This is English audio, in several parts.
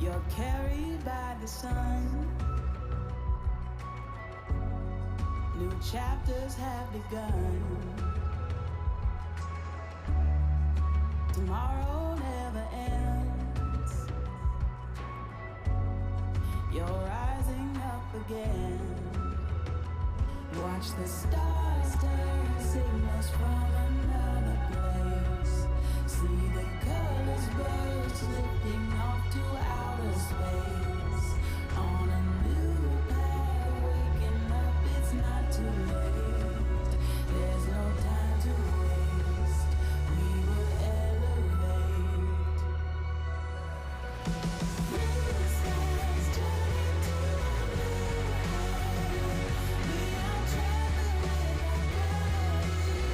You're carried by the sun. New chapters have begun. Tomorrow never ends. You're rising up again. Watch the stars turn signals from another place. See the colors burst, lifting off to outer space. On a new path, waking up, it's not too late. There's no time to waste. We will elevate. Blue skies turning to a blue high. We are traveling with our gravity.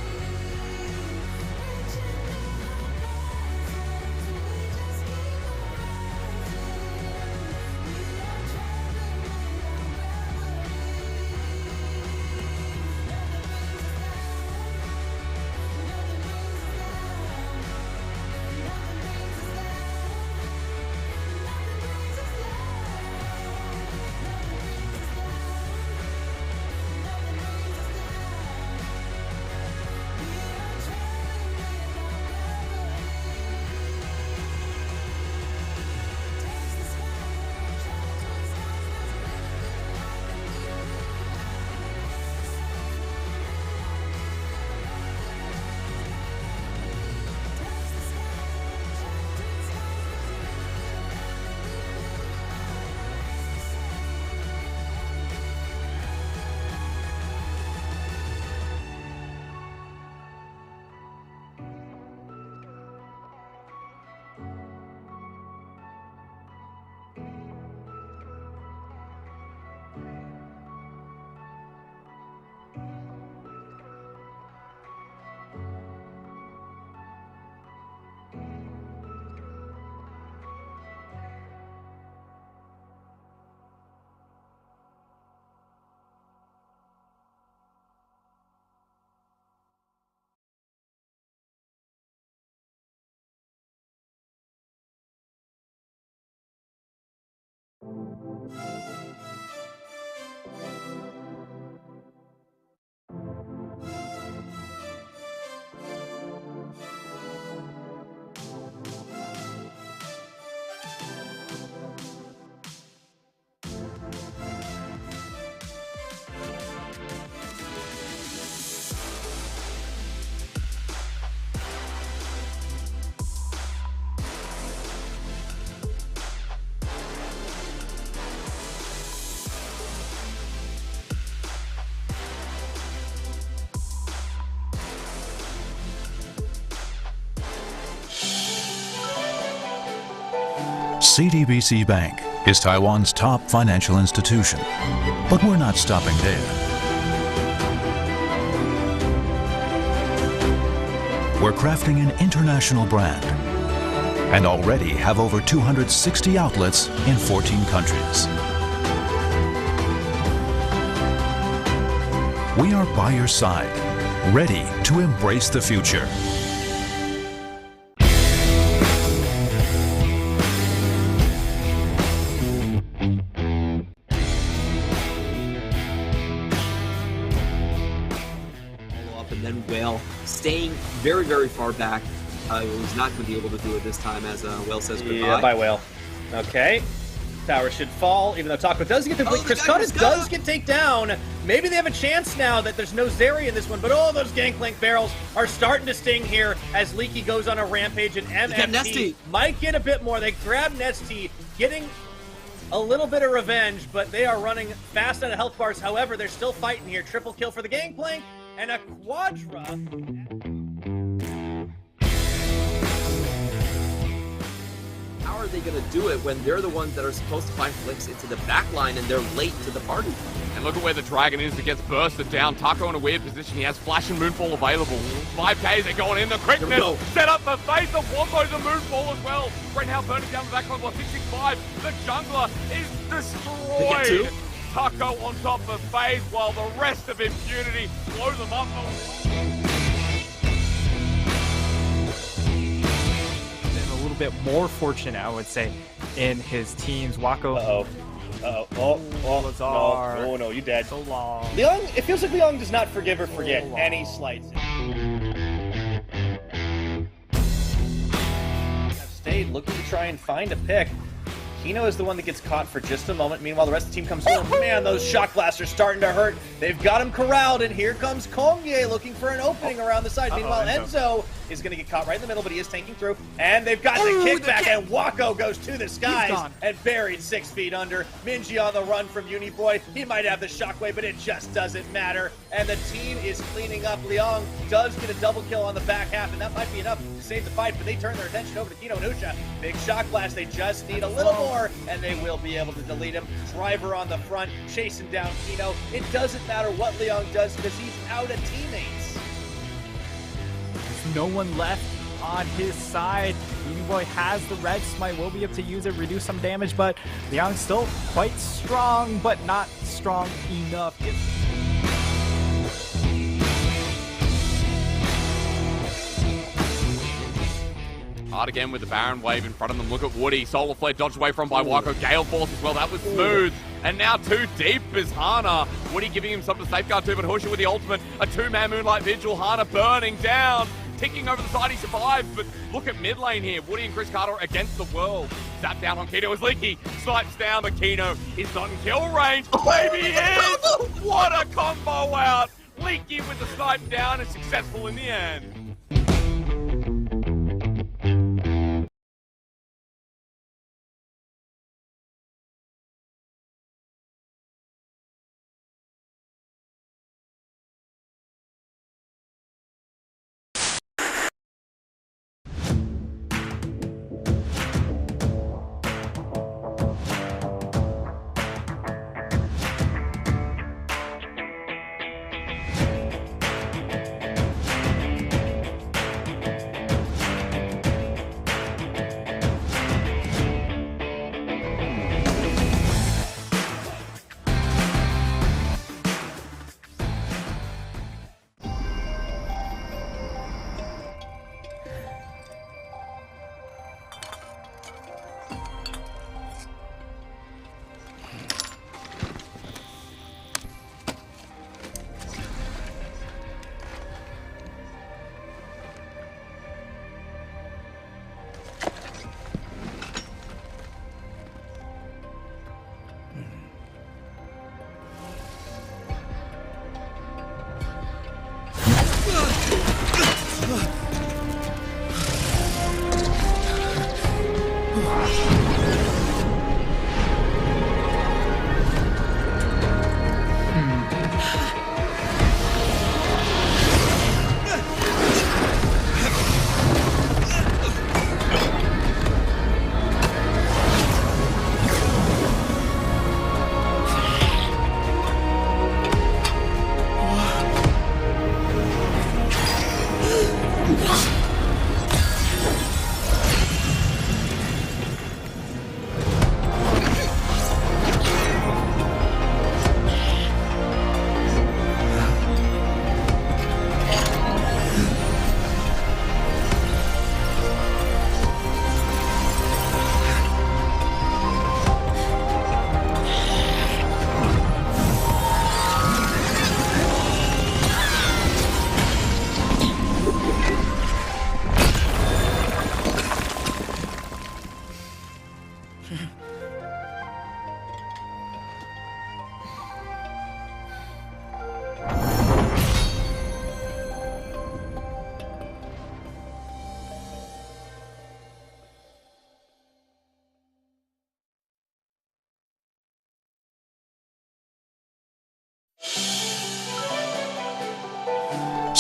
Reaching new horizons, we just keep on rising. We are traveling with our gravity. Nothing brings us down. Nothing brings us down. Nothing brings us down. Nothing brings us down. Nothing brings us down. Nothing brings us down. We are traveling with our gravity. Touch the sky, travel to the stars, let's live a good life and be Touch the sky, travel to the stars, let's live a good life and CTBC Bank is Taiwan's top financial institution, but we're not stopping there. we're crafting an international brand and already have over 260 outlets in 14 countries. We are by your side, ready to embrace the future. And then Whale staying very, very far back. He's not going to be able to do it this time as Whale says goodbye. Yeah, bye, Whale. Okay. Tower should fall, even though Taco does get complete. Chris Cottis does get taken down. Maybe they have a chance now that there's no Zeri in this one, but all those Gangplank barrels are starting to sting here as Leaky goes on a rampage, and MFT might get a bit more. They grab Nesty, getting a little bit of revenge, but they are running fast out of health bars. However, they're still fighting here. Triple kill for the Gangplank, and a Quadra. How are they going to do it when they're the ones that are supposed to find flicks into the back line and they're late to the party? And look at where the Dragon is that gets bursted down. Taco in a weird position. He has Flash and Moonfall available. 5Ks are going in. The quickness set up the face of Wombo's a Moonfall as well. Right now burning down the back line. 665. The jungler is destroyed. Taco on top of FaZe while the rest of Impunity blow them up. A little bit more fortunate, I would say, in his teams. Wako. No, you dead. So long. Leong, it feels like Leong does not forgive or forget any slights. Have stayed looking to try and find a pick. Kino is the one that gets caught for just a moment. Meanwhile, the rest of the team comes through. Man, those shock blasts are starting to hurt. They've got him corralled, and here comes Kongye looking for an opening around the side. Meanwhile, Enzo is going to get caught right in the middle, but he is tanking through. And they've got the kickback, and Wako goes to the skies and buried 6 feet under. Minji on the run from Uniboy. He might have the shockwave, but it just doesn't matter. And the team is cleaning up. Leong does get a double kill on the back half, and that might be enough to save the fight, but they turn their attention over to Kino and Usha. Big shock blast. They just need a little more, and they will be able to delete him. Driver on the front, chasing down Kino. It doesn't matter what Leong does because he's out of teammates. There's no one left on his side. Uniboy has the red smite, will be able to use it, reduce some damage, but Leong's still quite strong, but not strong enough. Hard again with the Baron wave in front of them. Look at Woody. Solar Flare dodged away from by Wako. Gale Force as well. That was smooth. And now too deep is Hana. Woody giving him something to safeguard to, but Husha with the ultimate. A two-man Moonlight Vigil. Hana burning down. Ticking over the side. He survives. But look at mid lane here. Woody and Chris Carter against the world. Zap down on Kino as Leaky snipes down, but Kino is not in kill range. Maybe he is. What a combo out. Leaky with the snipe down is successful in the end.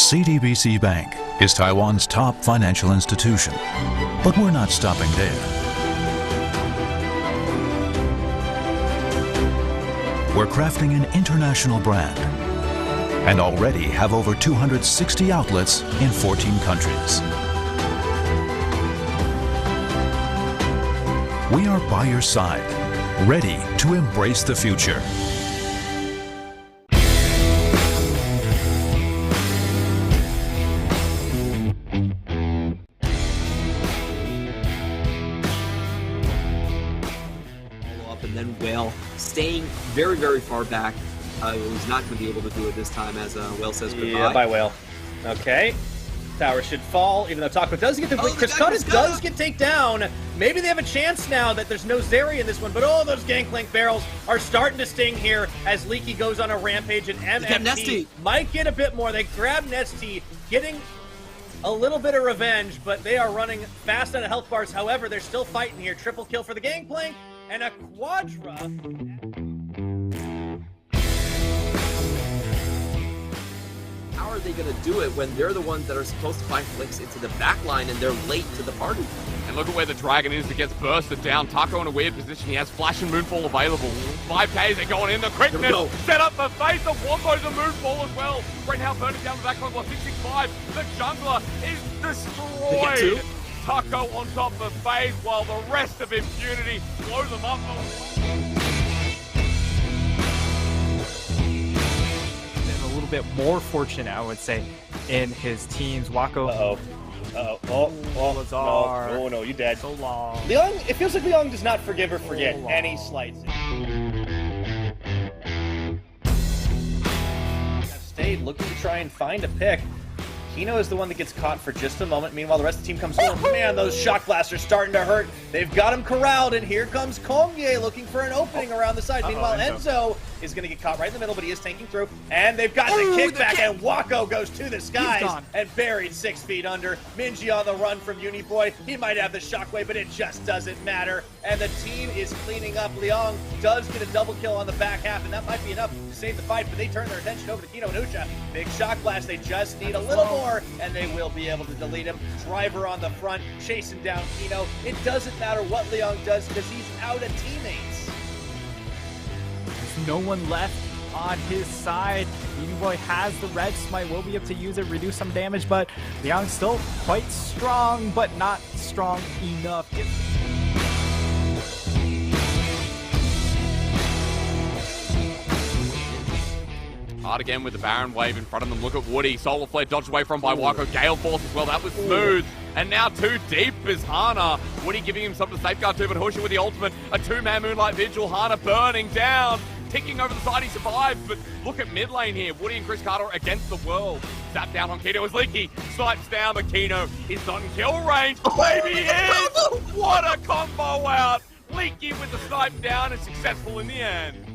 CTBC Bank is Taiwan's top financial institution, but we're not stopping there. We're crafting an international brand and already have over 260 outlets in 14 countries. We are by your side, ready to embrace the future. And then Whale staying very, very far back. He's not going to be able to do it this time as Whale says goodbye. Yeah, bye, Whale. Okay. Tower should fall, even though Taco does get the blink. Chris Cottis does get taken down. Maybe they have a chance now that there's no Zeri in this one, but oh, those Gangplank barrels are starting to sting here as Leaky goes on a rampage, and MFT might get a bit more. They grab Nesty, getting a little bit of revenge, but they are running fast out of health bars. However, they're still fighting here. Triple kill for the Gangplank and a Quadra. How are they going to do it when they're the ones that are supposed to find flicks into the back line and they're late to the party? And look at where the Dragon is that gets bursted down. Taco in a weird position. He has Flash and Moonfall available. 5Ks are going in. The quickness set up the face of Wombo's a Moonfall as well. Now burning down the back line. 665. The jungler is destroyed. Taco on top of FaZe while the rest of Impunity blow them up. Been a little bit more fortunate, I would say, in his teams. Wako. Lazar. No, you dead. So long. Leon, it feels like Leon does not forgive or forget any slights. Have stayed looking to try and find a pick. Kino is the one that gets caught for just a moment. Meanwhile, the rest of the team comes forward. Man, those shot blasts are starting to hurt. They've got him corralled, and here comes Kongye looking for an opening around the side. Meanwhile, Enzo is going to get caught right in the middle, but he is tanking through. And they've got the kickback, and Wako goes to the skies and buried 6 feet under. Minji on the run from Uniboy. He might have the shockwave, but it just doesn't matter. And the team is cleaning up. Leong does get a double kill on the back half, and that might be enough to save the fight, but they turn their attention over to Kino and Usha. Big shock blast. They just need a little more, and they will be able to delete him. Driver on the front, chasing down Kino. It doesn't matter what Leong does because he's out of teammates. There's no one left on his side. Uniboy has the red smite, will be able to use it, reduce some damage, but Leong's still quite strong, but not strong enough. Hard again with the Baron wave in front of them. Look at Woody. Solar Flare dodged away from by Wako. Gale Force as well. That was smooth. And now too deep is Hana. Woody giving him something to safeguard too, but Husha with the ultimate. A 2-man Moonlight Vigil. Hana burning down. Ticking over the side, he survives, but look at mid lane here. Woody and Chris Carter against the world. Zap down on Kino as Leaky. Snipes down, but Kino is not in kill range. Maybe he is! What a combo out! Leaky with the snipe down and successful in the end.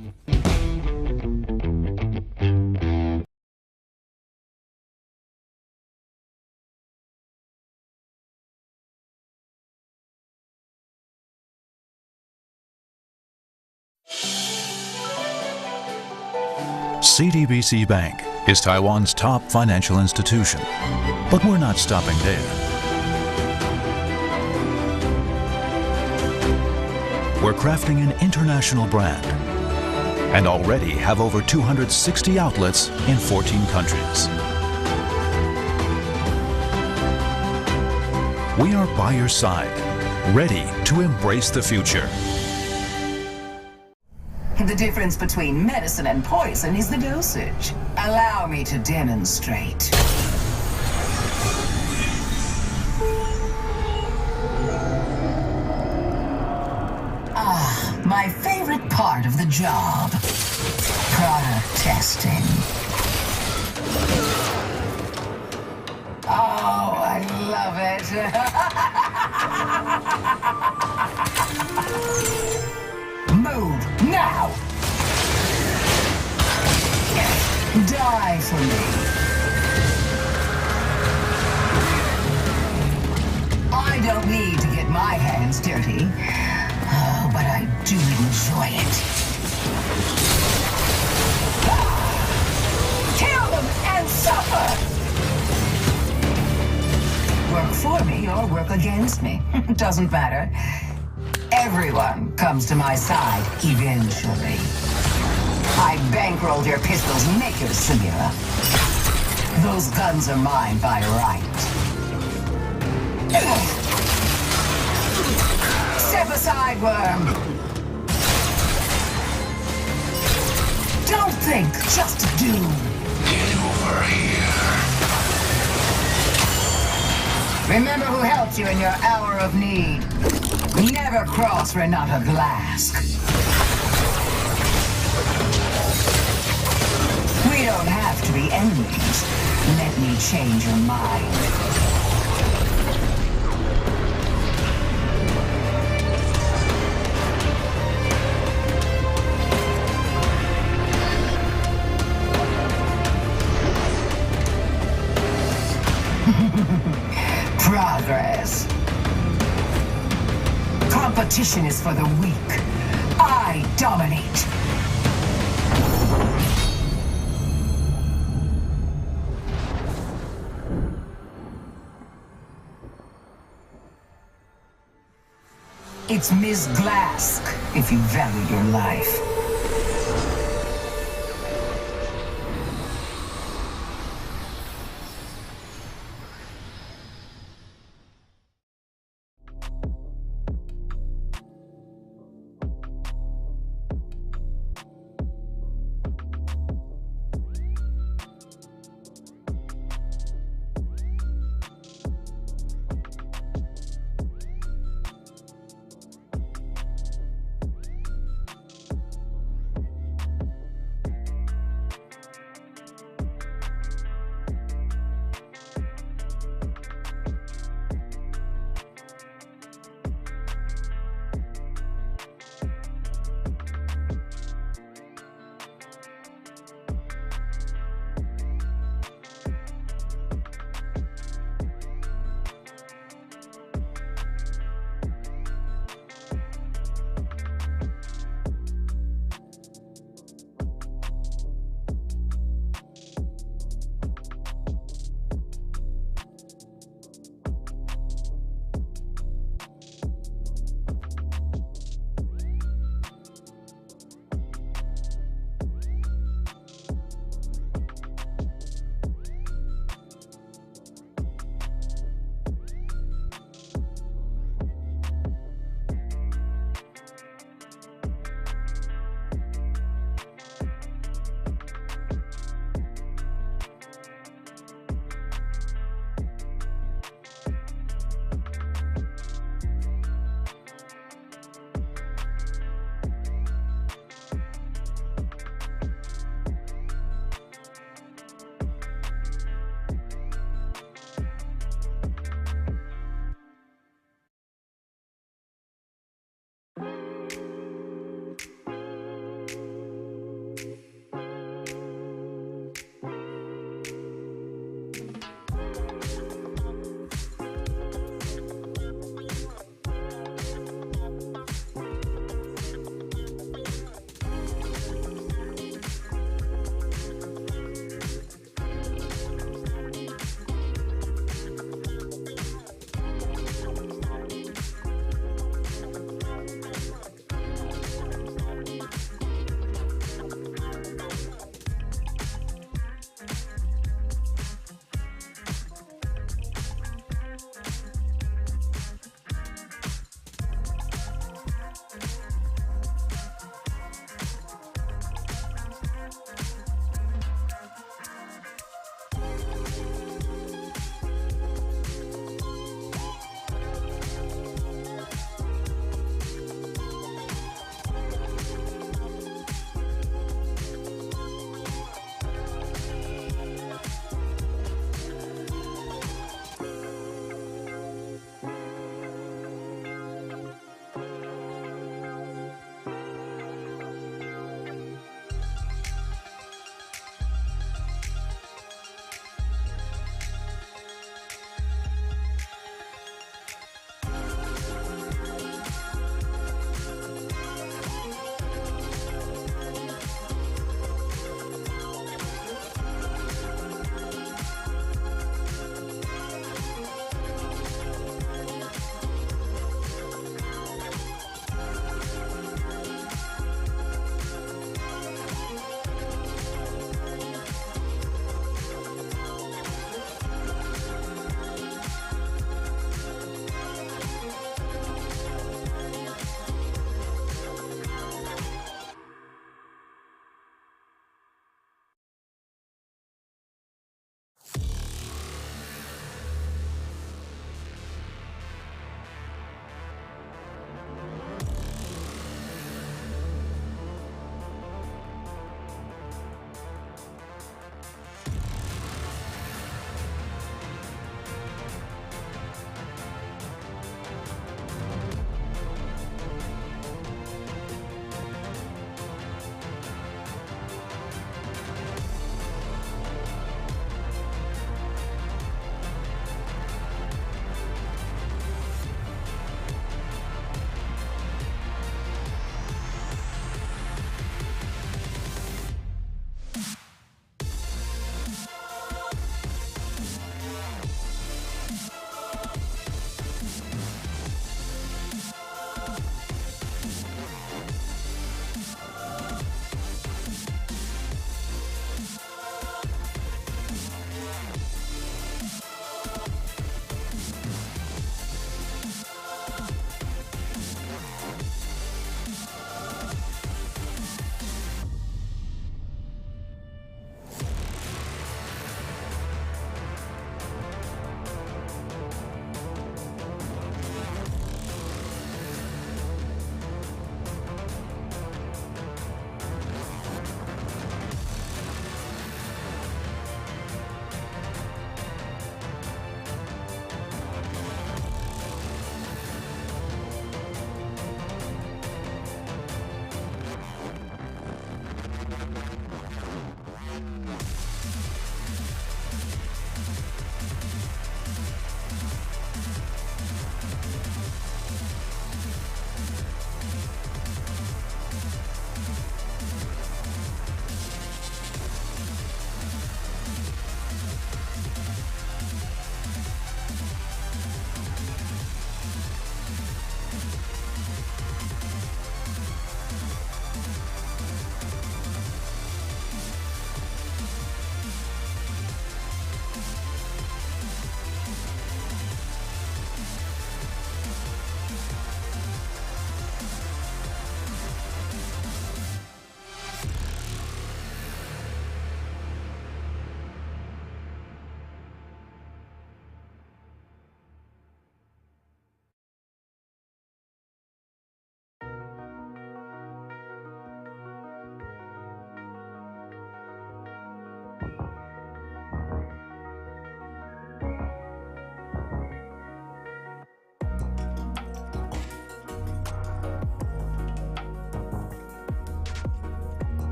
CTBC Bank is Taiwan's top financial institution, but we're not stopping there. We're crafting an international brand and already have over 260 outlets in 14 countries. We are by your side, ready to embrace the future. The difference between medicine and poison is the dosage. Allow me to demonstrate. Ah, my favorite part of the job. Product testing. Oh, I love it. Move now! Die for me. I don't need to get my hands dirty. Oh, but I do enjoy it. Kill them and suffer! or work against me. Doesn't matter. Everyone comes to my side eventually. I bankrolled your pistols naked, Samira. Those guns are mine by right. Step aside, worm. Don't think, just do. Get over here. Remember who helped you in your hour of need. Never cross Renata Glask. We don't have to be enemies. Let me change your mind. Progress. Competition is for the weak. I dominate. It's Ms. Glask, if you value your life.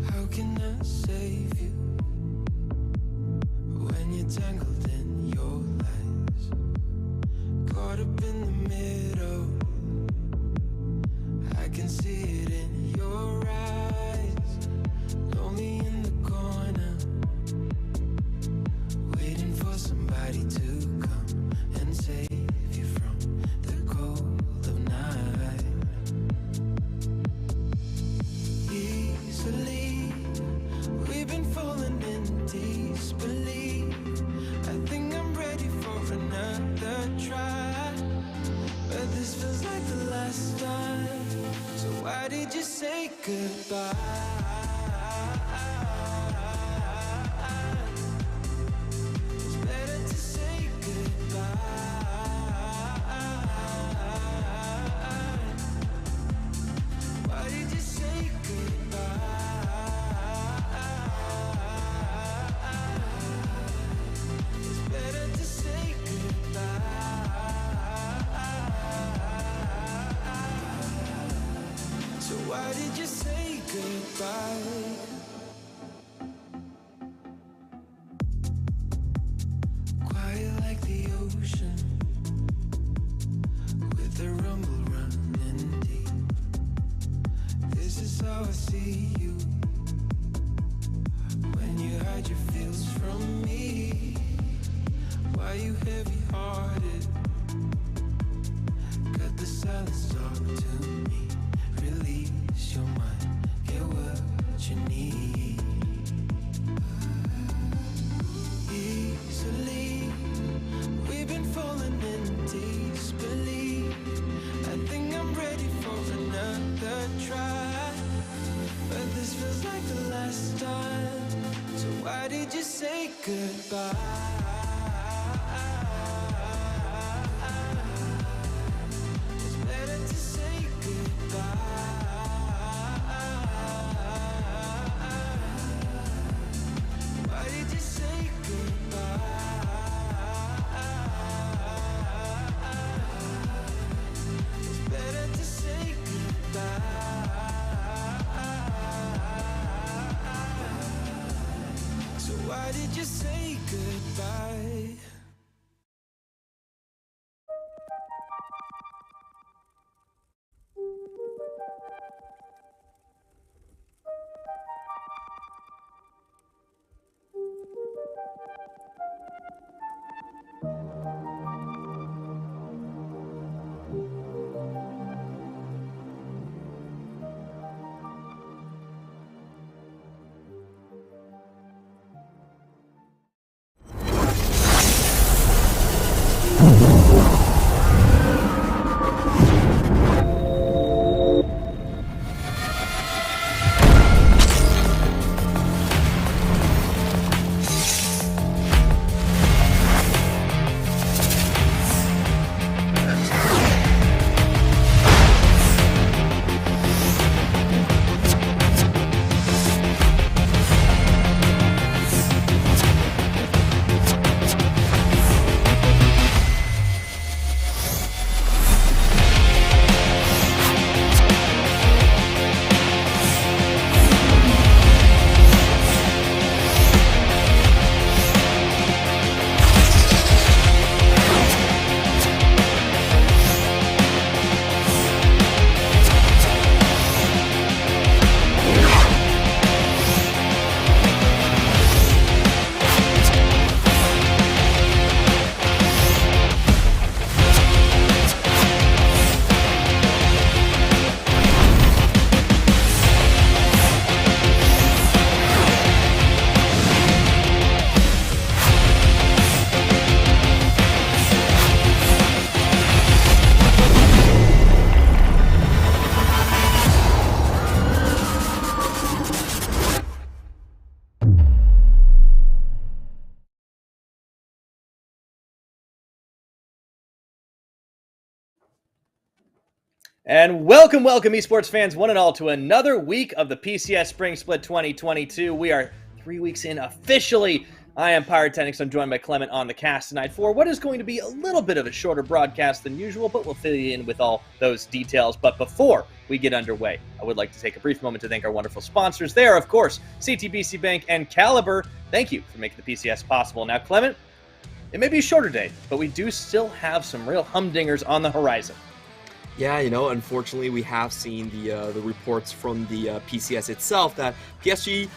How can I save you when you're tangled in your lies? Caught up in the middle, I can see it in your eyes. Lonely in the corner, waiting for somebody to come and save you from the cold of night. Easily, we've been falling in disbelief. I think I'm ready for another try, but this feels like the last time. So why did you say goodbye? It's better to say goodbye. Why did you say goodbye? It's better to say goodbye. So why did you say goodbye? Quiet like the ocean, with the rumble running deep. This is how I see you, when you hide your feels from me. Why you heavy-hearted? Cut the silence, talk to me. Release your mind, get what you need. Easily, we've been falling in disbelief. I think I'm ready for another try, but this feels like the last time. So why did you say goodbye? It's better to say goodbye. Why did you say goodbye? And welcome, esports fans, one and all, to another week of the PCS Spring Split 2022. We are 3 weeks in officially. I am Pyrotechnics. I'm joined by Clement on the cast tonight for what is going to be a little bit of a shorter broadcast than usual, but we'll fill you in with all those details. But before we get underway, I would like to take a brief moment to thank our wonderful sponsors. They are, of course, CTBC Bank and Caliber. Thank you for making the PCS possible. Now, Clement, it may be a shorter day, but we do still have some real humdingers on the horizon. Yeah, you know, unfortunately, we have seen the reports from the PCS itself that PSG,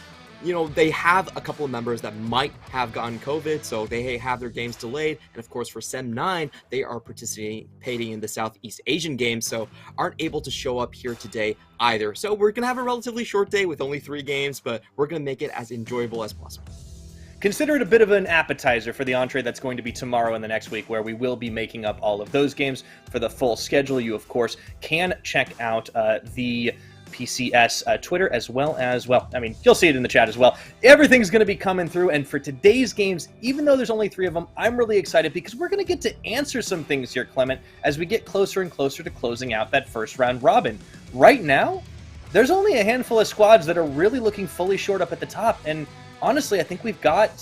you know, they have a couple of members that might have gotten COVID, so they have their games delayed. And of course, for Sem 9, they are participating in the Southeast Asian Games, so aren't able to show up here today either. So we're going to have a relatively short day with only 3 games, but we're going to make it as enjoyable as possible. Consider it a bit of an appetizer for the entree that's going to be tomorrow and the next week, where we will be making up all of those games. For the full schedule, you, of course, can check out the PCS Twitter, as well as, well, I mean, you'll see it in the chat as well. Everything's going to be coming through, and for today's games, even though there's only 3 of them, I'm really excited because we're going to get to answer some things here, Clement, as we get closer and closer to closing out that first round robin. Right now, there's only a handful of squads that are really looking fully shored up at the top, and honestly, I think we've got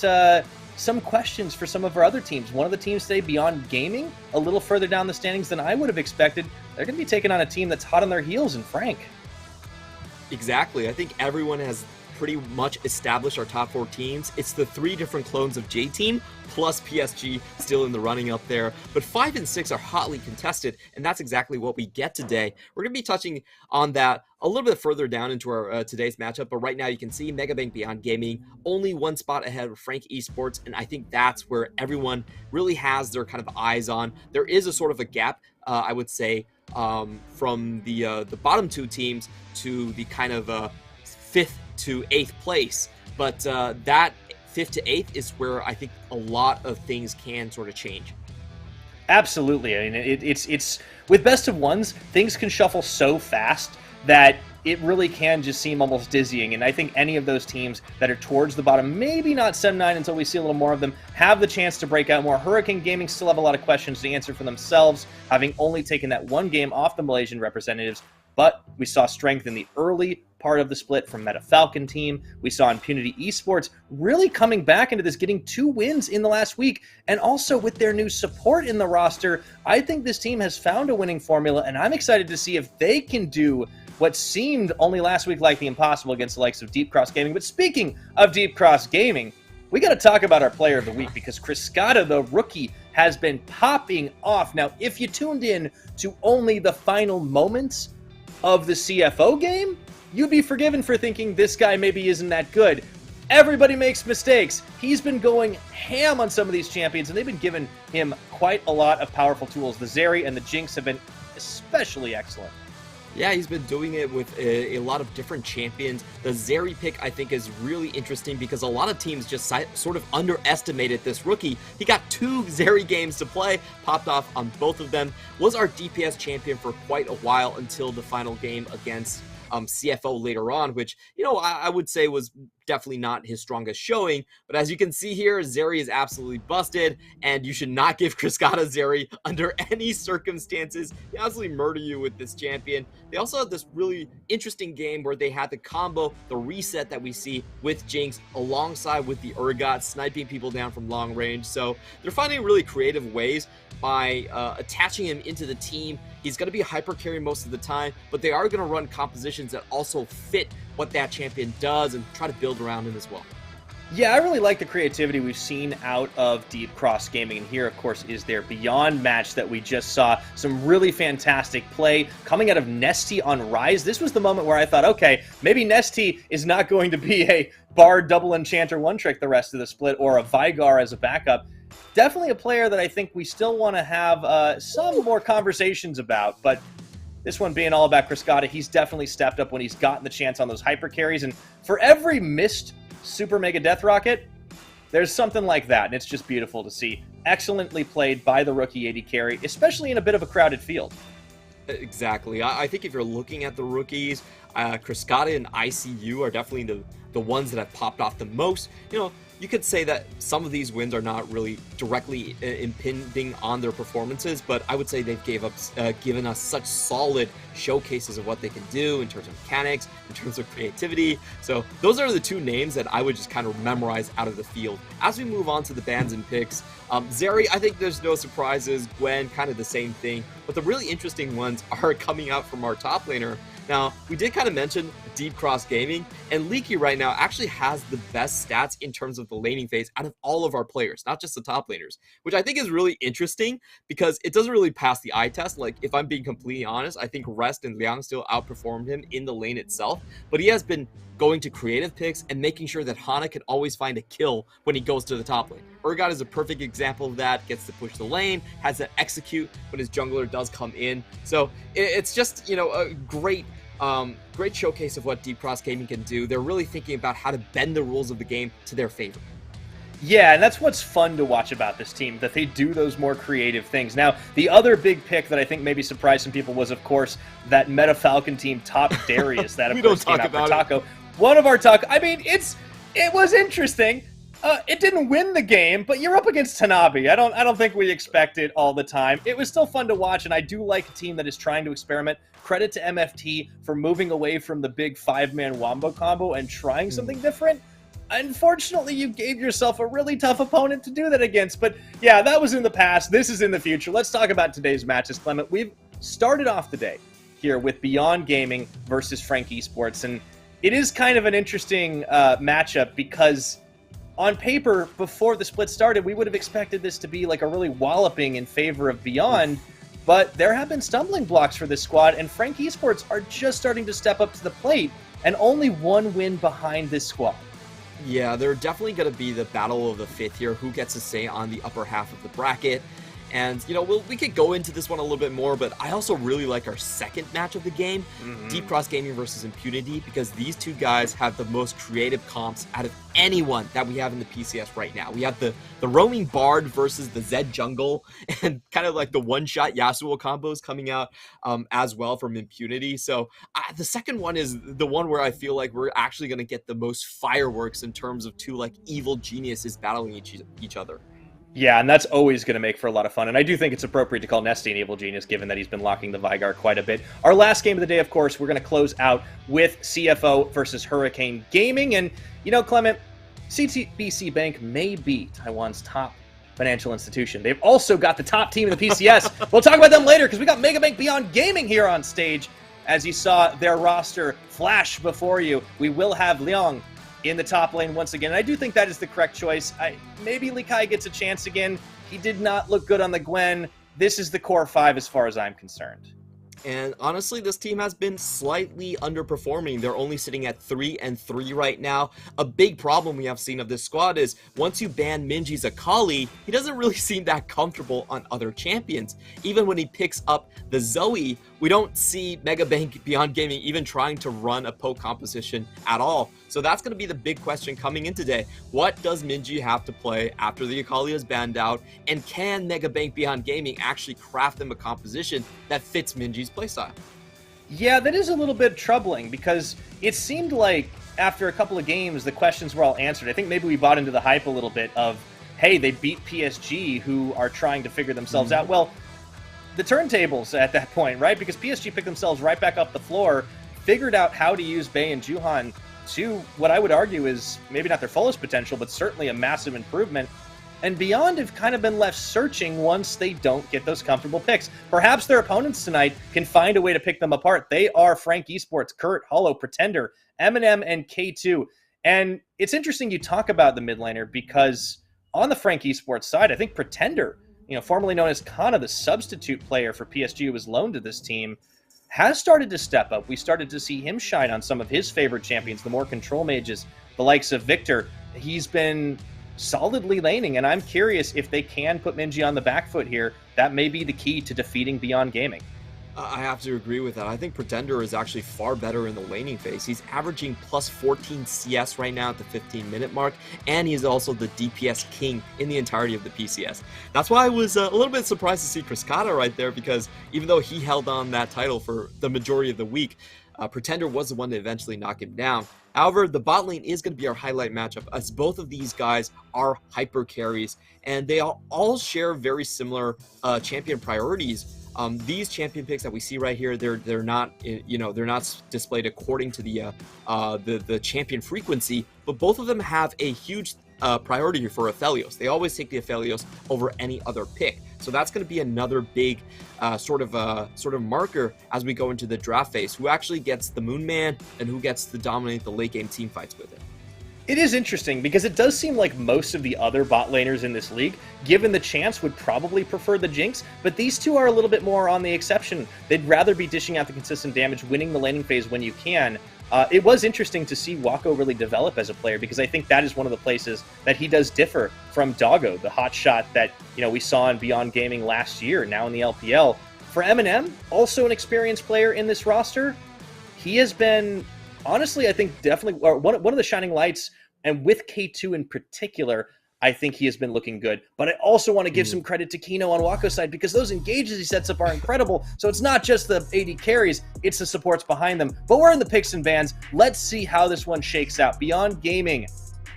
some questions for some of our other teams. One of the teams today, Beyond Gaming, a little further down the standings than I would have expected. They're going to be taking on a team that's hot on their heels in Frank. Exactly. I think everyone has pretty much established our top 4 teams. It's the 3 different clones of J-Team, plus PSG still in the running up there. But 5 and 6 are hotly contested, and that's exactly what we get today. We're going to be touching on that a little bit further down into our today's matchup, but right now you can see Megabank Beyond Gaming only 1 spot ahead of Frank Esports, and I think that's where everyone really has their kind of eyes on. There is a sort of a gap, I would say, from the bottom 2 teams to the kind of 5th to 8th place, but that 5th to 8th is where I think a lot of things can sort of change. Absolutely. I mean, it's with best of ones, things can shuffle so fast that it really can just seem almost dizzying. And I think any of those teams that are towards the bottom, maybe not Sem 9 until we see a little more of them, have the chance to break out more. Hurricane Gaming still have a lot of questions to answer for themselves, having only taken that 1 game off the Malaysian representatives. But we saw strength in the early part of the split from Meta Falcon team. We saw Impunity Esports really coming back into this, getting 2 wins in the last week. And also with their new support in the roster, I think this team has found a winning formula, and I'm excited to see if they can do what seemed only last week like the impossible against the likes of Deep Cross Gaming. But speaking of Deep Cross Gaming, we got to talk about our player of the week, because Criscata, the rookie, has been popping off. Now, if you tuned in to only the final moments of the CFO game, you'd be forgiven for thinking this guy maybe isn't that good. Everybody makes mistakes. He's been going ham on some of these champions, and they've been giving him quite a lot of powerful tools. The Zeri and the Jinx have been especially excellent. Yeah, he's been doing it with a lot of different champions. The Zeri pick, I think, is really interesting because a lot of teams just sort of underestimated this rookie. He got 2 Zeri games to play, popped off on both of them, was our DPS champion for quite a while until the final game against CFO later on, which, I would say was definitely not his strongest showing. But as you can see here, Zeri is absolutely busted, and you should not give Cascada Zeri under any circumstances. He absolutely murder you with this champion. They also had this really interesting game where they had the combo, the reset that we see with Jinx alongside with the Urgot, sniping people down from long range. So they're finding really creative ways by attaching him into the team. He's going to be a hyper carry most of the time, but they are going to run compositions that also fit what that champion does and try to build around him as well. Yeah, I really like the creativity we've seen out of Deep Cross Gaming, and here, of course, is their Beyond match that we just saw. Some really fantastic play coming out of Nesty on Rise. This was the moment where I thought, okay, maybe Nesty is not going to be a Bard double enchanter one-trick the rest of the split, or a Vigar as a backup. Definitely a player that I think we still want to have some more conversations about, but this one being all about Cascada, he's definitely stepped up when he's gotten the chance on those hyper carries, and for every missed Super Mega Death Rocket, there's something like that, and it's just beautiful to see. Excellently played by the rookie AD carry, especially in a bit of a crowded field. Exactly. I think if you're looking at the rookies, Cascada and ICU are definitely the ones that have popped off the most. You could say that some of these wins are not really directly impinging on their performances, but I would say they've given us such solid showcases of what they can do in terms of mechanics, in terms of creativity. So those are the 2 names that I would just kind of memorize out of the field. As we move on to the bans and picks, Zeri, I think there's no surprises. Gwen, kind of the same thing. But the really interesting ones are coming out from our top laner. Now, we did kind of mention Deep Cross Gaming, and Leaky right now actually has the best stats in terms of the laning phase out of all of our players, not just the top laners, which I think is really interesting because it doesn't really pass the eye test. Like, if I'm being completely honest, I think Rest and Liang still outperformed him in the lane itself, but he has been going to creative picks and making sure that Hana can always find a kill when he goes to the top lane. Urgot is a perfect example of that, gets to push the lane, has to execute when his jungler does come in. So it's just, a great showcase of what Deep Cross Gaming can do. They're really thinking about how to bend the rules of the game to their favor. Yeah, and that's what's fun to watch about this team, that they do those more creative things. Now, the other big pick that I think maybe surprised some people was, of course, that Meta Falcon team top Darius. That, of course, came out for Taco. One of our Taco... I mean, it was interesting. It didn't win the game, but you're up against Tanabe. I don't think we expect it all the time. It was still fun to watch, and I do like a team that is trying to experiment. Credit to MFT for moving away from the big 5-man wombo combo and trying something different. Unfortunately, you gave yourself a really tough opponent to do that against. But yeah, that was in the past. This is in the future. Let's talk about today's matches, Clement. We've started off the day here with Beyond Gaming versus Frank Esports, and it is kind of an interesting matchup because on paper, before the split started, we would have expected this to be like a really walloping in favor of Beyond, but there have been stumbling blocks for this squad, and Frank Esports are just starting to step up to the plate, and only 1 win behind this squad. Yeah, they're definitely going to be the battle of the 5th here. Who gets to stay on the upper half of the bracket? And, we could go into this one a little bit more, but I also really like our second match of the game, Deep Cross Gaming versus Impunity, because these 2 guys have the most creative comps out of anyone that we have in the PCS right now. We have the roaming Bard versus the Zed Jungle, and kind of like the one-shot Yasuo combos coming out as well from Impunity. So the second one is the one where I feel like we're actually going to get the most fireworks in terms of 2 evil geniuses battling each other. Yeah, and that's always going to make for a lot of fun. And I do think it's appropriate to call Nesty an evil genius, given that he's been locking the Vigar quite a bit. Our last game of the day, of course, we're going to close out with CFO versus Hurricane Gaming. And, Clement, CTBC Bank may be Taiwan's top financial institution. They've also got the top team in the PCS. We'll talk about them later, because we got Mega Bank Beyond Gaming here on stage. As you saw their roster flash before you, we will have Liang in the top lane once again. And I do think that is the correct choice. Maybe Li Kai gets a chance again. He did not look good on the Gwen. This is the core 5 as far as I'm concerned. And honestly, this team has been slightly underperforming. They're only sitting at 3-3 right now. A big problem we have seen of this squad is once you ban Minji's Akali, he doesn't really seem that comfortable on other champions. Even when he picks up the Zoe, we don't see Megabank Beyond Gaming even trying to run a poke composition at all. So that's going to be the big question coming in today. What does Minji have to play after the Akali is banned out? And can Megabank Beyond Gaming actually craft them a composition that fits Minji's playstyle? Yeah, that is a little bit troubling because it seemed like after a couple of games, the questions were all answered. I think maybe we bought into the hype a little bit of, hey, they beat PSG who are trying to figure themselves out. Well, the turntables at that point, right? Because PSG picked themselves right back up the floor, figured out how to use Bey and Juhan to what I would argue is maybe not their fullest potential, but certainly a massive improvement. And Beyond have kind of been left searching once they don't get those comfortable picks. Perhaps their opponents tonight can find a way to pick them apart. They are Frank Esports, Kurt, Hollow, Pretender, Eminem, and K2. And it's interesting you talk about the mid laner because on the Frank Esports side, I think Pretender, formerly known as Kana, the substitute player for PSG who was loaned to this team, has started to step up. We started to see him shine on some of his favorite champions, the more control mages, the likes of Victor. He's been solidly laning, and I'm curious if they can put Minji on the back foot here. That may be the key to defeating Beyond Gaming. I have to agree with that. I think Pretender is actually far better in the laning phase. He's averaging plus 14 CS right now at the 15-minute mark, and he's also the DPS king in the entirety of the PCS. That's why I was a little bit surprised to see Criscata right there, because even though he held on that title for the majority of the week, Pretender was the one to eventually knock him down. However, the bot lane is going to be our highlight matchup, as both of these guys are hyper carries, and they all share very similar champion priorities. These champion picks that we see right here, they're not they're not displayed according to the champion frequency, but both of them have a huge priority for Aphelios. They always take the Aphelios over any other pick. So that's going to be another big sort of marker as we go into the draft phase. Who actually gets the Moon Man and who gets to dominate the late game team fights with it. It is interesting because it does seem like most of the other bot laners in this league, given the chance, would probably prefer the Jinx, but these two are a little bit more on the exception. They'd rather be dishing out the consistent damage, winning the laning phase when you can. It was interesting to see Wako really develop as a player, because I think that is one of the places that he does differ from Doggo, the hotshot that we saw in Beyond Gaming last year, now in the LPL. For Eminem, also an experienced player in this roster, he has been, honestly, I think definitely one of the shining lights, and with K2 in particular, I think he has been looking good. But I also want to give some credit to Kino on Wako's side, because those engages he sets up are incredible. So it's not just the AD carries, it's the supports behind them. But we're in the picks and bans. Let's see how this one shakes out. Beyond Gaming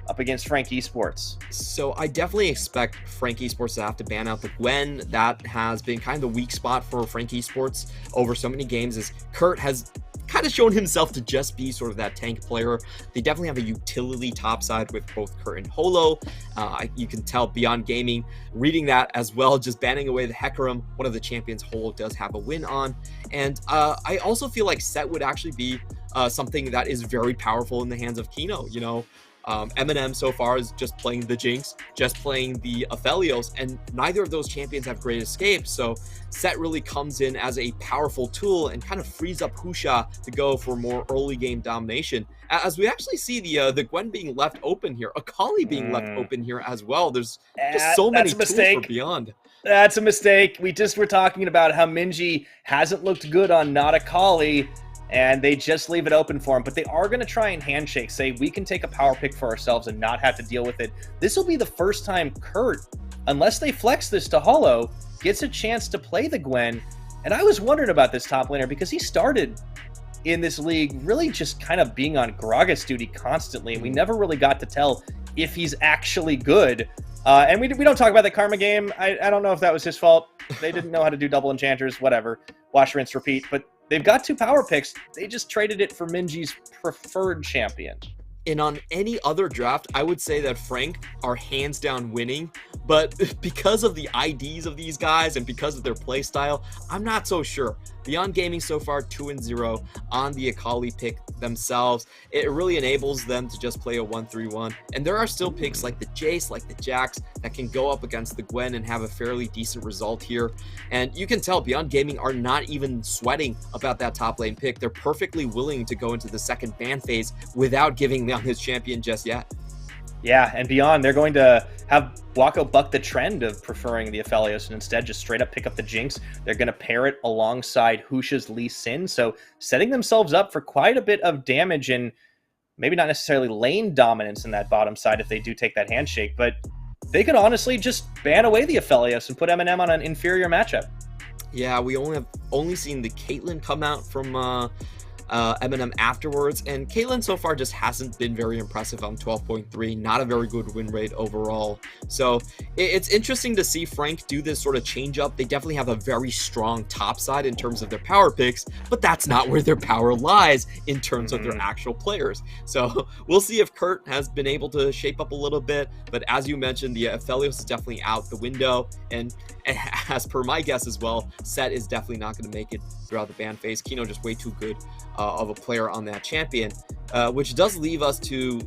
up against Frank Esports. So I definitely expect Frank Esports to have to ban out the Gwen. That has been kind of the weak spot for Frank Esports over so many games, as Kurt has kind of shown himself to just be sort of that tank player. They definitely have a utility topside with both Kurt and Holo. You can tell Beyond Gaming reading that as well, just banning away the Hecarim, one of the champions Holo does have a win on. And I also feel like Set would actually be something that is very powerful in the hands of Kino. Eminem so far is just playing the Jinx, just playing the Aphelios, and neither of those champions have great escape. So Set really comes in as a powerful tool and kind of frees up Husha to go for more early game domination. As we actually see the Gwen being left open here, Akali being left open here as well. There's just so many tools for Beyond. That's a mistake. We just were talking about how Minji hasn't looked good on not Akali, and they just leave it open for him. But they are going to try and handshake, say we can take a power pick for ourselves and not have to deal with it. This will be the first time Kurt, unless they flex this to Hollow, gets a chance to play the Gwen. And I was wondering about this top laner because he started in this league really just kind of being on Gragas duty constantly, and we never really got to tell if he's actually good. And we don't talk about the Karma game. I don't know if that was his fault. They didn't know how to do double enchanters, whatever. Wash, rinse, repeat. But they've got 2 power picks. They just traded it for Minji's preferred champion. And on any other draft, I would say that Frank are hands down winning, but because of the IDs of these guys and because of their play style, I'm not so sure. Beyond Gaming so far 2-0 on the Akali pick themselves. It really enables them to just play a 1-3-1. And there are still picks like the Jace, like the Jax, that can go up against the Gwen and have a fairly decent result here. And you can tell Beyond Gaming are not even sweating about that top lane pick. They're perfectly willing to go into the second ban phase without giving Leon his champion just yet. Yeah, and Beyond, they're going to have Wako buck the trend of preferring the Aphelios and instead just straight up pick up the Jinx. They're going to pair it alongside Husha's Lee Sin, so setting themselves up for quite a bit of damage and maybe not necessarily lane dominance in that bottom side if they do take that handshake, but they could honestly just ban away the Aphelios and put Eminem on an inferior matchup. Yeah, we only seen the Caitlyn come out from Eminem afterwards, and Caitlyn so far just hasn't been very impressive on 12.3, not a very good win rate overall. So it's interesting to see Frank do this sort of change up. They definitely have a very strong top side in terms of their power picks, but that's not where their power lies in terms of their actual players. So we'll see if Kurt has been able to shape up a little bit, but as you mentioned, the Aphelios is definitely out the window, and as per my guess as well, Set is definitely not going to make it throughout the ban phase. Kino just way too good of a player on that champion, which does leave us to,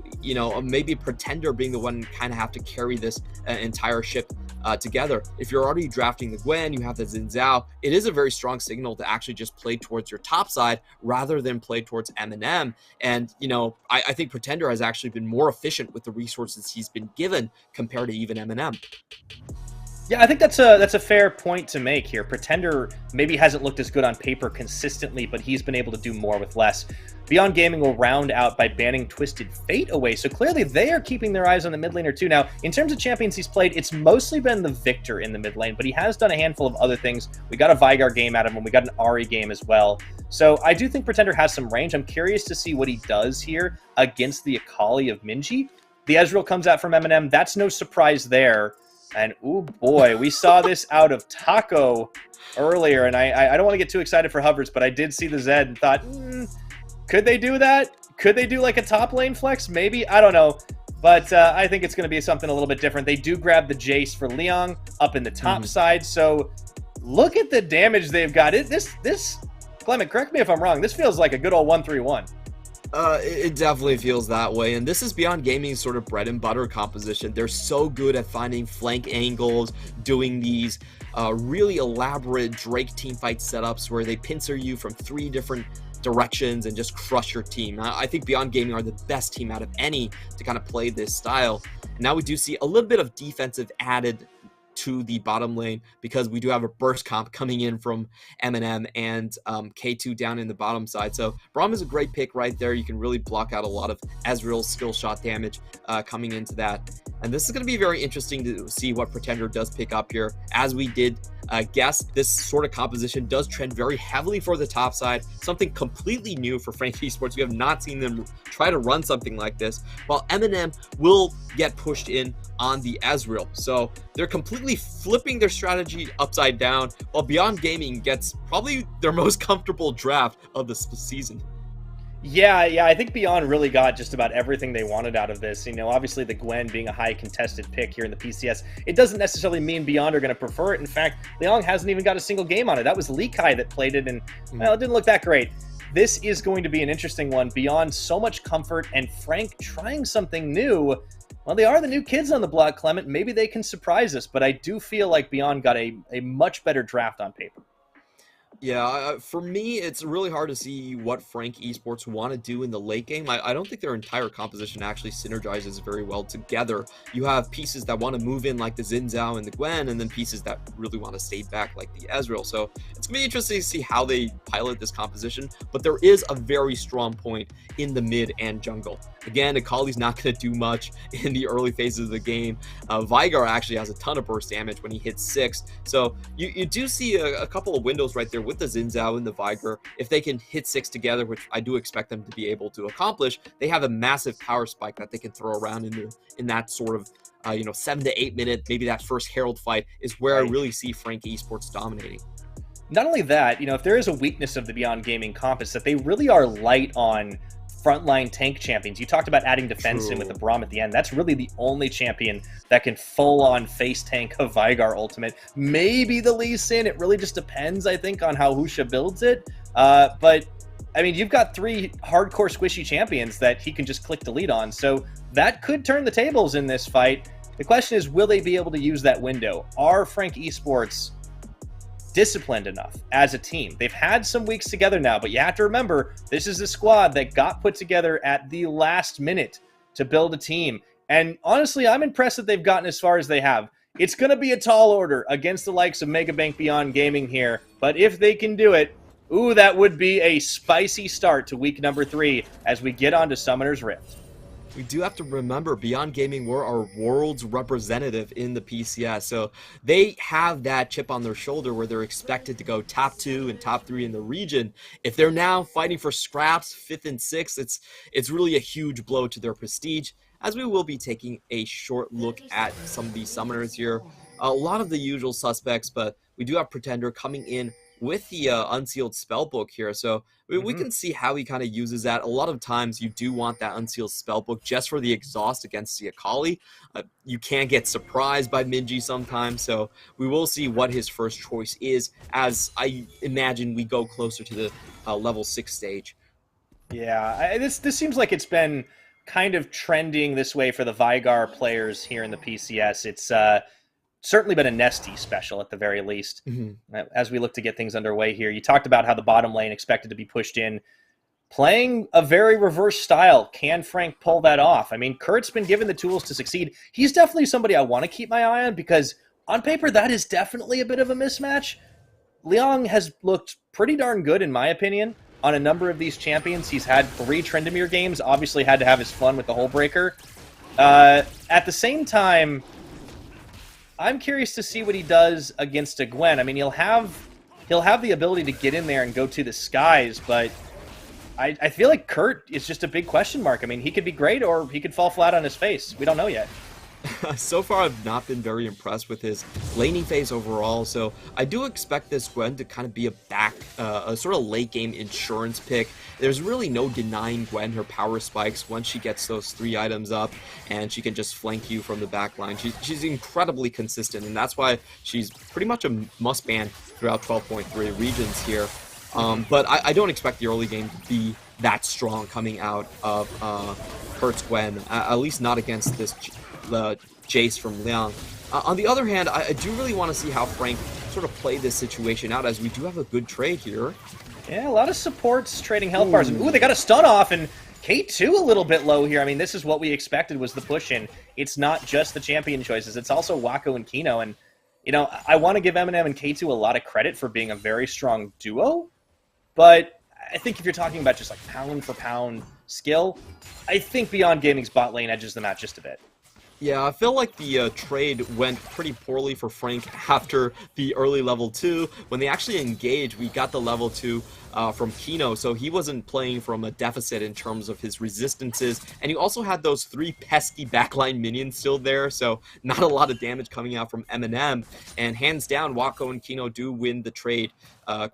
maybe Pretender being the one kind of have to carry this entire ship together. If you're already drafting the Gwen, you have the Xin Zhao, it is a very strong signal to actually just play towards your top side rather than play towards Eminem. And, I think Pretender has actually been more efficient with the resources he's been given compared to even Eminem. Yeah, I think that's a fair point to make here. Pretender maybe hasn't looked as good on paper consistently, but he's been able to do more with less. Beyond Gaming will round out by banning Twisted Fate away, so clearly they are keeping their eyes on the mid laner too. Now, in terms of champions he's played, it's mostly been the Victor in the mid lane, but he has done a handful of other things. We got a Veigar game out of him, we got an Ahri game as well. So I do think Pretender has some range. I'm curious to see what he does here against the Akali of Minji. The Ezreal comes out from Eminem, that's no surprise there. And, ooh, boy, we saw this out of Taco earlier, and I don't want to get too excited for hovers, but I did see the Zed and thought, could they do that? Could they do like a top lane flex? Maybe. I don't know. But I think it's going to be something a little bit different. They do grab the Jace for Leon up in the top side, so look at the damage they've got. This Clement, correct me if I'm wrong, this feels like a good old 1-3-1. It definitely feels that way, and this is Beyond Gaming's sort of bread and butter composition. They're so good at finding flank angles, doing these really elaborate Drake teamfight setups where they pincer you from 3 different directions and just crush your team. I think Beyond Gaming are the best team out of any to kind of play this style. And now we do see a little bit of defensive added to the bottom lane because we do have a burst comp coming in from Eminem and K2 down in the bottom side. So Braum is a great pick right there. You can really block out a lot of Ezreal's skill shot damage coming into that. And this is going to be very interesting to see what Pretender does pick up here. As we did guess, this sort of composition does trend very heavily for the top side, something completely new for Frank Esports. We have not seen them try to run something like this, while Eminem will get pushed in on the Ezreal. So they're completely flipping their strategy upside down, while Beyond Gaming gets probably their most comfortable draft of the season. Yeah, I think Beyond really got just about everything they wanted out of this. Obviously the Gwen being a high contested pick here in the PCS, it doesn't necessarily mean Beyond are going to prefer it. In fact, Leong hasn't even got a single game on it. That was Lee Kai that played it, and well, it didn't look that great. This is going to be an interesting one. Beyond so much comfort, and Frank trying something new. Well, they are the new kids on the block, Clement. Maybe they can surprise us, but I do feel like Beyond got a much better draft on paper. Yeah, for me, it's really hard to see what Frank Esports want to do in the late game. I don't think their entire composition actually synergizes very well together. You have pieces that want to move in like the Xin Zhao and the Gwen, and then pieces that really want to stay back like the Ezreal. So it's going to be interesting to see how they pilot this composition, but there is a very strong point in the mid and jungle. Again, Akali's not going to do much in the early phases of the game. Veigar actually has a ton of burst damage when he hits 6. So you do see a couple of windows right there with the Xin Zhao and the Veigar. If they can hit 6 together, which I do expect them to be able to accomplish, they have a massive power spike that they can throw around in that sort of 7 to 8 minute, maybe that first Herald fight is where I really see Frank Esports dominating. Not only that, if there is a weakness of the Beyond Gaming comp, is that they really are light on frontline tank champions. You talked about adding defense in with the Braum at the end. That's really the only champion that can full-on face tank a Vigar ultimate. Maybe the Lee Sin. It really just depends, I think, on how Husha builds it. But, I mean, you've got 3 hardcore squishy champions that he can just click delete on. So that could turn the tables in this fight. The question is, will they be able to use that window? Are Frank Esports disciplined enough as a team? They've had some weeks together now, but you have to remember, this is the squad that got put together at the last minute to build a team. And honestly, I'm impressed that they've gotten as far as they have. It's going to be a tall order against the likes of Megabank Beyond Gaming here, but if they can do it, ooh, that would be a spicy start to week number 3 as we get on to Summoner's Rift. We do have to remember Beyond Gaming were our world's representative in the PCS, so they have that chip on their shoulder where they're expected to go top 2 and top 3 in the region. If they're now fighting for scraps 5th and 6th, it's really a huge blow to their prestige, as we will be taking a short look at some of these summoners here. A lot of the usual suspects, but we do have Pretender coming in with the unsealed spellbook here, so we can see how he kind of uses that. A lot of times you do want that unsealed spellbook just for the exhaust against the Akali. You can get surprised by Minji sometimes, so we will see what his first choice is, as I imagine we go closer to the level 6 stage. Yeah, this seems like it's been kind of trending this way for the Vigar players here in the PCS. It's certainly been a Nesty special at the very least. As we look to get things underway here, you talked about how the bottom lane expected to be pushed in. Playing a very reverse style, can Frank pull that off? I mean, Kurt's been given the tools to succeed. He's definitely somebody I want to keep my eye on, because on paper, that is definitely a bit of a mismatch. Liang has looked pretty darn good, in my opinion, on a number of these champions. He's had 3 Tryndamere games, obviously had to have his fun with the Hullbreaker. At the same time, I'm curious to see what he does against a Gwen. I mean, he'll have the ability to get in there and go to the skies, but I feel like Kurt is just a big question mark. I mean, he could be great or he could fall flat on his face. We don't know yet. So far, I've not been very impressed with his laning phase overall, so I do expect this Gwen to kind of be a sort of late game insurance pick. There's really no denying Gwen her power spikes once she gets those 3 items up, and she can just flank you from the back line. She's incredibly consistent, and that's why she's pretty much a must-ban throughout 12.3 regions here. But I don't expect the early game to be that strong coming out of Kurt's Gwen, at least not against this Jace from Liang. On the other hand, I do really want to see how Frank sort of play this situation out, as we do have a good trade here. Yeah, a lot of supports trading health bars. Ooh, they got a stun off, and K2 a little bit low here. I mean, this is what we expected was the push-in. It's not just the champion choices. It's also Wako and Kino, and, you know, I want to give Eminem and K2 a lot of credit for being a very strong duo, but I think if you're talking about just, like, pound-for-pound skill, I think Beyond Gaming's bot lane edges them out just a bit. Yeah, I feel like the trade went pretty poorly for Frank after the early level 2. When they actually engaged, we got the level 2 from Kino, so he wasn't playing from a deficit in terms of his resistances, and he also had those 3 pesky backline minions still there, so not a lot of damage coming out from Eminem, and hands down, Wako and Kino do win the trade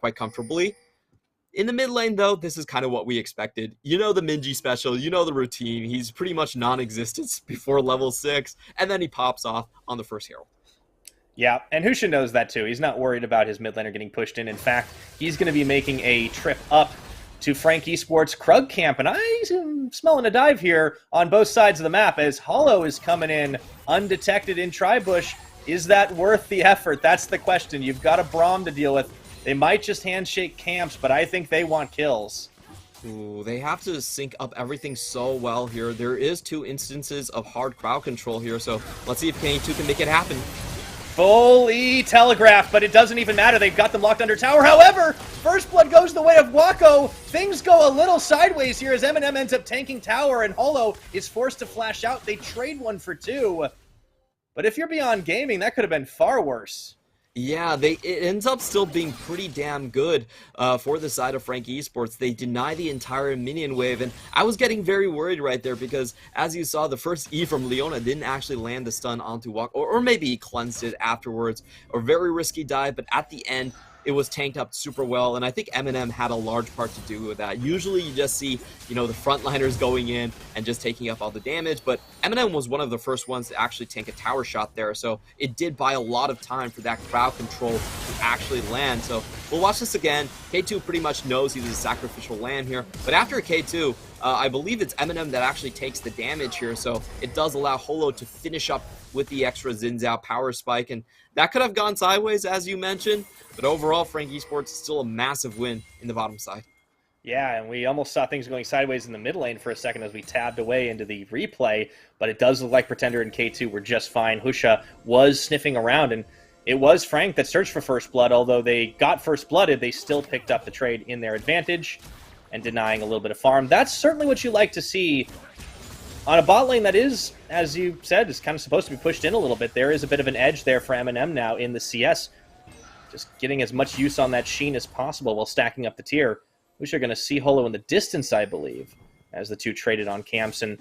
quite comfortably. In the mid lane, though, this is kind of what we expected. You know the Minji special, you know the routine. He's pretty much non-existent before level 6, and then he pops off on the first hero. Yeah, and Husha knows that too. He's not worried about his mid laner getting pushed in. In fact, he's going to be making a trip up to Frank Esports Krug camp, and I'm smelling a dive here on both sides of the map as Hollow is coming in undetected in Tribush. Is that worth the effort? That's the question. You've got a Braum to deal with. They might just handshake camps, but I think they want kills. Ooh, they have to sync up everything so well here. There is 2 instances of hard crowd control here, so let's see if K2 can make it happen. Fully telegraphed, but it doesn't even matter. They've got them locked under tower. However, First Blood goes the way of Wako. Things go a little sideways here as Eminem ends up tanking tower, and Holo is forced to flash out. They trade 1 for 2. But if you're Beyond Gaming, that could have been far worse. Yeah, it ends up still being pretty damn good for the side of Frank Esports. They deny the entire minion wave, and I was getting very worried right there because, as you saw, the first E from Leona didn't actually land the stun onto Wako, or maybe he cleansed it afterwards. A very risky dive, but at the end, it was tanked up super well, and I think Eminem had a large part to do with that. Usually you just see, the frontliners going in and just taking up all the damage, but Eminem was one of the first ones to actually tank a tower shot there, so it did buy a lot of time for that crowd control to actually land. So we'll watch this again. K2 pretty much knows he's a sacrificial lamb here, but after K2, I believe it's Eminem that actually takes the damage here, so it does allow Holo to finish up with the extra Zinzao power spike, and that could have gone sideways, as you mentioned, but overall, Frank Esports is still a massive win in the bottom side. Yeah, and we almost saw things going sideways in the mid lane for a second as we tabbed away into the replay, but it does look like Pretender and K2 were just fine. Husha was sniffing around, and it was Frank that searched for First Blood. Although they got First Blooded, they still picked up the trade in their advantage and denying a little bit of farm. That's certainly what you like to see on a bot lane that is, as you said, is kind of supposed to be pushed in a little bit. There is a bit of an edge there for Eminem now in the CS. Just getting as much use on that Sheen as possible while stacking up the tier. We are going to see Holo in the distance, I believe, as the two traded on camps. And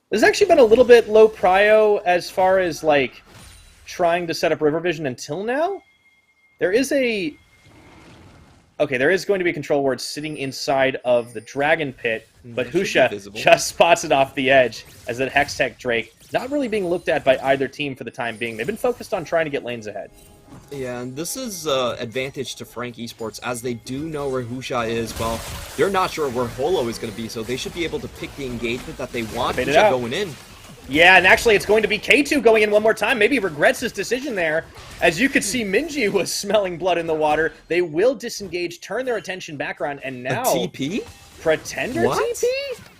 there's actually been a little bit low prio as far as, like, trying to set up River Vision until now. There is a... Okay, there is going to be a control ward sitting inside of the Dragon Pit, but Husha just spots it off the edge as that Hextech Drake not really being looked at by either team for the time being. They've been focused on trying to get lanes ahead. Yeah, and this is advantage to Frank Esports, as they do know where Husha is. Well, they're not sure where Holo is going to be, so they should be able to pick the engagement that they want. Husha going in. Yeah, and actually it's going to be K2 going in one more time. Maybe he regrets his decision there. As you could see, Minji was smelling blood in the water. They will disengage, turn their attention back around, and now... A TP? Pretender TP?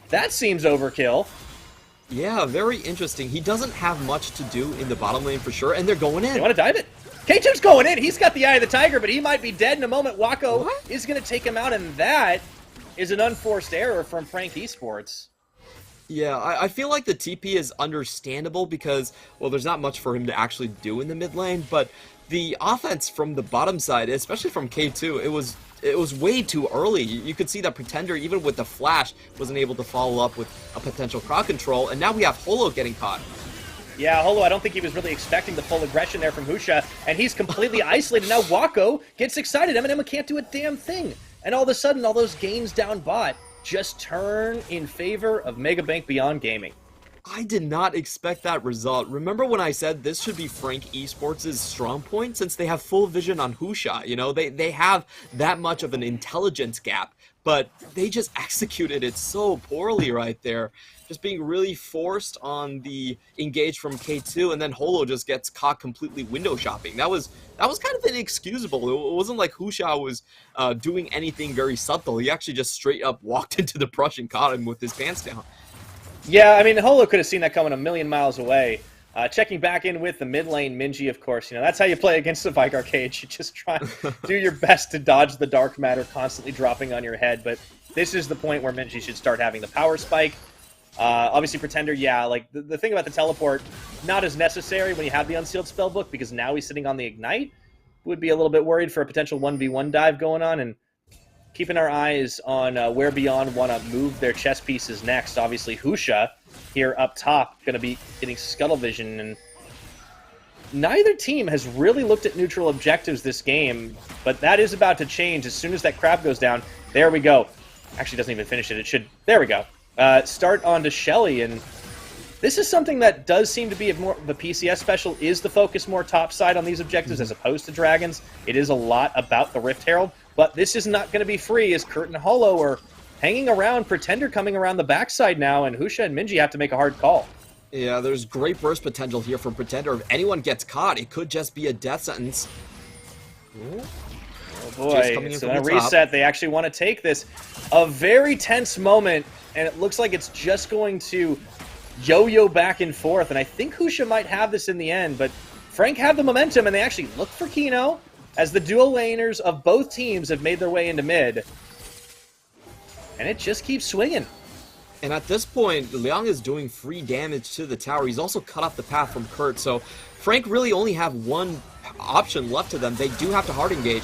That seems overkill. Yeah, very interesting. He doesn't have much to do in the bottom lane for sure, and they're going in. They want to dive it. K2's going in. He's got the eye of the tiger, but he might be dead in a moment. Wako is going to take him out, and that is an unforced error from Frank Esports. Yeah, I feel like the TP is understandable because, well, there's not much for him to actually do in the mid lane, but the offense from the bottom side, especially from K2, it was way too early. You could see that Pretender, even with the flash, wasn't able to follow up with a potential crowd control, and now we have Holo getting caught. Yeah, Holo, I don't think he was really expecting the full aggression there from Husha, and he's completely isolated. Now Wako gets excited. Eminem can't do a damn thing. And all of a sudden, all those gains down bot just turn in favor of Megabank Beyond Gaming. I did not expect that result. Remember when I said this should be Frank Esports' strong point, since they have full vision on Husha? They have that much of an intelligence gap, but they just executed it so poorly right there. Just being really forced on the engage from K2, and then Holo just gets caught completely window shopping. That was kind of inexcusable. It wasn't like Husha was doing anything very subtle. He actually just straight up walked into the brush and caught him with his pants down. Yeah, I mean, Holo could have seen that coming a million miles away. Checking back in with the mid lane, Minji, of course. That's how you play against the Vic Arcade. You just try to do your best to dodge the dark matter constantly dropping on your head. But this is the point where Minji should start having the power spike. Obviously, Pretender, yeah, like the thing about the teleport, not as necessary when you have the Unsealed Spellbook, because now he's sitting on the Ignite. Would be a little bit worried for a potential 1v1 dive going on, and keeping our eyes on where Beyond want to move their chess pieces next. Obviously, Husha here up top going to be getting Scuttle Vision, and neither team has really looked at neutral objectives this game, but that is about to change as soon as that crab goes down. There we go. Actually, doesn't even finish it. It should. There we go. Start on to Shelly, and this is something that does seem to be more the PCS special, is the focus more topside on these objectives as opposed to Dragons. It is a lot about the Rift Herald, but this is not going to be free as Kurt and Holo are hanging around, Pretender coming around the backside now, and Husha and Minji have to make a hard call. Yeah, there's great burst potential here from Pretender. If anyone gets caught, it could just be a death sentence. Ooh. Oh boy, so in a reset, they actually want to take this. A very tense moment, and it looks like it's just going to yo-yo back and forth, and I think Husha might have this in the end, but Frank have the momentum, and they actually look for Kino as the dual laners of both teams have made their way into mid. And it just keeps swinging. And at this point, Liang is doing free damage to the tower. He's also cut off the path from Kurt, so Frank really only have one option left to them. They do have to hard engage.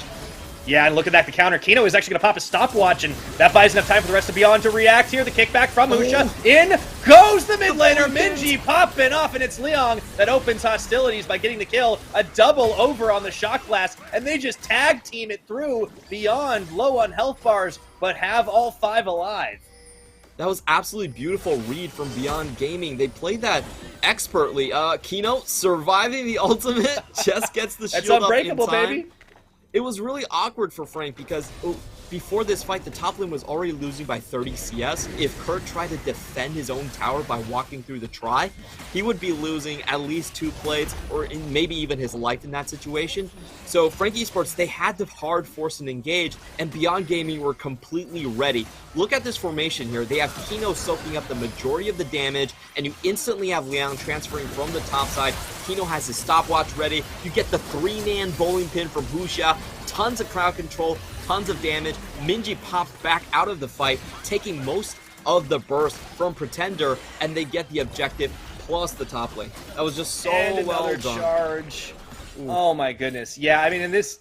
Yeah, and look at that, the counter. Kino is actually going to pop a stopwatch, and that buys enough time for the rest of Beyond to react here. The kickback from Husha. In goes the mid laner. Minji popping off, and it's Liang that opens hostilities by getting the kill. A double over on the Shock Blast, and they just tag team it through. Beyond low on health bars, but have all 5 alive. That was absolutely beautiful read from Beyond Gaming. They played that expertly. Kino surviving the ultimate, just gets the shield That's unbreakable, up in time. baby. It was really awkward for Frank because before this fight, the top lane was already losing by 30 CS. If Kurt tried to defend his own tower by walking through the try, he would be losing at least 2 plates or maybe even his life in that situation. So Frank Esports, they had to hard force and engage, and Beyond Gaming were completely ready. Look at this formation here. They have Kino soaking up the majority of the damage, and you instantly have Liang transferring from the top side. Kino has his stopwatch ready. You get the 3-man bowling pin from Husha. Tons of crowd control, tons of damage. Minji pops back out of the fight, taking most of the burst from Pretender, and they get the objective plus the top lane. That was just so and well another done. Charge. Ooh. Oh my goodness. Yeah, I mean, and this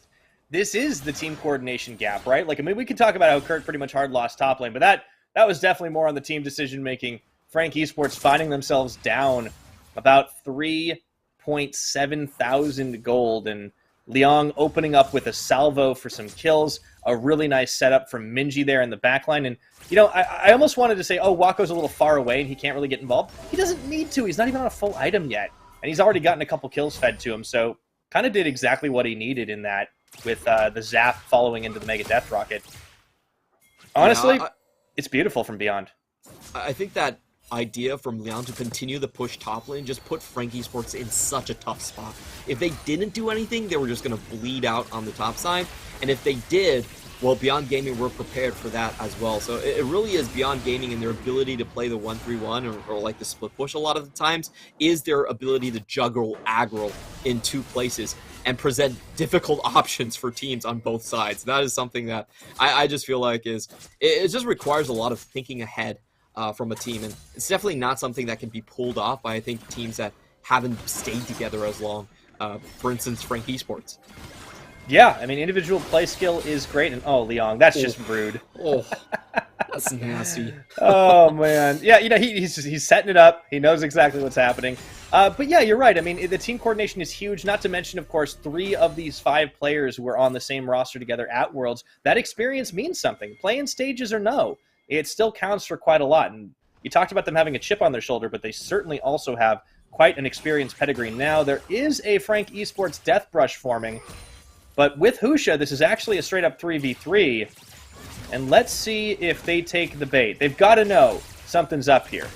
is the team coordination gap, right? Like, I mean, we can talk about how Kurt pretty much hard lost top lane, but that was definitely more on the team decision making. Frank Esports finding themselves down about 3.7 thousand gold, and Liang opening up with a salvo for some kills. A really nice setup from Minji there in the backline. And, you know, I almost wanted to say, oh, Wako's a little far away and he can't really get involved. He doesn't need to. He's not even on a full item yet. And he's already gotten a couple kills fed to him. So kind of did exactly what he needed in that with the zap following into the Mega Death Rocket. Honestly, it's beautiful from Beyond. I think that idea from Leon to continue the push top lane just put Frank Esports in such a tough spot. If they didn't do anything, they were just going to bleed out on the top side. And if they did, well, Beyond Gaming were prepared for that as well. So it really is Beyond Gaming and their ability to play the 1-3-1 or like the split push a lot of the times is their ability to juggle aggro in 2 places and present difficult options for teams on both sides. That is something that I just feel like it just requires a lot of thinking ahead from a team, and it's definitely not something that can be pulled off by, I think, teams that haven't stayed together as long. For instance, Frank Esports. Yeah, I mean, individual play skill is great, and oh, Liang, that's just rude. Oh, that's nasty. Oh man, yeah, you know, he's setting it up. He knows exactly what's happening. But yeah, you're right. I mean, the team coordination is huge. Not to mention, of course, 3 of these 5 players were on the same roster together at Worlds. That experience means something. Playing stages or no, it still counts for quite a lot. And you talked about them having a chip on their shoulder, but they certainly also have quite an experienced pedigree. Now, there is a Frank Esports Death Brush forming, but with Husha, this is actually a straight-up 3v3. And let's see if they take the bait. They've got to know something's up here.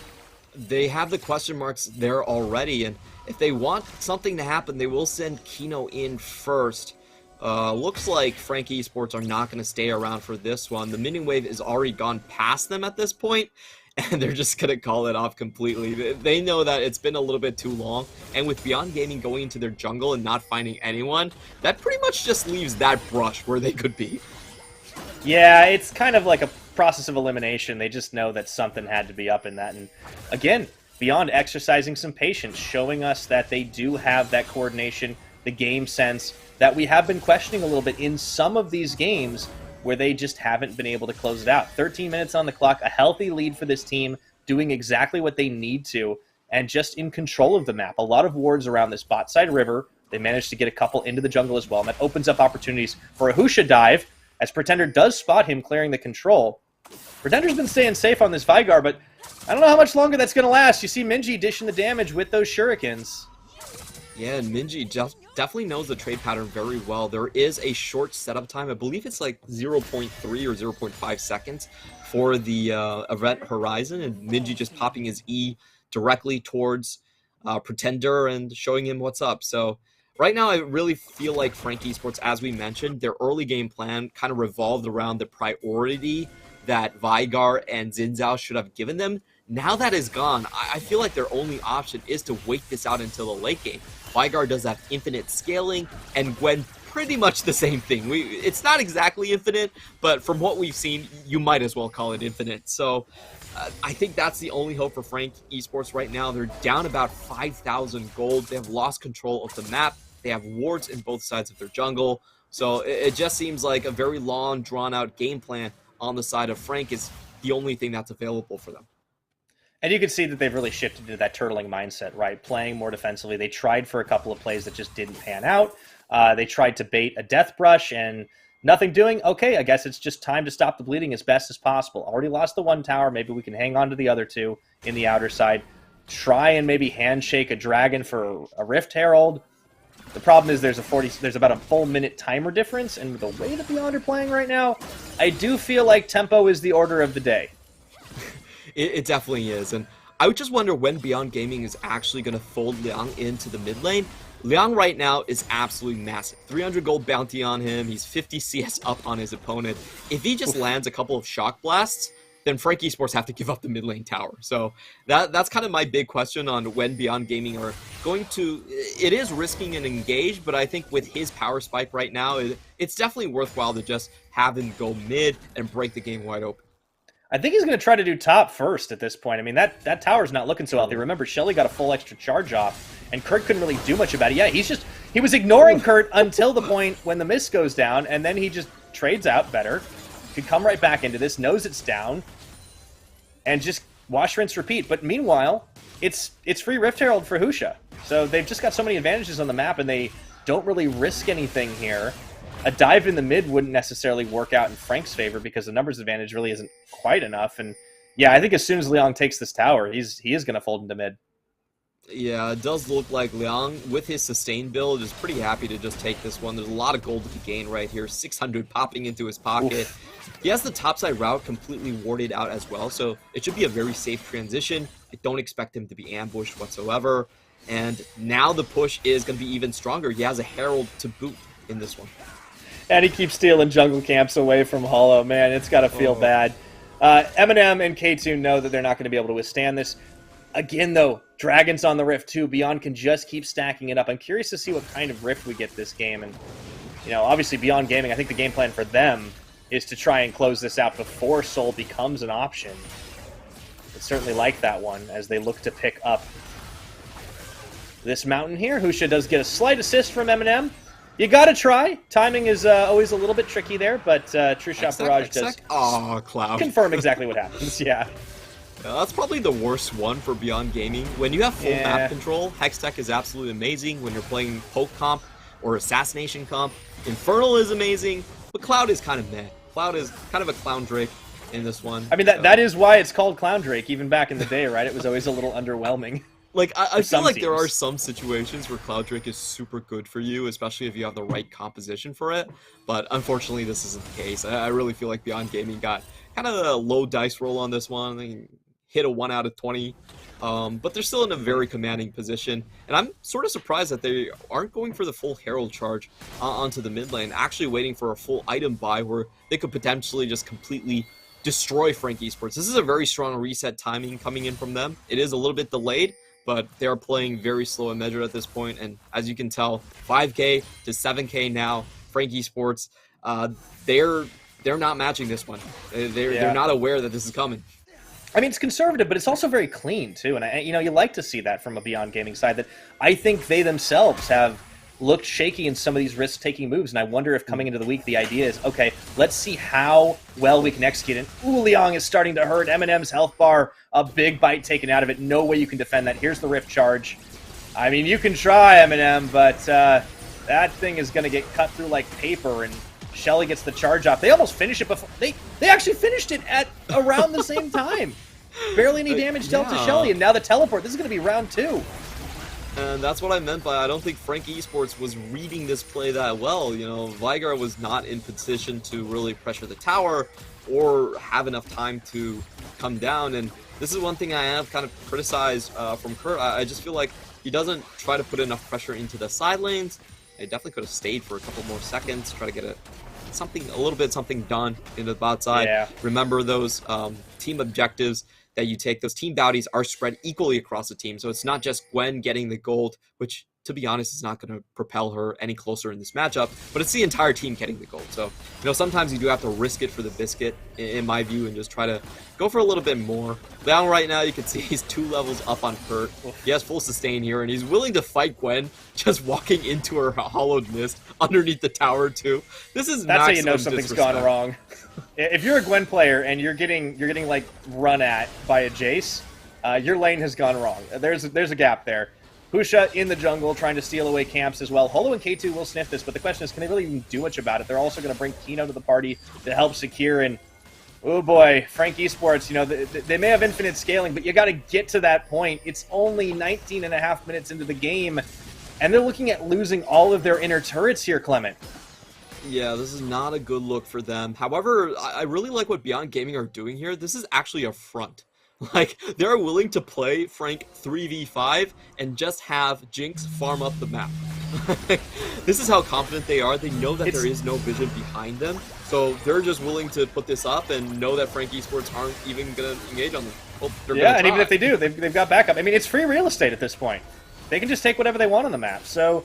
They have the question marks there already, and if they want something to happen, they will send Kino in first. Looks like Frank Esports are not going to stay around for this one. The minion wave is already gone past them at this point, and they're just going to call it off completely. They know that it's been a little bit too long, and with Beyond Gaming going into their jungle and not finding anyone, that pretty much just leaves that brush where they could be. Yeah, it's kind of like a process of elimination. They just know that something had to be up in that. And again, Beyond exercising some patience, showing us that they do have that coordination, the game sense, that we have been questioning a little bit in some of these games where they just haven't been able to close it out. 13 minutes on the clock, a healthy lead for this team, doing exactly what they need to, and just in control of the map. A lot of wards around this bot side river. They managed to get a couple into the jungle as well, and that opens up opportunities for a Husha dive, as Pretender does spot him clearing the control. Pretender's been staying safe on this Vygar, but I don't know how much longer that's going to last. You see Minji dishing the damage with those shurikens. Yeah, and Minji definitely knows the trade pattern very well. There is a short setup time. I believe it's like 0.3 or 0.5 seconds for the event horizon, and Minji just popping his E directly towards Pretender and showing him what's up. So right now, I really feel like Frank Esports, as we mentioned, their early game plan kind of revolved around the priority that Vygar and Xin Zhao should have given them. Now that is gone, I feel like their only option is to wait this out until the late game. Vygar does have infinite scaling, and Gwen pretty much the same thing. It's not exactly infinite, but from what we've seen, you might as well call it infinite. So I think that's the only hope for Frank Esports right now. They're down about 5,000 gold. They have lost control of the map. They have wards in both sides of their jungle. So it just seems like a very long, drawn-out game plan on the side of Frank is the only thing that's available for them. And you can see that they've really shifted into that turtling mindset, right? Playing more defensively. They tried for a couple of plays that just didn't pan out. They tried to bait a death brush and nothing doing. Okay, I guess it's just time to stop the bleeding as best as possible. Already lost the one tower. Maybe we can hang on to the other two in the outer side. Try and maybe handshake a dragon for a Rift Herald. The problem is there's about a full minute timer difference, and with the way that Beyond are playing right now, I do feel like tempo is the order of the day. It definitely is, and I would just wonder when Beyond Gaming is actually going to fold Liang into the mid lane. Liang right now is absolutely massive. 300 gold bounty on him, he's 50 CS up on his opponent. If he just lands a couple of shock blasts, then Frank Esports have to give up the mid lane tower. So that's kind of my big question on when Beyond Gaming are going to... It is risking an engage, but I think with his power spike right now, it's definitely worthwhile to just have him go mid and break the game wide open. I think he's going to try to do top first at this point. I mean, that tower's not looking so healthy. Remember, Shelly got a full extra charge off, and Kurt couldn't really do much about it. Yeah, he was ignoring Kurt until the point when the mist goes down, and then he just trades out better. Could come right back into this, knows it's down, and just wash, rinse, repeat. But meanwhile, it's free Rift Herald for Husha. So they've just got so many advantages on the map, and they don't really risk anything here. A dive in the mid wouldn't necessarily work out in Frank's favor because the numbers advantage really isn't quite enough. And yeah, I think as soon as Liang takes this tower, he is going to fold into mid. Yeah, it does look like Liang, with his sustain build, is pretty happy to just take this one. There's a lot of gold to be gained right here. 600 popping into his pocket. Oof. He has the topside route completely warded out as well, so it should be a very safe transition. I don't expect him to be ambushed whatsoever. And now the push is going to be even stronger. He has a Herald to boot in this one. And he keeps stealing jungle camps away from Hollow. Man, it's got to feel bad. Eminem and K2 know that they're not going to be able to withstand this. Again, though, Dragons on the Rift, too. Beyond can just keep stacking it up. I'm curious to see what kind of Rift we get this game. And, you know, obviously Beyond Gaming, I think the game plan for them is to try and close this out before Soul becomes an option. I certainly like that one as they look to pick up this mountain here. Husha does get a slight assist from Eminem. You gotta try. Timing is always a little bit tricky there, but True Shot Barrage does Cloud. confirm exactly what happens. Yeah. That's probably the worst one for Beyond Gaming. When you have full map control, Hextech is absolutely amazing. When you're playing Poke comp or Assassination comp, Infernal is amazing, but Cloud is kind of meh. Cloud is kind of a Clown Drake in this one. I mean, that is why it's called Clown Drake, even back in the day, right? It was always a little underwhelming. Like, I feel like there are some situations where Cloud Drake is super good for you, especially if you have the right composition for it. But unfortunately, this isn't the case. I really feel like Beyond Gaming got kind of a low dice roll on this one. They hit a 1 out of 20. But they're still in a very commanding position. And I'm sort of surprised that they aren't going for the full Herald charge onto the mid lane, actually waiting for a full item buy where they could potentially just completely destroy Frank Esports. This is a very strong reset timing coming in from them. It is a little bit delayed, but they're playing very slow and measured at this point. And as you can tell, 5K to 7K now, Frank Esports, they're not matching this one. They're not aware that this is coming. I mean, it's conservative, but it's also very clean, too. And, you like to see that from a Beyond Gaming side, that I think they themselves have looked shaky in some of these risk-taking moves. And I wonder if coming into the week, the idea is, okay, let's see how well we can execute it. Ooh, Liang is starting to hurt. Eminem's health bar, a big bite taken out of it. No way you can defend that. Here's the Rift charge. I mean, you can try, Eminem, but that thing is going to get cut through like paper, and Shelly gets the charge off. They almost finish it before... They actually finished it at around the same time. Barely any damage dealt to Shelly, and now the teleport. This is going to be round 2. And that's what I meant by I don't think Frank Esports was reading this play that well. You know, Vigar was not in position to really pressure the tower or have enough time to come down. And this is one thing I have kind of criticized from Kurt. I just feel like he doesn't try to put enough pressure into the side lanes. He definitely could have stayed for a couple more seconds, try to get a little bit something done in the bot side. Yeah. Remember those team objectives that you take. Those team bounties are spread equally across the team, so it's not just Gwen getting the gold, which to be honest, is not going to propel her any closer in this matchup, but it's the entire team getting the gold. So, sometimes you do have to risk it for the biscuit, in my view, and just try to go for a little bit more. Leon right now, you can see he's 2 levels up on Kurt. He has full sustain here, and he's willing to fight Gwen, just walking into her hollowed mist underneath the tower, too. That's how you know something's gone wrong. If you're a Gwen player and you're getting like run at by a Jace, your lane has gone wrong. There's a gap there. Husha in the jungle trying to steal away camps as well. Holo and K2 will sniff this, but the question is, can they really even do much about it? They're also going to bring Kino to the party to help secure, and oh boy, Frank Esports, they may have infinite scaling, but you got to get to that point. It's only 19 and a half minutes into the game, and they're looking at losing all of their inner turrets here, Clement. Yeah, this is not a good look for them. However, I really like what Beyond Gaming are doing here. This is actually a front. Like, they're willing to play Frank 3v5 and just have Jinx farm up the map. This is how confident they are. They know that there is no vision behind them, so they're just willing to put this up and know that Frank Esports aren't even going to engage on them. Well, yeah, and even if they do, they've got backup. I mean, it's free real estate at this point. They can just take whatever they want on the map. So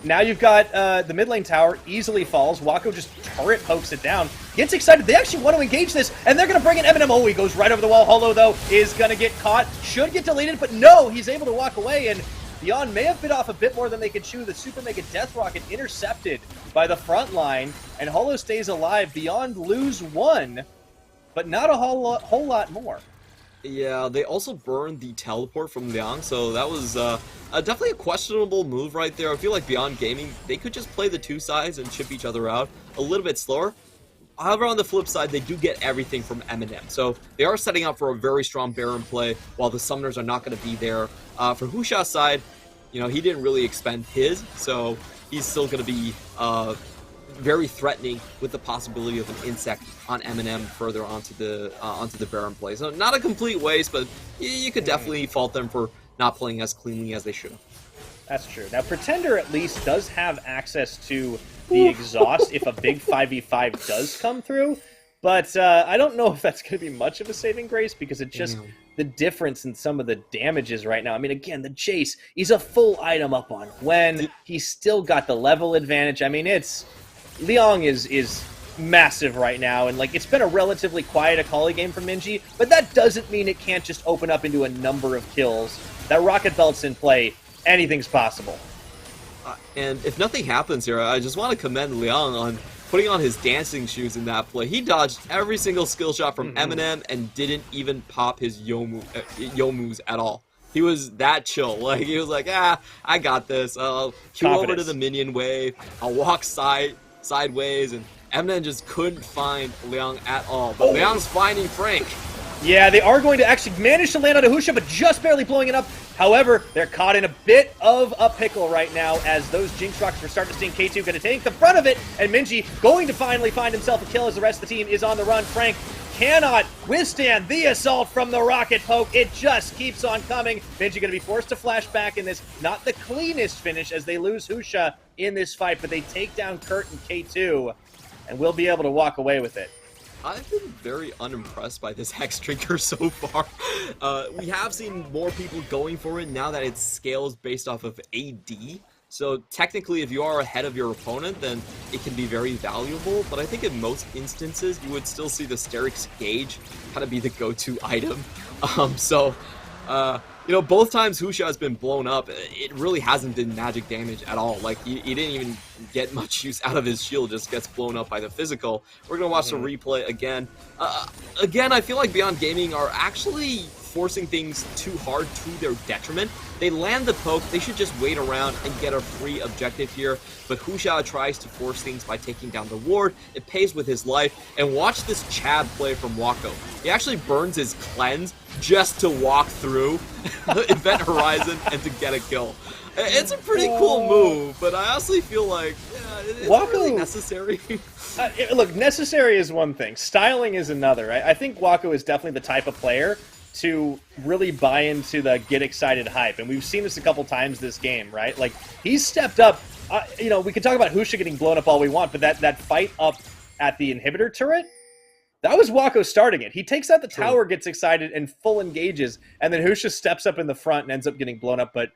now you've got the mid lane tower easily falls. Wako just turret pokes it down. Gets excited. They actually want to engage this, and they're going to bring in Eminem. Oh, he goes right over the wall. Holo, though, is going to get caught. Should get deleted, but no, he's able to walk away, and Beyond may have bit off a bit more than they could chew. The Super Mega Death Rocket intercepted by the front line, and Holo stays alive. Beyond lose 1, but not a whole lot more. Yeah, they also burned the teleport from Liang, so that was definitely a questionable move right there. I feel like Beyond Gaming, they could just play the 2 sides and chip each other out a little bit slower. However, on the flip side, they do get everything from Eminem, so they are setting up for a very strong Baron play, while the Summoners are not going to be there. For Husha's side, he didn't really expend his, so he's still going to be very threatening with the possibility of an insect on Eminem further onto the Baron play. So not a complete waste, but you could definitely fault them for not playing as cleanly as they should have. That's true. Now, Pretender at least does have access to the exhaust if a big 5v5 does come through, but I don't know if that's going to be much of a saving grace, because it just, the difference in some of the damages right now. I mean, again, the Jace, he's a full item up on Gwen. He's still got the level advantage. I mean, Liang is massive right now, and it's been a relatively quiet Akali game from Minji, but that doesn't mean it can't just open up into a number of kills. That Rocket Belt's in play. Anything's possible. And if nothing happens here, I just want to commend Liang on putting on his dancing shoes in that play. He dodged every single skill shot from Eminem and didn't even pop his Yomus at all. He was that chill. He was like, I got this. I'll queue over to the minion wave. I'll walk sideways, and Eminem just couldn't find Liang at all. But Liang's finding Frank. Yeah, they are going to actually manage to land on a Husha, but just barely blowing it up. However, they're caught in a bit of a pickle right now, as those Jinx Rockets are starting to sting. K2 going to take the front of it, and Minji going to finally find himself a kill as the rest of the team is on the run. Frank cannot withstand the assault from the rocket poke. It just keeps on coming. Minji going to be forced to flash back in this. Not the cleanest finish as they lose Husha in this fight, but they take down Kurt and K2, and will be able to walk away with it. I've been very unimpressed by this Hex Drinker so far. We have seen more people going for it now that it scales based off of AD. So technically, if you are ahead of your opponent, then it can be very valuable. But I think in most instances, you would still see the Sterix Gauge kind of be the go-to item. Both times Husha has been blown up, it really hasn't been magic damage at all. He didn't even get much use out of his shield, just gets blown up by the physical. We're going to watch the replay again. Again, I feel like Beyond Gaming are actually forcing things too hard to their detriment. They land the poke, they should just wait around and get a free objective here, but Husha tries to force things by taking down the ward. It pays with his life, and watch this Chad play from Wako. He actually burns his cleanse just to walk through Event Horizon and to get a kill. It's a pretty cool move, but I honestly feel like it's not really necessary. Look, necessary is one thing. Styling is another. I think Wako is definitely the type of player to really buy into the get excited hype. And we've seen this a couple times this game, right? He's stepped up. We can talk about Husha getting blown up all we want, but that fight up at the inhibitor turret, that was Wako starting it. He takes out the tower, gets excited, and full engages, and then Husha steps up in the front and ends up getting blown up. But,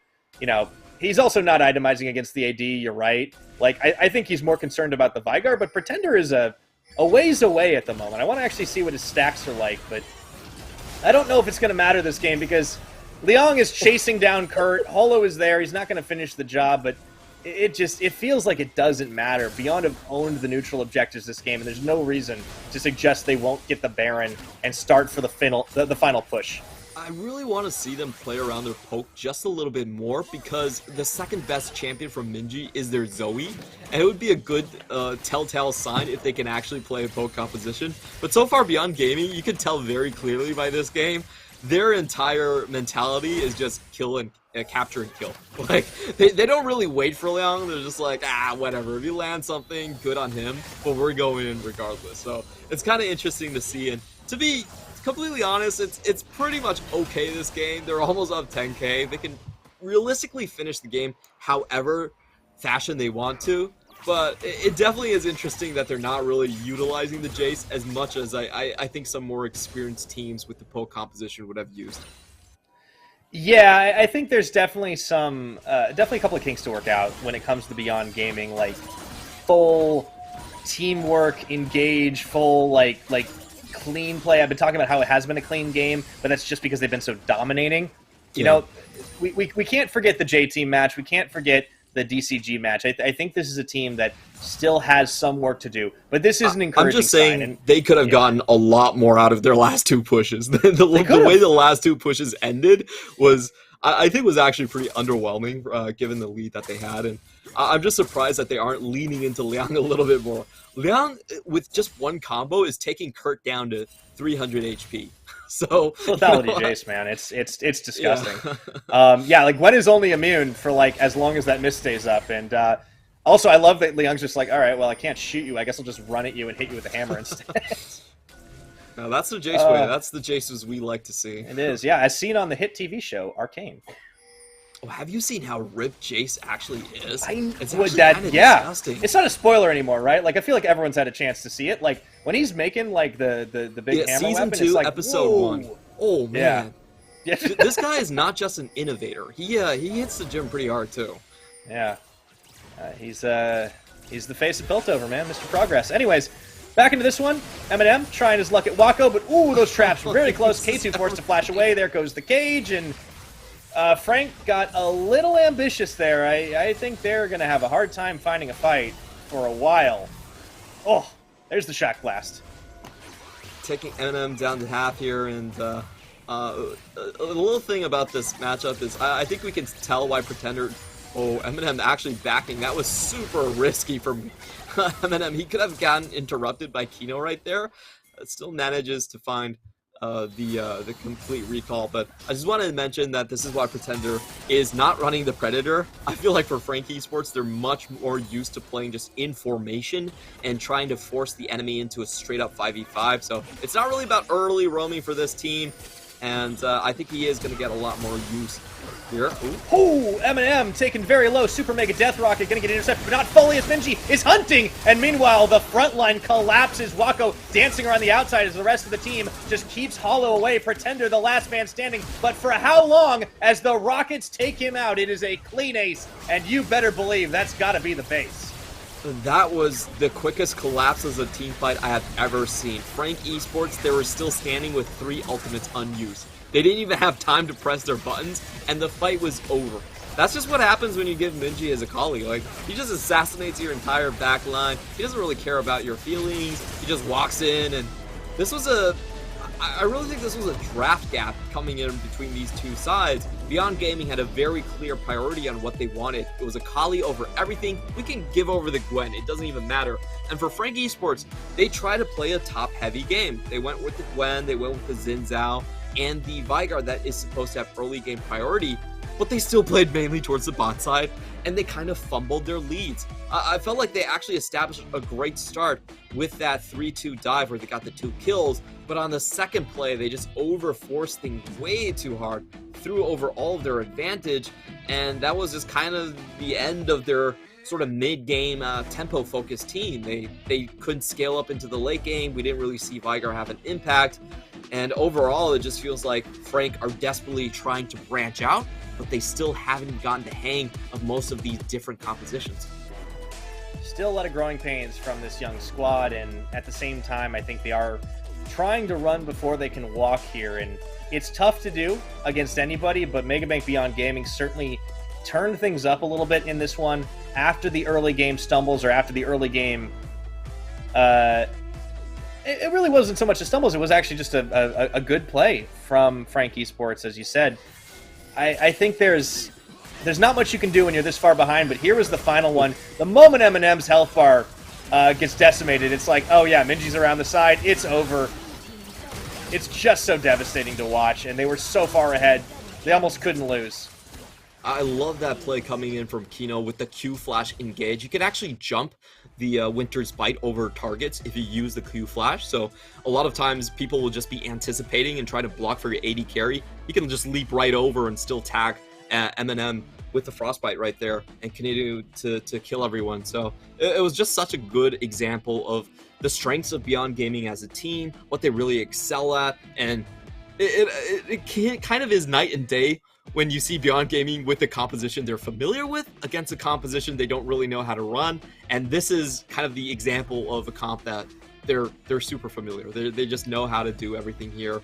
He's also not itemizing against the AD, you're right. Like, I think he's more concerned about the Vygar, but Pretender is a ways away at the moment. I want to actually see what his stacks are like, but I don't know if it's going to matter this game because Liang is chasing down Kurt. Holo is there. He's not going to finish the job, but it feels like it doesn't matter. Beyond have owned the neutral objectives this game, and there's no reason to suggest they won't get the Baron and start for the final push. I really want to see them play around their poke just a little bit more because the second best champion from Minji is their Zoe, and it would be a good telltale sign if they can actually play a poke composition. But so far Beyond Gaming, you can tell very clearly by this game, their entire mentality is just kill and capture and kill. Like, they don't really wait for Liang, they're just like, whatever, if you land something, good on him, but we're going in regardless. So it's kind of interesting to see, and to be completely honest, it's pretty much okay this game. They're almost up 10k. They can realistically finish the game however fashion they want to, but it definitely is interesting that they're not really utilizing the Jace as much as I think some more experienced teams with the poke composition would have used. Yeah, I think there's definitely definitely a couple of kinks to work out when it comes to Beyond Gaming, like full teamwork, engage, full like clean play. I've been talking about how it has been a clean game, but that's just because they've been so dominating. You know, we can't forget the J team match. We can't forget the DCG match. I think this is a team that still has some work to do, but this is an encouraging I'm just saying sign, they could have gotten a lot more out of their last two pushes. The way the last two pushes ended was, I think, was actually pretty underwhelming given the lead that they had, and I'm just surprised that they aren't leaning into Liang a little bit more. Liang, with just one combo, is taking Kurt down to 300 HP. So lethality Jace, man, it's disgusting. Yeah, like Gwen is only immune for like as long as that mist stays up, and also I love that Liang's just like, all right, well I can't shoot you, I guess I'll just run at you and hit you with a hammer instead. No, that's the Jace way. That's the Jaces we like to see. It is, yeah, as seen on the hit TV show Arcane. Oh, have you seen how ripped Jace actually is? It's actually kind of disgusting. It's not a spoiler anymore, right? Like, I feel like everyone's had a chance to see it. Like, when he's making, like, the big hammer season weapon, 2, it's like, episode whoa. 1. Oh, man. Yeah. This guy is not just an innovator. He hits the gym pretty hard, too. Yeah. He's the face of Piltover, man. Mr. Progress. Anyways, back into this one. Eminem trying his luck at Wako, but, ooh, those traps were very close. K2 forced to flash away. There goes the cage, and Frank got a little ambitious there. I think they're going to have a hard time finding a fight for a while. Oh, there's the shock blast. Taking Eminem down to half here, and a little thing about this matchup is I think we can tell why Pretender... Oh, Eminem actually backing. That was super risky from Eminem. He could have gotten interrupted by Kino right there. Still manages to find the complete recall, but I just wanted to mention that this is why Pretender is not running the Predator. I feel like for Frank Esports, they're much more used to playing just in formation and trying to force the enemy into a straight-up 5v5, so it's not really about early roaming for this team, and I think he is going to get a lot more use here. Ooh, Eminem taken very low. Super Mega Death Rocket going to get intercepted, but not fully as Minji is hunting. And meanwhile, the front line collapses. Wako dancing around the outside as the rest of the team just keeps Hollow away. Pretender, the last man standing. But for how long as the Rockets take him out? It is a clean ace, and you better believe that's got to be the base. That was the quickest collapse as a team fight I have ever seen. Frank Esports, they were still standing with 3 ultimates unused. They didn't even have time to press their buttons, and the fight was over. That's just what happens when you give Minji as a Kali. Like, he just assassinates your entire back line. He doesn't really care about your feelings. He just walks in, and this was I really think this was a draft gap coming in between these two sides. Beyond Gaming had a very clear priority on what they wanted. It was a Kali over everything. We can give over the Gwen. It doesn't even matter. And for Frank Esports, they try to play a top-heavy game. They went with the Gwen. They went with the Xin Zhao and the Vygar that is supposed to have early game priority, but they still played mainly towards the bot side, and they kind of fumbled their leads. I felt like they actually established a great start with that 3-2 dive where they got the 2 kills, but on the second play, they just over-forced things way too hard, threw over all of their advantage, and that was just kind of the end of their sort of mid-game tempo-focused team. They couldn't scale up into the late game. We didn't really see Vigar have an impact. And overall, it just feels like Frank are desperately trying to branch out, but they still haven't gotten the hang of most of these different compositions. Still a lot of growing pains from this young squad, and at the same time, I think they are trying to run before they can walk here, and it's tough to do against anybody, but Megabank Beyond Gaming certainly turned things up a little bit in this one after the early game stumbles, or after the early game it really wasn't so much the stumbles, it was actually just a good play from Frank Esports, as you said. I think there's not much you can do when you're this far behind, but here was the final one. The moment Eminem's health bar gets decimated, it's like, oh yeah, Minji's around the side, it's over. It's just so devastating to watch, and they were so far ahead, they almost couldn't lose. I love that play coming in from Kino with the Q flash engage. You can actually jump the Winter's Bite over targets if you use the Q flash. So a lot of times people will just be anticipating and try to block for your AD carry. You can just leap right over and still tag Eminem with the Frostbite right there and continue to kill everyone. So it was just such a good example of the strengths of Beyond Gaming as a team, what they really excel at, and it kind of is night and day when you see Beyond Gaming with the composition they're familiar with against a composition they don't really know how to run. And this is kind of the example of a comp that they're super familiar. They just know how to do everything here.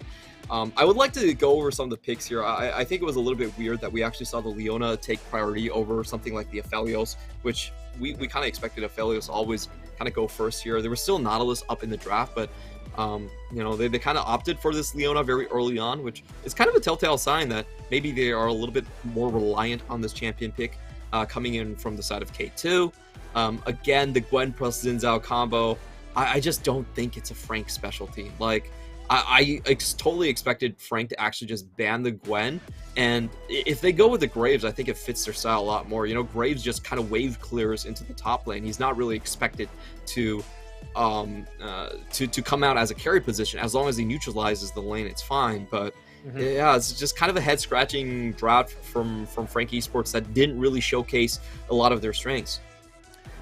I would like to go over some of the picks here. I think it was a little bit weird that we actually saw the Leona take priority over something like the Aphelios, which we kind of expected Aphelios always kind of go first here. There was still Nautilus up in the draft, but you know, they kind of opted for this Leona very early on, which is kind of a telltale sign that maybe they are a little bit more reliant on this champion pick coming in from the side of K2. Again, the Gwen plus Xin Zhao combo, I just don't think it's a Frank specialty. Like, I totally expected Frank to actually just ban the Gwen, and if they go with the Graves, I think it fits their style a lot more. You know, Graves just kind of wave clears into the top lane. He's not really expected to come out as a carry position. As long as he neutralizes the lane, it's fine. But yeah, it's just kind of a head-scratching drought from Frank Esports that didn't really showcase a lot of their strengths.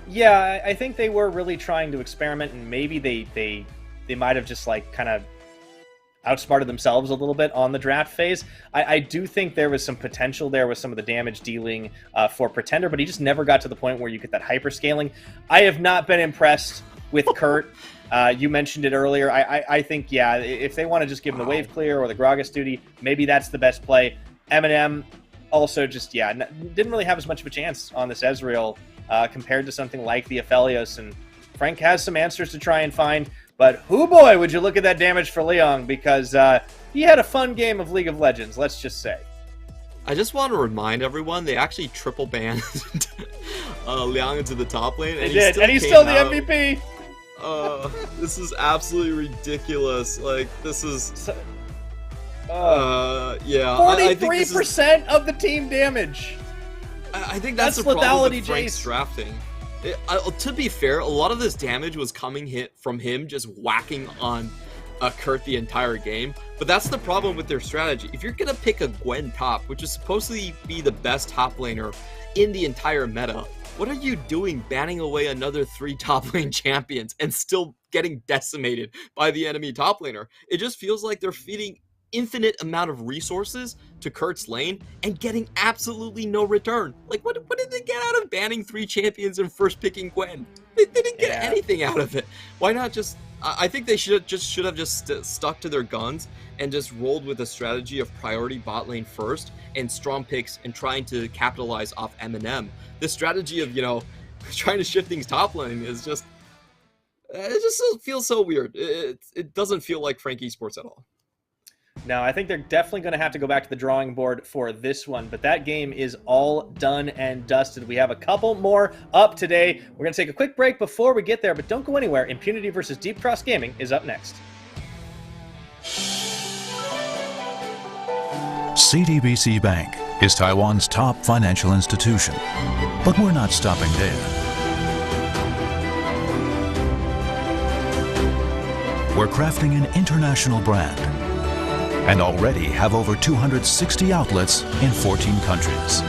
Yeah, I think they were really trying to experiment, and maybe they might have just like kind of outsmarted themselves a little bit on the draft phase. I do think there was some potential there with some of the damage dealing for Pretender, but he just never got to the point where you get that hyper-scaling. I have not been impressed with Kurt. You mentioned it earlier. I think, yeah, if they want to just give him the wave clear or the Gragas duty, maybe that's the best play. Eminem also just, yeah, didn't really have as much of a chance on this Ezreal compared to something like the Aphelios, and Frank has some answers to try and find, but whoo boy, would you look at that damage for Leon, because he had a fun game of League of Legends, let's just say. I just want to remind everyone, they actually triple banned Liang into the top lane. And he's still the MVP. This is absolutely ridiculous. Like, this is... yeah. 43% of the team damage. I think that's the problem with Frank's drafting. To be fair, a lot of this damage was coming from him just whacking on Kurt the entire game. But that's the problem with their strategy. If you're going to pick a Gwen top, which is supposed to be the best top laner in the entire meta, what are you doing banning away another 3 top lane champions and still getting decimated by the enemy top laner? It just feels like they're feeding infinite amount of resources to Kurt's lane and getting absolutely no return. Like, what did they get out of banning 3 champions and first picking Gwen? They didn't get anything out of it. Why not just... I think they should have just stuck to their guns and just rolled with a strategy of priority bot lane first and strong picks and trying to capitalize off Eminem. This strategy of, you know, trying to shift things top lane is just... it just feels so weird. It doesn't feel like Frank Esports at all. No, I think they're definitely going to have to go back to the drawing board for this one, but that game is all done and dusted. We have a couple more up today. We're going to take a quick break before we get there, but don't go anywhere. Impunity versus Deep Cross Gaming is up next. CTBC Bank is Taiwan's top financial institution, but we're not stopping there. We're crafting an international brand and already have over 260 outlets in 14 countries.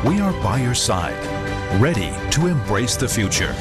we are by your side, ready to embrace the future.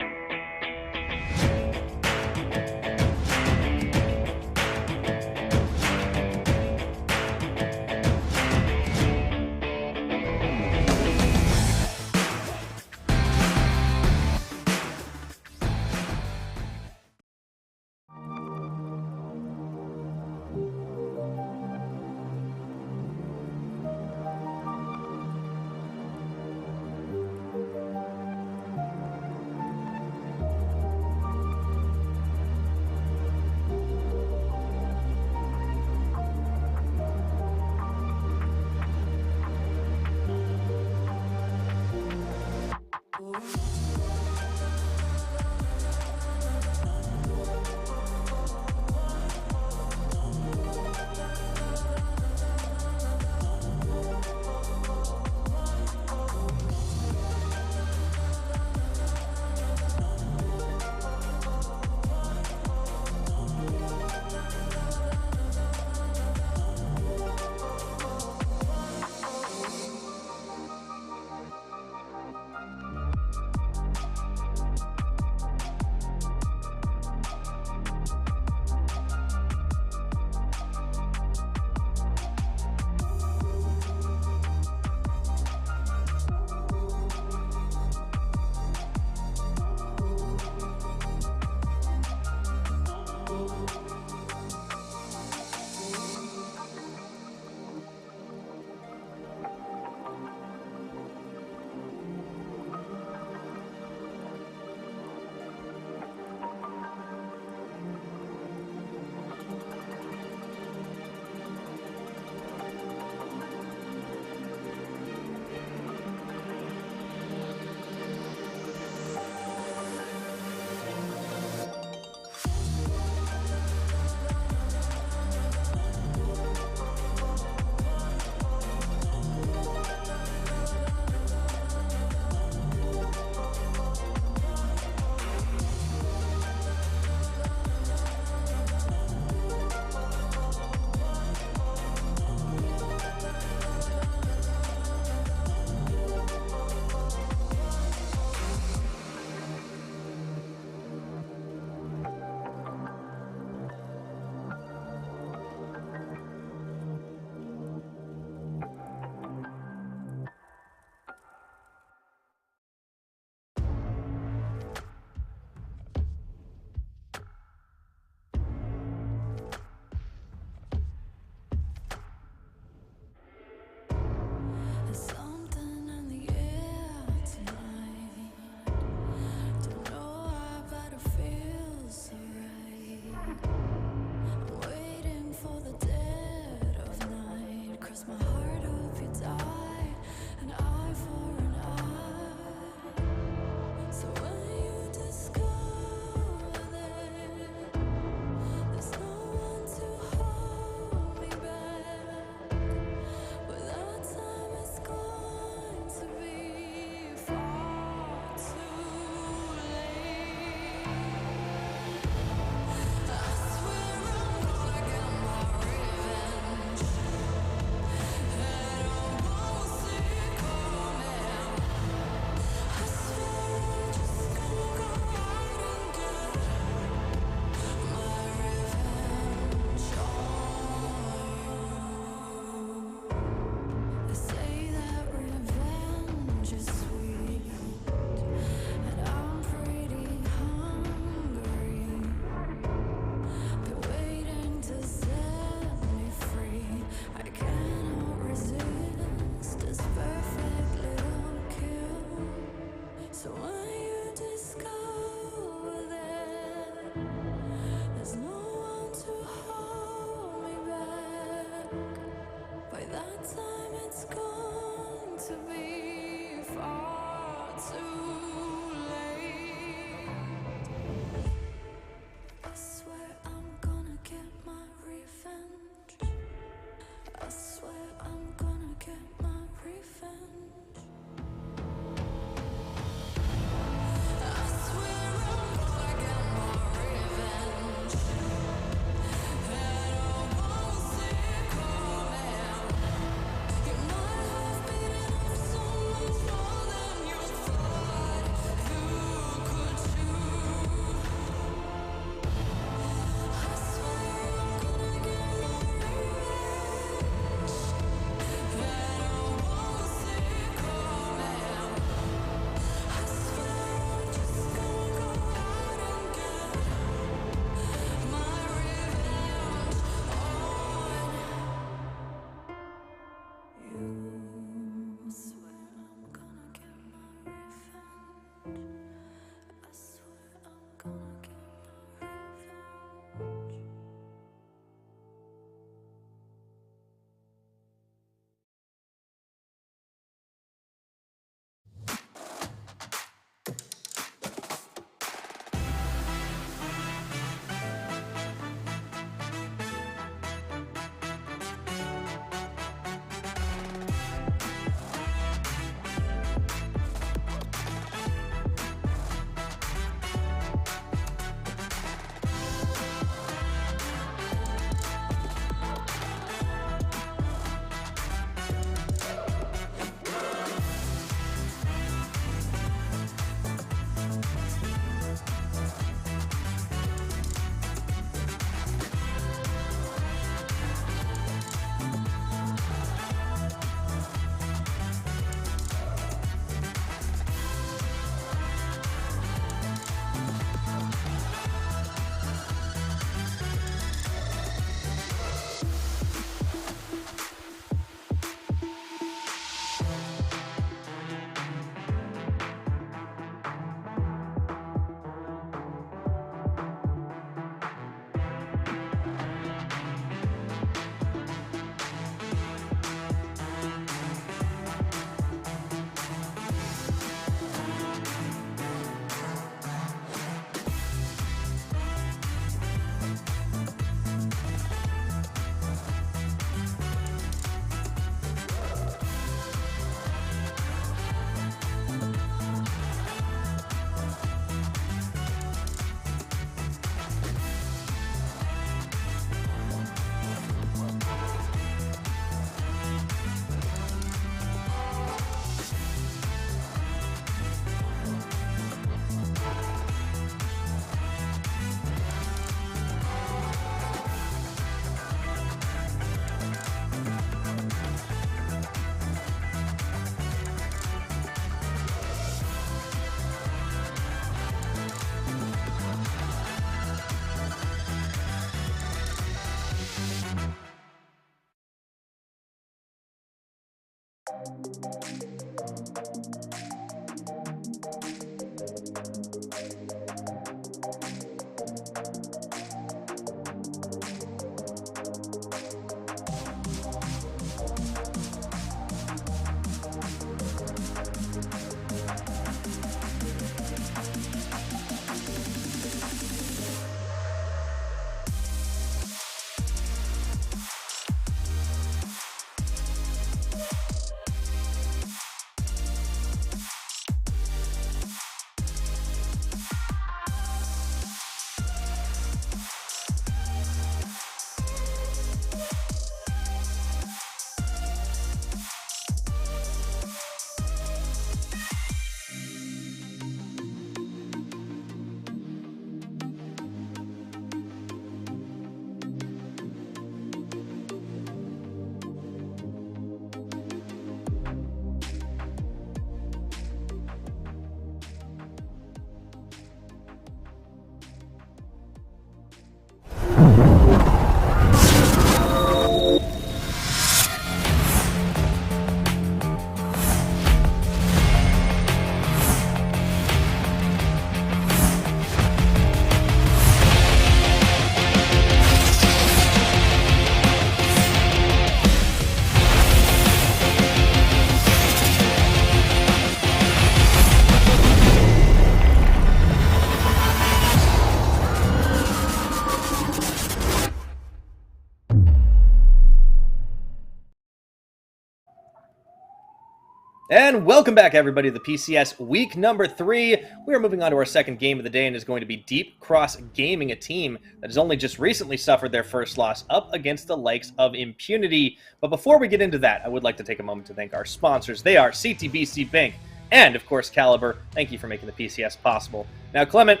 And welcome back, everybody, to the PCS week number 3. We are moving on to our second game of the day, and is going to be Deep Cross Gaming, a team that has only just recently suffered their first loss up against the likes of Impunity. But before we get into that, I would like to take a moment to thank our sponsors. They are CTBC Bank and, of course, Caliber. Thank you for making the PCS possible. Now, Clement,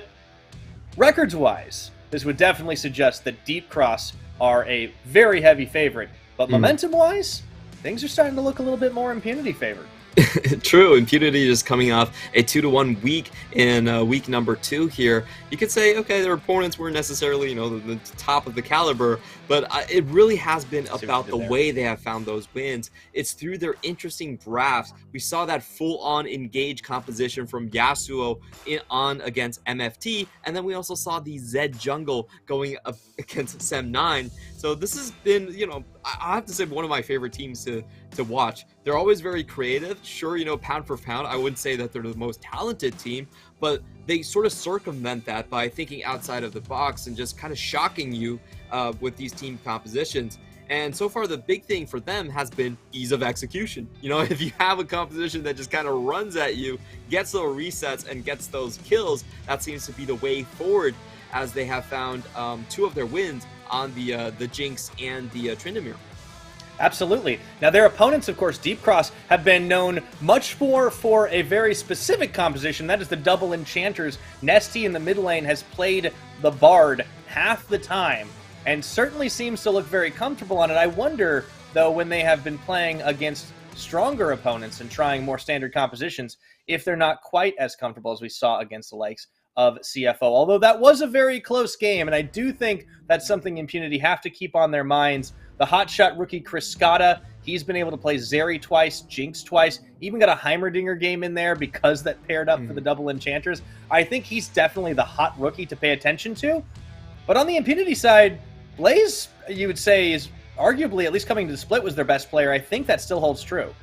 records-wise, this would definitely suggest that Deep Cross are a very heavy favorite. But momentum-wise, things are starting to look a little bit more Impunity favored. True, Impunity is coming off a 2-1 week in week number 2 here. You could say, okay, their opponents weren't necessarily, the top of the caliber, but it really has been about the way they have found those wins. It's through their interesting drafts. We saw that full-on engage composition from Yasuo on against MFT, and then we also saw the Zed jungle going up against Sem9. So this has been, I have to say, one of my favorite teams to watch. They're always very creative. Sure, pound for pound, I wouldn't say that they're the most talented team, but they sort of circumvent that by thinking outside of the box and just kind of shocking you with these team compositions. And so far, the big thing for them has been ease of execution. If you have a composition that just kind of runs at you, gets those resets, and gets those kills, that seems to be the way forward, as they have found 2 of their wins on the Jinx and the Tryndamere. Absolutely. Now, their opponents, of course, Deep Cross, have been known much more for a very specific composition. That is the double enchanters. Nesty in the mid lane has played the Bard half the time, and certainly seems to look very comfortable on it. I wonder, though, when they have been playing against stronger opponents and trying more standard compositions, if they're not quite as comfortable as we saw against the likes of CFO. Although that was a very close game, and I do think that's something Impunity have to keep on their minds. The hotshot rookie Chris Scotta, he's been able to play Zeri twice, Jinx twice, even got a Heimerdinger game in there because that paired up for the double enchanters. I think he's definitely the hot rookie to pay attention to. But on the Impunity side, Blaze, you would say, is arguably, at least coming to the split, was their best player. I think that still holds true.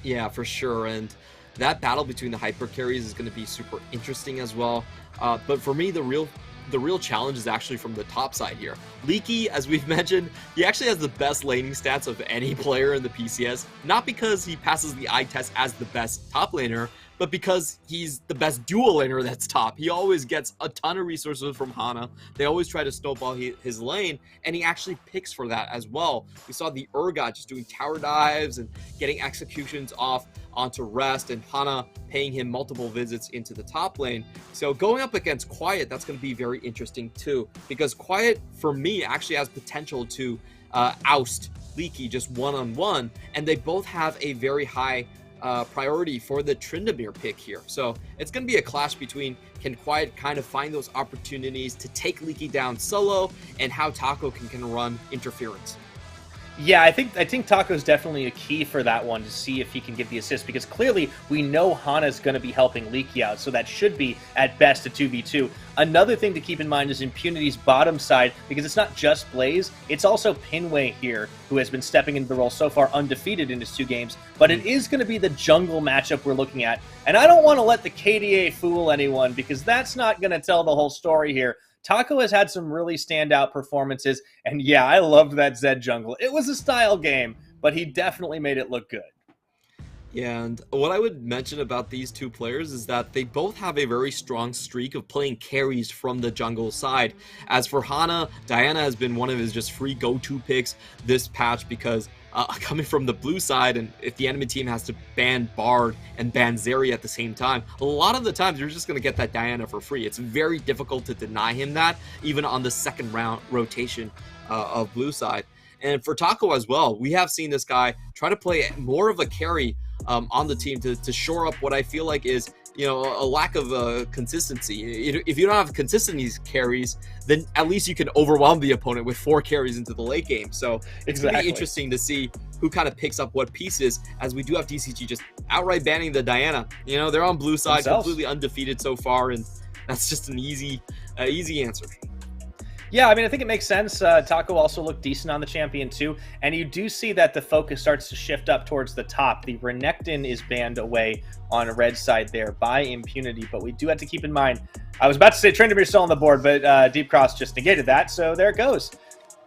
Yeah, for sure. And that battle between the hyper carries is going to be super interesting as well. But for me, the real challenge is actually from the top side here. Leaky, as we've mentioned, he actually has the best laning stats of any player in the PCS. Not because he passes the eye test as the best top laner, but because he's the best dual laner that's top. He always gets a ton of resources from Hana. They always try to snowball his lane, and he actually picks for that as well. We saw the Urgot just doing tower dives and getting executions off onto Rest, and Hana paying him multiple visits into the top lane. So going up against Quiet, that's going to be very interesting too, because Quiet, for me, actually has potential to oust Leaky just one-on-one, and they both have a very high priority for the Tryndamere pick here. So it's going to be a clash between, can Quiet kind of find those opportunities to take Leaky down solo, and how Taco can run interference. Yeah, I think Taco's definitely a key for that one to see if he can get the assist, because clearly we know Hana's going to be helping Leaky out, so that should be at best a 2v2. Another thing to keep in mind is Impunity's bottom side, because it's not just Blaze, it's also Pinway here, who has been stepping into the role so far undefeated in his 2 games, but it is going to be the jungle matchup we're looking at, and I don't want to let the KDA fool anyone, because that's not going to tell the whole story here. Taco has had some really standout performances, and yeah, I loved that Zed jungle. It was a style game, but he definitely made it look good. Yeah, and what I would mention about these two players is that they both have a very strong streak of playing carries from the jungle side. As for Hana, Diana has been one of his just free go-to picks this patch because coming from the blue side, and if the enemy team has to ban Bard and ban Zeri at the same time, a lot of the times you're just going to get that Diana for free. It's very difficult to deny him that, even on the second round rotation of blue side. And for Taco as well, we have seen this guy try to play more of a carry on the team to shore up what I feel like is, a lack of consistency. If you don't have consistent carries, then at least you can overwhelm the opponent with 4 carries into the late game. So it's going to be interesting to see who kind of picks up what pieces, as we do have DCG just outright banning the Diana. They're on blue side, completely undefeated so far, and that's just an easy answer. Yeah, I mean, I think it makes sense. Taco also looked decent on the champion too, and you do see that the focus starts to shift up towards the top. The Renekton is banned away on a red side there by Impunity, but we do have to keep in mind, I was about to say Tryndamere still on the board, but Deep Cross just negated that, so there it goes.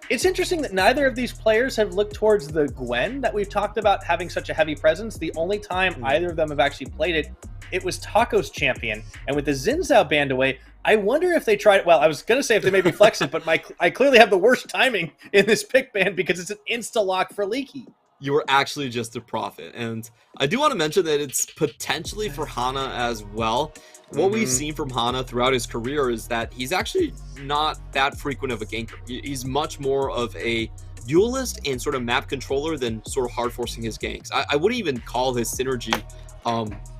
It's interesting that neither of these players have looked towards the Gwen that we've talked about having such a heavy presence. The only time either of them have actually played it was Taco's champion, and with the Xin Zhao banned away, I wonder if they tried. Well, I was going to say if they maybe flex it, but I clearly have the worst timing in this pick ban because it's an insta-lock for Leaky. You were actually just a prophet. And I do want to mention that it's potentially for Hana as well. What we've seen from Hana throughout his career is that he's actually not that frequent of a ganker. He's much more of a duelist and sort of map controller than sort of hard forcing his ganks. I wouldn't even call his synergy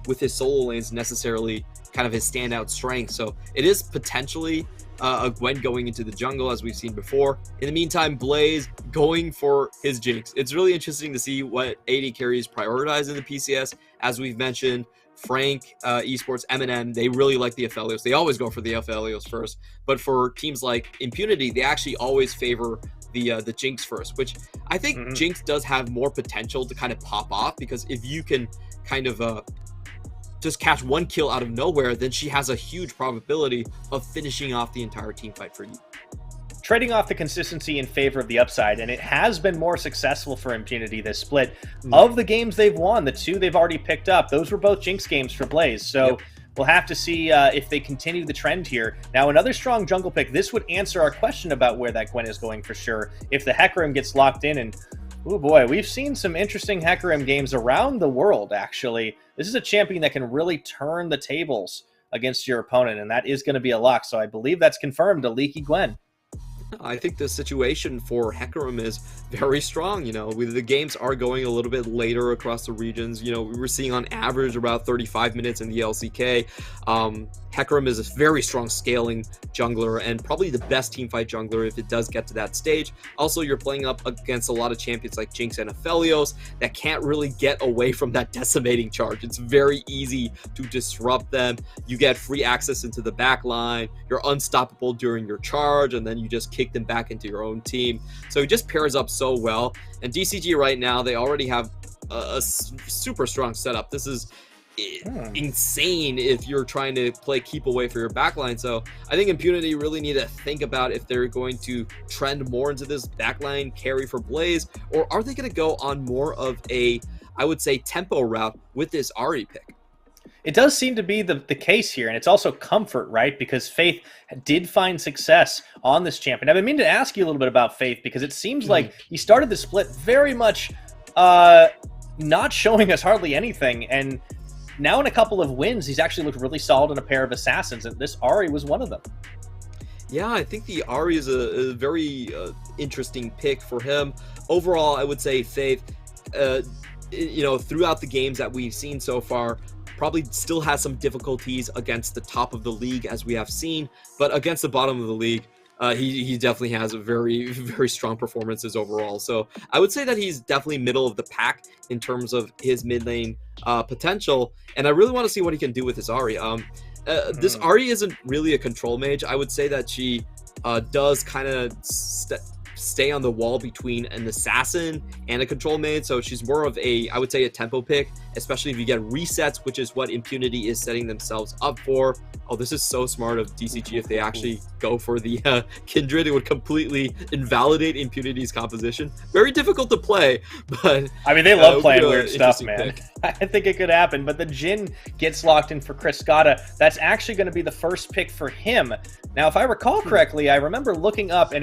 with his solo lanes necessarily kind of his standout strength. So it is potentially a Gwen going into the jungle, as we've seen before. In the meantime, Blaze going for his Jinx. It's really interesting to see what AD carries prioritize in the PCS. As we've mentioned, Frank, Esports, Eminem, they really like the Aphelios. They always go for the Aphelios first. But for teams like Impunity, they actually always favor the Jinx first, which I think Jinx does have more potential to kind of pop off, because if you can kind of just catch one kill out of nowhere, then she has a huge probability of finishing off the entire team fight for you. Trading off the consistency in favor of the upside, and it has been more successful for Impunity this split. Of the games they've won, the 2 they've already picked up, those were both Jinx games for Blaze. So we'll have to see if they continue the trend here. Now, another strong jungle pick. This would answer our question about where that Gwen is going for sure. If the Hecarim gets locked in, and oh boy, we've seen some interesting Hecarim games around the world, actually. This is a champion that can really turn the tables against your opponent, and that is going to be a lock. So I believe that's confirmed, a Leaky Gwen. I think the situation for Hecarim is very strong. The games are going a little bit later across the regions. We were seeing on average about 35 minutes in the LCK. Hecarim is a very strong scaling jungler and probably the best teamfight jungler if it does get to that stage. Also, you're playing up against a lot of champions like Jinx and Aphelios that can't really get away from that decimating charge. It's very easy to disrupt them. You get free access into the back line. You're unstoppable during your charge, and then you just kick them back into your own team. So it just pairs up so well. And DCG right now, they already have a super strong setup. This is insane if you're trying to play keep away for your backline. So I think Impunity really need to think about if they're going to trend more into this backline carry for Blaze, or are they going to go on more of a, I would say, tempo route with this Ahri pick. It does seem to be the case here, and it's also comfort, right? Because Faith did find success on this champion. I've been meaning to ask you a little bit about Faith, because it seems like he started the split very much not showing us hardly anything, and now in a couple of wins, he's actually looked really solid in a pair of assassins, and this Ahri was one of them. Yeah, I think the Ahri is a very interesting pick for him. Overall, I would say Faith, throughout the games that we've seen so far, probably still has some difficulties against the top of the league, as we have seen, but against the bottom of the league, He definitely has a very, very strong performances overall. So I would say that he's definitely middle of the pack in terms of his mid lane potential. And I really want to see what he can do with his Ahri. This Ahri isn't really a control mage. I would say that she does kind of stay on the wall between an assassin and a control mage, so she's more of a, I would say, a tempo pick, especially if you get resets, which is what Impunity is setting themselves up for. Oh, this is so smart of DCG. If they actually go for the Kindred, it would completely invalidate Impunity's composition. Very difficult to play, but I mean, they love playing weird stuff, man. Pick. I think it could happen, but the Jhin gets locked in for Chris Scotta. That's actually going to be the first pick for him. Now, if I recall correctly, I remember looking up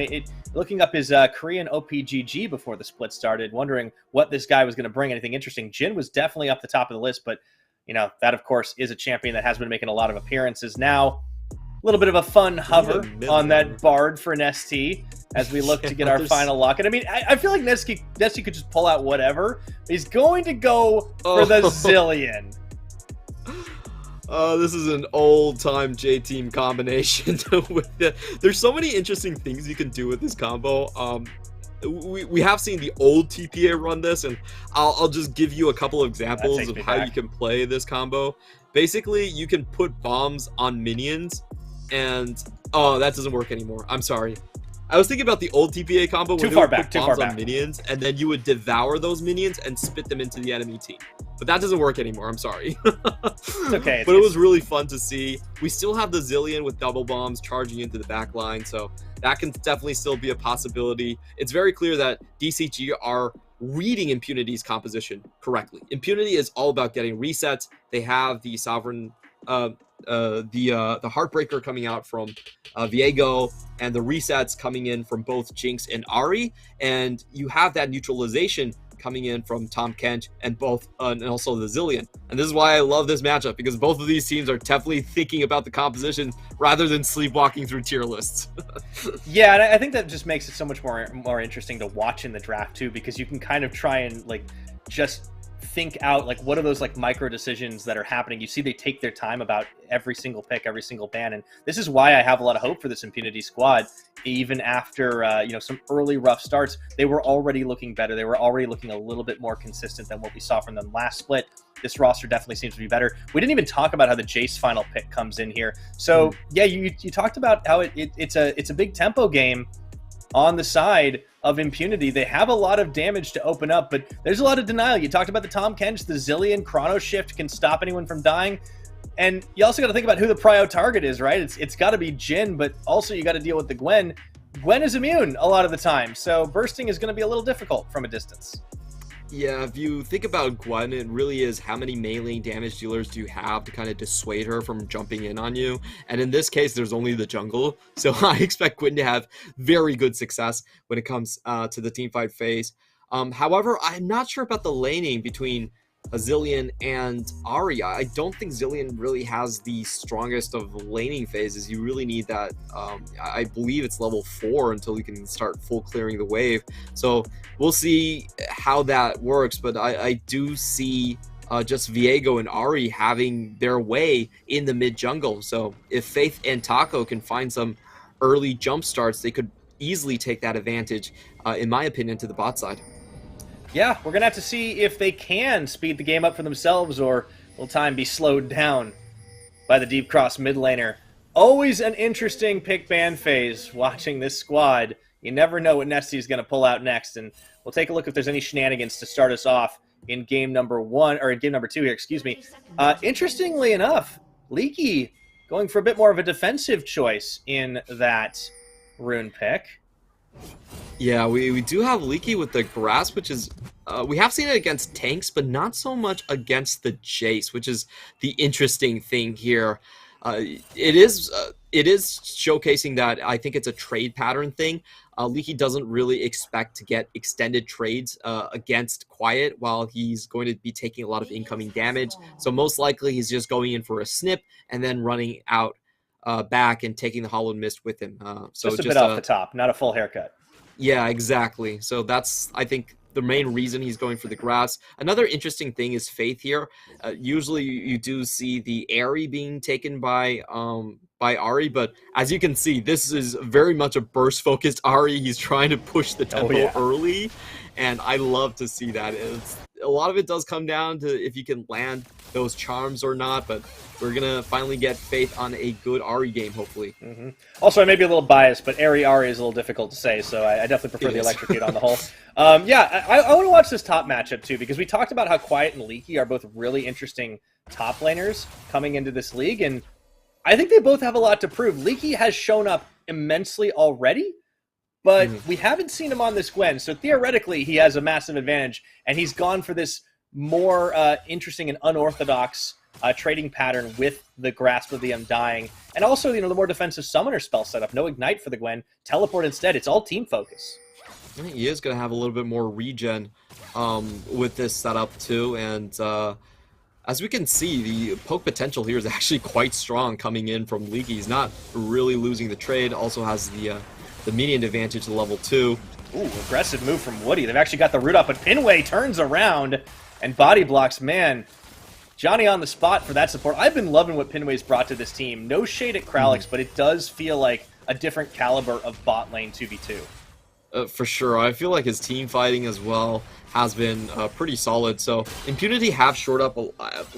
looking up his Korean OPGG before the split started, wondering what this guy was going to bring, anything interesting. Jhin was definitely up the top of the list, but you know, that of course is a champion that has been making a lot of appearances now. A little bit of a fun hover on that Bard for Nesty as we look to get our final lock. And I mean, I feel like Nesty could just pull out whatever. He's going to go for the Zillion. This is an old-time J-Team combination. There's so many interesting things you can do with this combo. We have seen the old TPA run this, and I'll just give you a couple of examples of how you can play this combo. Basically, you can put bombs on minions, and that doesn't work anymore. I'm sorry. I was thinking about the old TPA combo where you would put bombs on minions, and then you would devour those minions and spit them into the enemy team. But that doesn't work anymore. I'm sorry. It's okay. But it was really fun to see. We still have the Zillion with double bombs charging into the back line, so that can definitely still be a possibility. It's very clear that DCG are reading Impunity's composition correctly. Impunity is all about getting resets. They have the Sovereign, the Heartbreaker coming out from Viego, and the resets coming in from both Jinx and Ahri, and you have that neutralization coming in from Tom Kench and also the Zillion. And this is why I love this matchup, because both of these teams are definitely thinking about the composition rather than sleepwalking through tier lists. Yeah, and I think that just makes it so much more interesting to watch in the draft too, because you can kind of try and like just think out like what are those like micro decisions that are happening. You see they take their time about every single pick, every single ban, and this is why I have a lot of hope for this Impunity squad. Even after some early rough starts, they were already looking better. They were already looking a little bit more consistent than what we saw from them last split. This roster definitely seems to be better. We didn't even talk about how the Jace final pick comes in here. So yeah, you talked about how it's a big tempo game on the side of Impunity. They have a lot of damage to open up, but there's a lot of denial. You talked about the Tom Kench, the Zillion Chrono Shift can stop anyone from dying. And you also got to think about who the prio target is, right? It's got to be Jhin, but also you got to deal with the Gwen. Gwen is immune a lot of the time, so bursting is going to be a little difficult from a distance. Yeah, if you think about Gwen, it really is how many melee damage dealers do you have to kind of dissuade her from jumping in on you? And in this case, there's only the jungle. So I expect Gwen to have very good success when it comes to the teamfight phase. However, I'm not sure about the laning between Zillion and Ahri. I don't think Zillion really has the strongest of laning phases. You really need that. I believe it's level 4 until you can start full clearing the wave. So we'll see how that works. But I do see just Viego and Ahri having their way in the mid jungle. So if Faith and Taco can find some early jump starts, they could easily take that advantage, in my opinion, to the bot side. Yeah, we're going to have to see if they can speed the game up for themselves, or will time be slowed down by the deep cross mid laner. Always an interesting pick ban phase watching this squad. You never know what Nesty is going to pull out next, and we'll take a look if there's any shenanigans to start us off in game number 1, or in game number 2 here, excuse me. Interestingly enough, Leaky going for a bit more of a defensive choice in that rune pick. Yeah, we do have Leaky with the Grasp, which is, we have seen it against tanks, but not so much against the Jace, which is the interesting thing here. It is showcasing that I think it's a trade pattern thing. Leaky doesn't really expect to get extended trades against Quiet while he's going to be taking a lot of incoming damage. So most likely he's just going in for a snip and then running out back and taking the Hollowed Mist with him. So just a bit off the top, not a full haircut. Yeah, exactly. So that's, I think, the main reason he's going for the grass. Another interesting thing is Faith here. Usually you do see the Airy being taken by Ari, but as you can see, this is very much a burst-focused Ari. He's trying to push the tempo early, and I love to see that. A lot of it does come down to if you can land those charms or not, but we're going to finally get Faith on a good Ari game, hopefully. Also, I may be a little biased, but Ari is a little difficult to say, so I definitely prefer the Electrocute on the whole. Yeah, I want to watch this top matchup, too, because we talked about how Quiet and Leaky are both really interesting top laners coming into this league, and I think they both have a lot to prove. Leaky has shown up immensely already, but we haven't seen him on this Gwen, so theoretically he has a massive advantage, and he's gone for this more interesting and unorthodox trading pattern with the Grasp of the Undying, and also, the more defensive Summoner spell setup. No Ignite for the Gwen, Teleport instead. It's all team focus. I think he is going to have a little bit more regen with this setup too, and as we can see, the poke potential here is actually quite strong coming in from Leaky. He's not really losing the trade, also has the median advantage to level 2. Ooh, aggressive move from Woody. They've actually got the root up, but Pinway turns around and body blocks. Man, Johnny on the spot for that support. I've been loving what Pinway's brought to this team. No shade at Kralix, but it does feel like a different caliber of bot lane 2v2. For sure. I feel like his team fighting as well has been pretty solid. So Impunity have shored up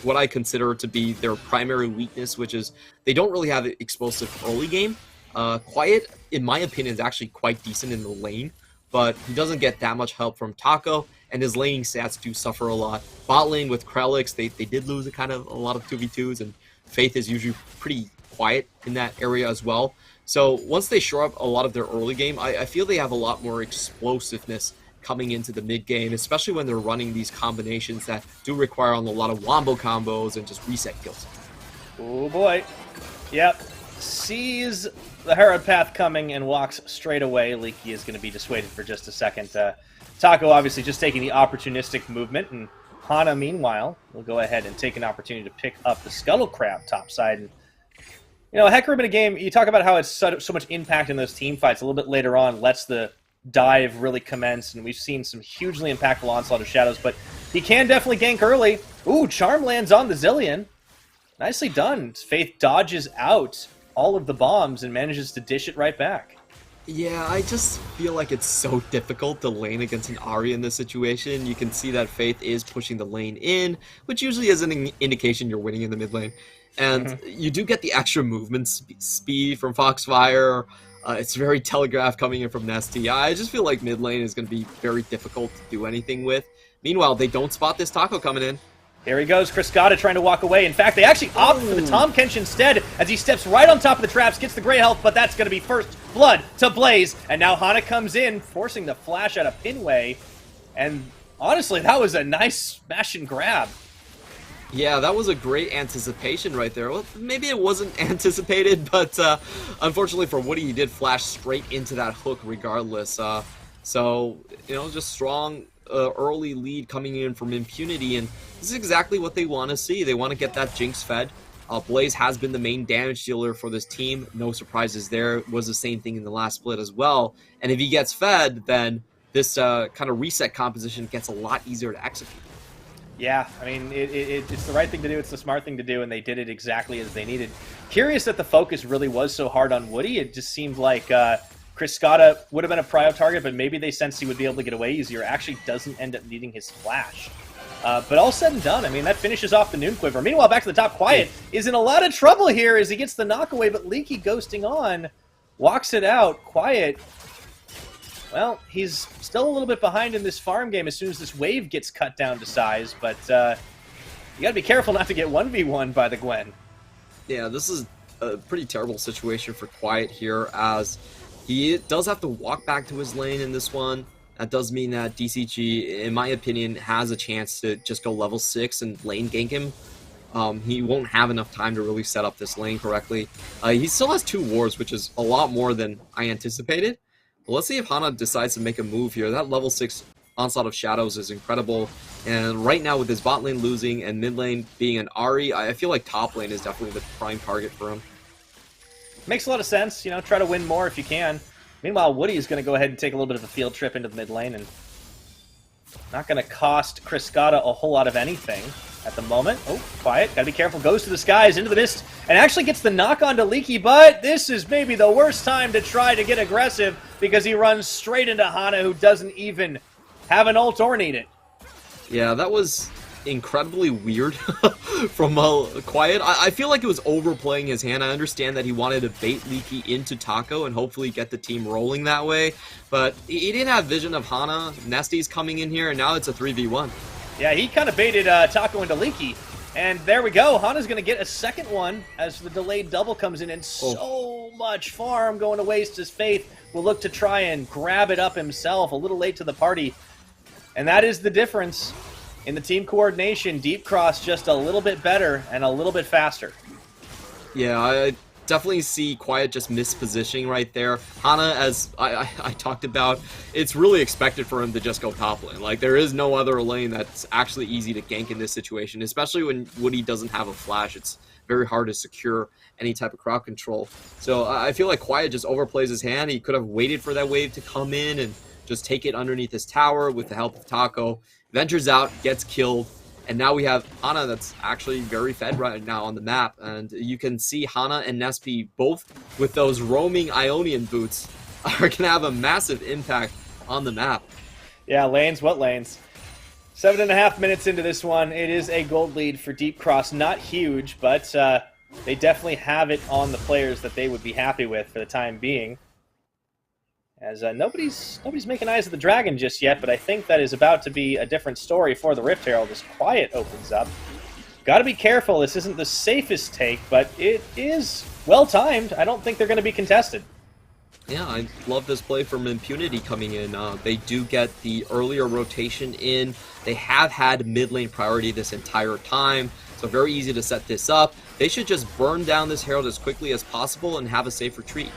what I consider to be their primary weakness, which is they don't really have an explosive early game. Quiet, in my opinion, is actually quite decent in the lane, but he doesn't get that much help from Taco, and his laning stats do suffer a lot. Bot lane with Kralix, they did lose a lot of 2v2s, and Faith is usually pretty quiet in that area as well. So once they shore up a lot of their early game, I feel they have a lot more explosiveness coming into the mid game, especially when they're running these combinations that do require a lot of wombo combos and just reset kills. Oh boy. Yep. Sees the Herald path coming and walks straight away. Leaky is going to be dissuaded for just a second. Taco obviously just taking the opportunistic movement, and Hana, meanwhile, will go ahead and take an opportunity to pick up the Scuttle Crab topside. And, a Hecarim in a game, you talk about how it's so much impact in those team fights. A little bit later on, lets the dive really commence, and we've seen some hugely impactful Onslaught of Shadows, but he can definitely gank early. Ooh, Charm lands on the Zillion. Nicely done. Faith dodges out all of the bombs and manages to dish it right back. Yeah, I just feel like it's so difficult to lane against an Ahri in this situation. You can see that Faith is pushing the lane in, which usually is an indication you're winning in the mid lane. And you do get the extra movement speed from Foxfire. It's very telegraphed coming in from Nesty. I just feel like mid lane is going to be very difficult to do anything with. Meanwhile, they don't spot this Taco coming in. Here he goes, Kriskata trying to walk away. In fact, they actually opt for the Tom Kench instead as he steps right on top of the traps, gets the gray health, but that's going to be first blood to Blaze. And now Hana comes in, forcing the flash out of Pinway. And honestly, that was a nice smash and grab. Yeah, that was a great anticipation right there. Well, maybe it wasn't anticipated, but unfortunately for Woody, he did flash straight into that hook regardless. So, just strong early lead coming in from Impunity, and this is exactly what they want to see. They want to get that Jinx fed. Blaze has been the main damage dealer for this team. No surprises there. It was the same thing in the last split as well. And if he gets fed, then this kind of reset composition gets a lot easier to execute. Yeah, I mean, it's the right thing to do. It's the smart thing to do, and they did it exactly as they needed. Curious that the focus really was so hard on Woody. It just seemed like Kriskata would have been a prio target, but maybe they sensed he would be able to get away easier. Actually doesn't end up needing his flash. But all said and done, I mean, that finishes off the Noon Quiver. Meanwhile, back to the top, Quiet is in a lot of trouble here as he gets the knockaway, but Leaky ghosting on, walks it out. Quiet, well, he's still a little bit behind in this farm game as soon as this wave gets cut down to size, but you gotta be careful not to get 1v1 by the Gwen. Yeah, this is a pretty terrible situation for Quiet here, as he does have to walk back to his lane in this one. That does mean that DCG, in my opinion, has a chance to just go level 6 and lane gank him. He won't have enough time to really set up this lane correctly. He still has 2 wards, which is a lot more than I anticipated. But let's see if Hana decides to make a move here. That level 6 Onslaught of Shadows is incredible. And right now with his bot lane losing and mid lane being an Ahri, I feel like top lane is definitely the prime target for him. Makes a lot of sense, try to win more if you can. Meanwhile, Woody is going to go ahead and take a little bit of a field trip into the mid lane, and not going to cost Criscata a whole lot of anything at the moment. Oh, quiet. Got to be careful. Goes to the skies, into the mist, and actually gets the knock onto Leaky, but this is maybe the worst time to try to get aggressive because he runs straight into Hana, who doesn't even have an ult or need it. Yeah, that was incredibly weird from Quiet. I feel like it was overplaying his hand. I understand that he wanted to bait Leaky into Taco and hopefully get the team rolling that way, but he didn't have vision of Hana. Nesty's coming in here, and now it's a 3v1. Yeah, he kind of baited Taco into Leaky, and there we go. Hana's going to get a second one as the delayed double comes in, and so much farm going to waste. His Faith will look to try and grab it up himself, a little late to the party, and that is the difference. In the team coordination, Deep Cross just a little bit better and a little bit faster. Yeah, I definitely see Quiet just mispositioning right there. Hana, as I talked about, it's really expected for him to just go top lane. Like, there is no other lane that's actually easy to gank in this situation, especially when Woody doesn't have a flash. It's very hard to secure any type of crowd control. So I feel like Quiet just overplays his hand. He could have waited for that wave to come in and just take it underneath his tower with the help of Taco. Ventures out, gets killed, and now we have Hana that's actually very fed right now on the map. And you can see Hana and Nespi, both with those roaming Ionian boots, are going to have a massive impact on the map. Yeah, lanes, what lanes? 7.5 minutes into this one, it is a gold lead for Deep Cross. Not huge, but they definitely have it on the players that they would be happy with for the time being. As nobody's making eyes at the dragon just yet, but I think that is about to be a different story for the Rift Herald as Quiet opens up. Got to be careful. This isn't the safest take, but it is well-timed. I don't think they're going to be contested. Yeah, I love this play from Impunity coming in. They do get the earlier rotation in. They have had mid lane priority this entire time, so very easy to set this up. They should just burn down this Herald as quickly as possible and have a safe retreat.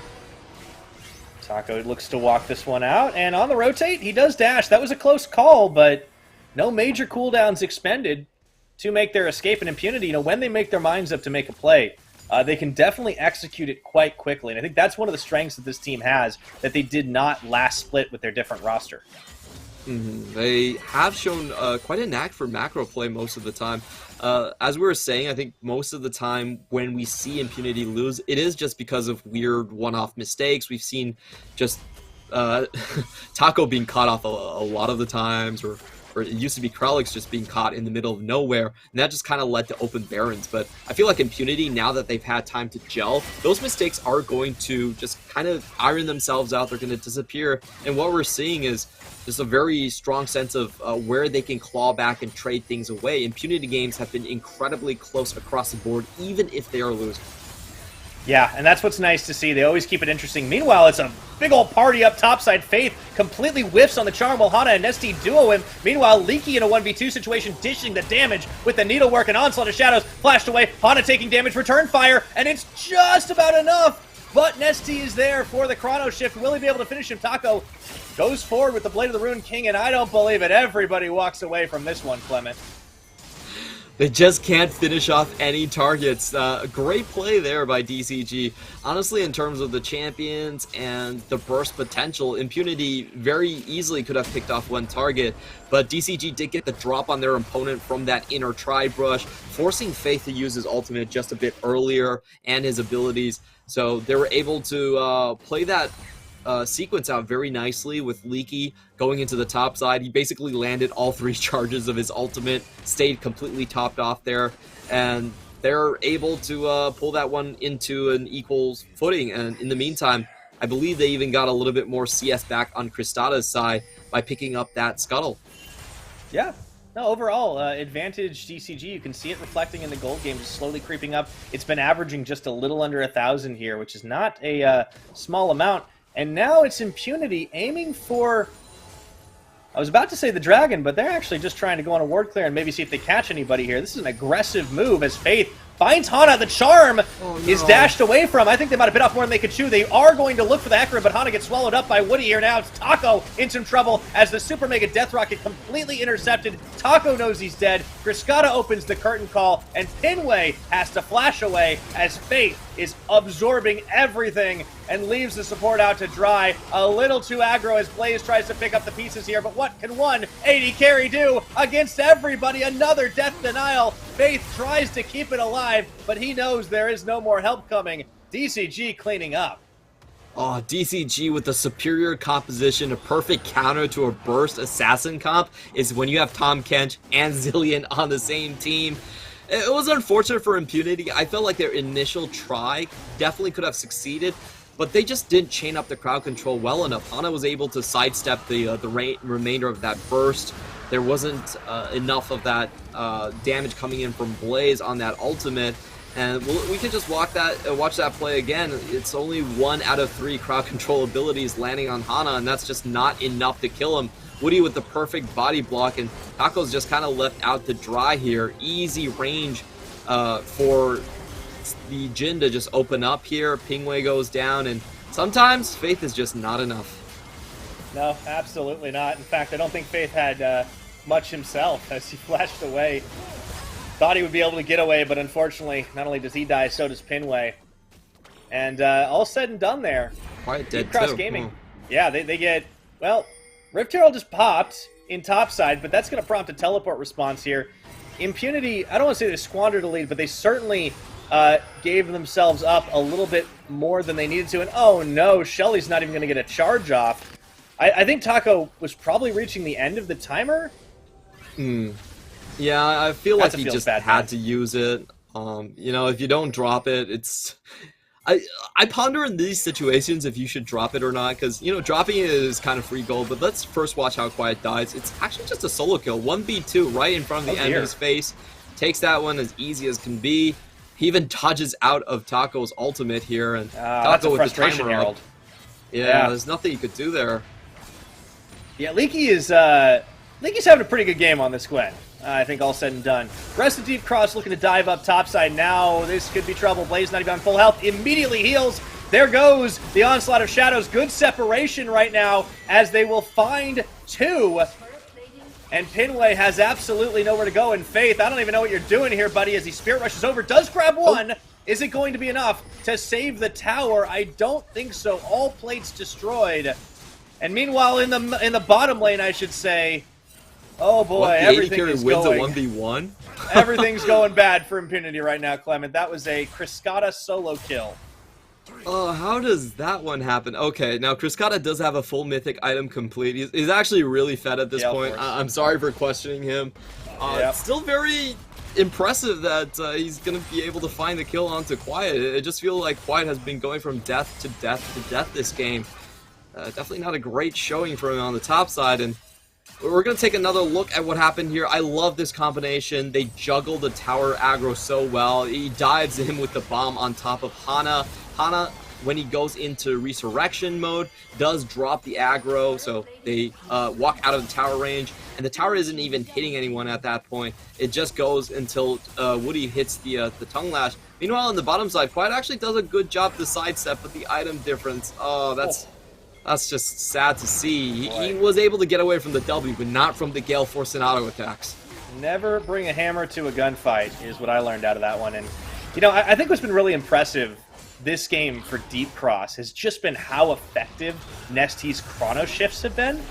Taco looks to walk this one out, and on the rotate, he does dash. That was a close call, but no major cooldowns expended to make their escape and Impunity. You know, when they make their minds up to make a play, they can definitely execute it quite quickly, and I think that's one of the strengths that this team has that they did not last split with their different roster. They have shown quite a knack for macro play most of the time. As we were saying, I think most of the time when we see Impunity lose, it is just because of weird one-off mistakes. We've seen just Taco being caught off a lot of the times, or it used to be Krelix just being caught in the middle of nowhere, and that just kind of led to open Barons. But I feel like Impunity, now that they've had time to gel, those mistakes are going to just kind of iron themselves out. They're going to disappear, and what we're seeing is just a very strong sense of where they can claw back and trade things away. Impunity games have been incredibly close across the board, even if they are losing. Yeah, and that's what's nice to see. They always keep it interesting. Meanwhile, it's a big old party up topside. Faith completely whiffs on the charm while Hana and Nesty duo him. Meanwhile, Leaky in a 1v2 situation, dishing the damage with the needlework and onslaught of shadows. Flashed away, Hana taking damage, return fire, and it's just about enough. But Nesty is there for the chrono shift. Will he be able to finish him? Taco goes forward with the Blade of the Rune King, and I don't believe it. Everybody walks away from this one, Clement. They just can't finish off any targets. Great play there by DCG. Honestly, in terms of the champions and the burst potential, Impunity very easily could have picked off one target, but DCG did get the drop on their opponent from that inner tri-brush, forcing Faith to use his ultimate just a bit earlier and his abilities. So they were able to play that sequence out very nicely with Leaky going into the top side. He basically landed all 3 charges of his ultimate, stayed completely topped off there, and they're able to pull that one into an equal footing. And in the meantime, I believe they even got a little bit more CS back on Cristada's side by picking up that scuttle. Yeah. No, overall, advantage DCG. You can see it reflecting in the gold game, just slowly creeping up. It's been averaging just a little under 1,000 here, which is not a small amount. And now it's Impunity aiming for, I was about to say the dragon, but they're actually just trying to go on a ward clear and maybe see if they catch anybody here. This is an aggressive move as Faith finds Hana. The charm is dashed away from. I think they might have bit off more than they could chew. They are going to look for the Hecarim, but Hana gets swallowed up by Woody here. Now it's Taco in some trouble as the Super Mega Death Rocket completely intercepted. Taco knows he's dead. Criscata opens the curtain call, and Pinway has to flash away as Faith is absorbing everything and leaves the support out to dry. A little too aggro as Blaze tries to pick up the pieces here, but what can one 80 carry do against everybody? Another death denial. Faith tries to keep it alive, but he knows there is no more help coming. DCG cleaning up. Oh, DCG with the superior composition, a perfect counter to a burst assassin comp is when you have Tom Kench and Zillion on the same team. It was unfortunate for Impunity. I felt like their initial try definitely could have succeeded, but they just didn't chain up the crowd control well enough. Hana was able to sidestep the remainder of that burst. There wasn't enough of that damage coming in from Blaze on that ultimate. And we can just watch that play again. It's only 1 out of 3 crowd control abilities landing on Hana, and that's just not enough to kill him. Woody with the perfect body block, and Taco's just kind of left out to dry here. Easy range for the Jin to just open up here. Pingwei goes down, and sometimes Faith is just not enough. No, absolutely not. In fact, I don't think Faith had much himself as he flashed away. Thought he would be able to get away, but unfortunately, not only does he die, so does Pinway. And all said and done there. Quite dead Cross too. Gaming. Yeah, they get, well, Rift Herald just popped in topside, but that's going to prompt a teleport response here. Impunity, I don't want to say they squandered a lead, but they certainly gave themselves up a little bit more than they needed to. And oh no, Shelly's not even going to get a charge off. I think Taco was probably reaching the end of the timer. Yeah, I feel like he feels just bad, had man. to use it. You know, if you don't drop it, it's... I ponder in these situations if you should drop it or not, because, you know, dropping it is kind of free gold, but let's first watch how Quiet dies. It's actually just a solo kill, 1v2 right in front of the enemy's face. Takes that one as easy as can be. He even dodges out of Taco's ultimate here, and that's a Taco with the frustration, timer up. Herald. Yeah, there's nothing you could do there. Yeah, Leaky's having a pretty good game on this Gwen. I think all said and done. Rest of Deep Cross looking to dive up topside now. This could be trouble. Blaze not even on full health. Immediately heals. There goes the Onslaught of Shadows. Good separation right now as they will find 2. And Pinway has absolutely nowhere to go. And Faith, I don't even know what you're doing here, buddy, as he Spirit Rushes over. Does grab 1. Is it going to be enough to save the tower? I don't think so. All plates destroyed. And meanwhile, in the bottom lane, I should say, oh boy, everything is going. Wins a 1v1? Everything's going bad for Impunity right now, Clement. That was a Kriskata solo kill. Oh, how does that one happen? Okay, now Kriskata does have a full mythic item complete. He's actually really fed at this point. I'm sorry for questioning him. Still very impressive that he's going to be able to find the kill onto Quiet. It just feels like Quiet has been going from death to death to death this game. Definitely not a great showing for him on the top side, and we're going to take another look at what happened here. I love this combination. They juggle the tower aggro so well. He dives in with the bomb on top of Hana. Hana, when he goes into resurrection mode, does drop the aggro, so they walk out of the tower range, and the tower isn't even hitting anyone at that point. It just goes until Woody hits the tongue lash. Meanwhile, on the bottom side, Quiet actually does a good job to sidestep, but the item difference, that's just sad to see. He was able to get away from the W, but not from the Gale Force and auto attacks. Never bring a hammer to a gunfight is what I learned out of that one. And, you know, I think what's been really impressive this game for Deep Cross has just been how effective Nesty's chrono shifts have been.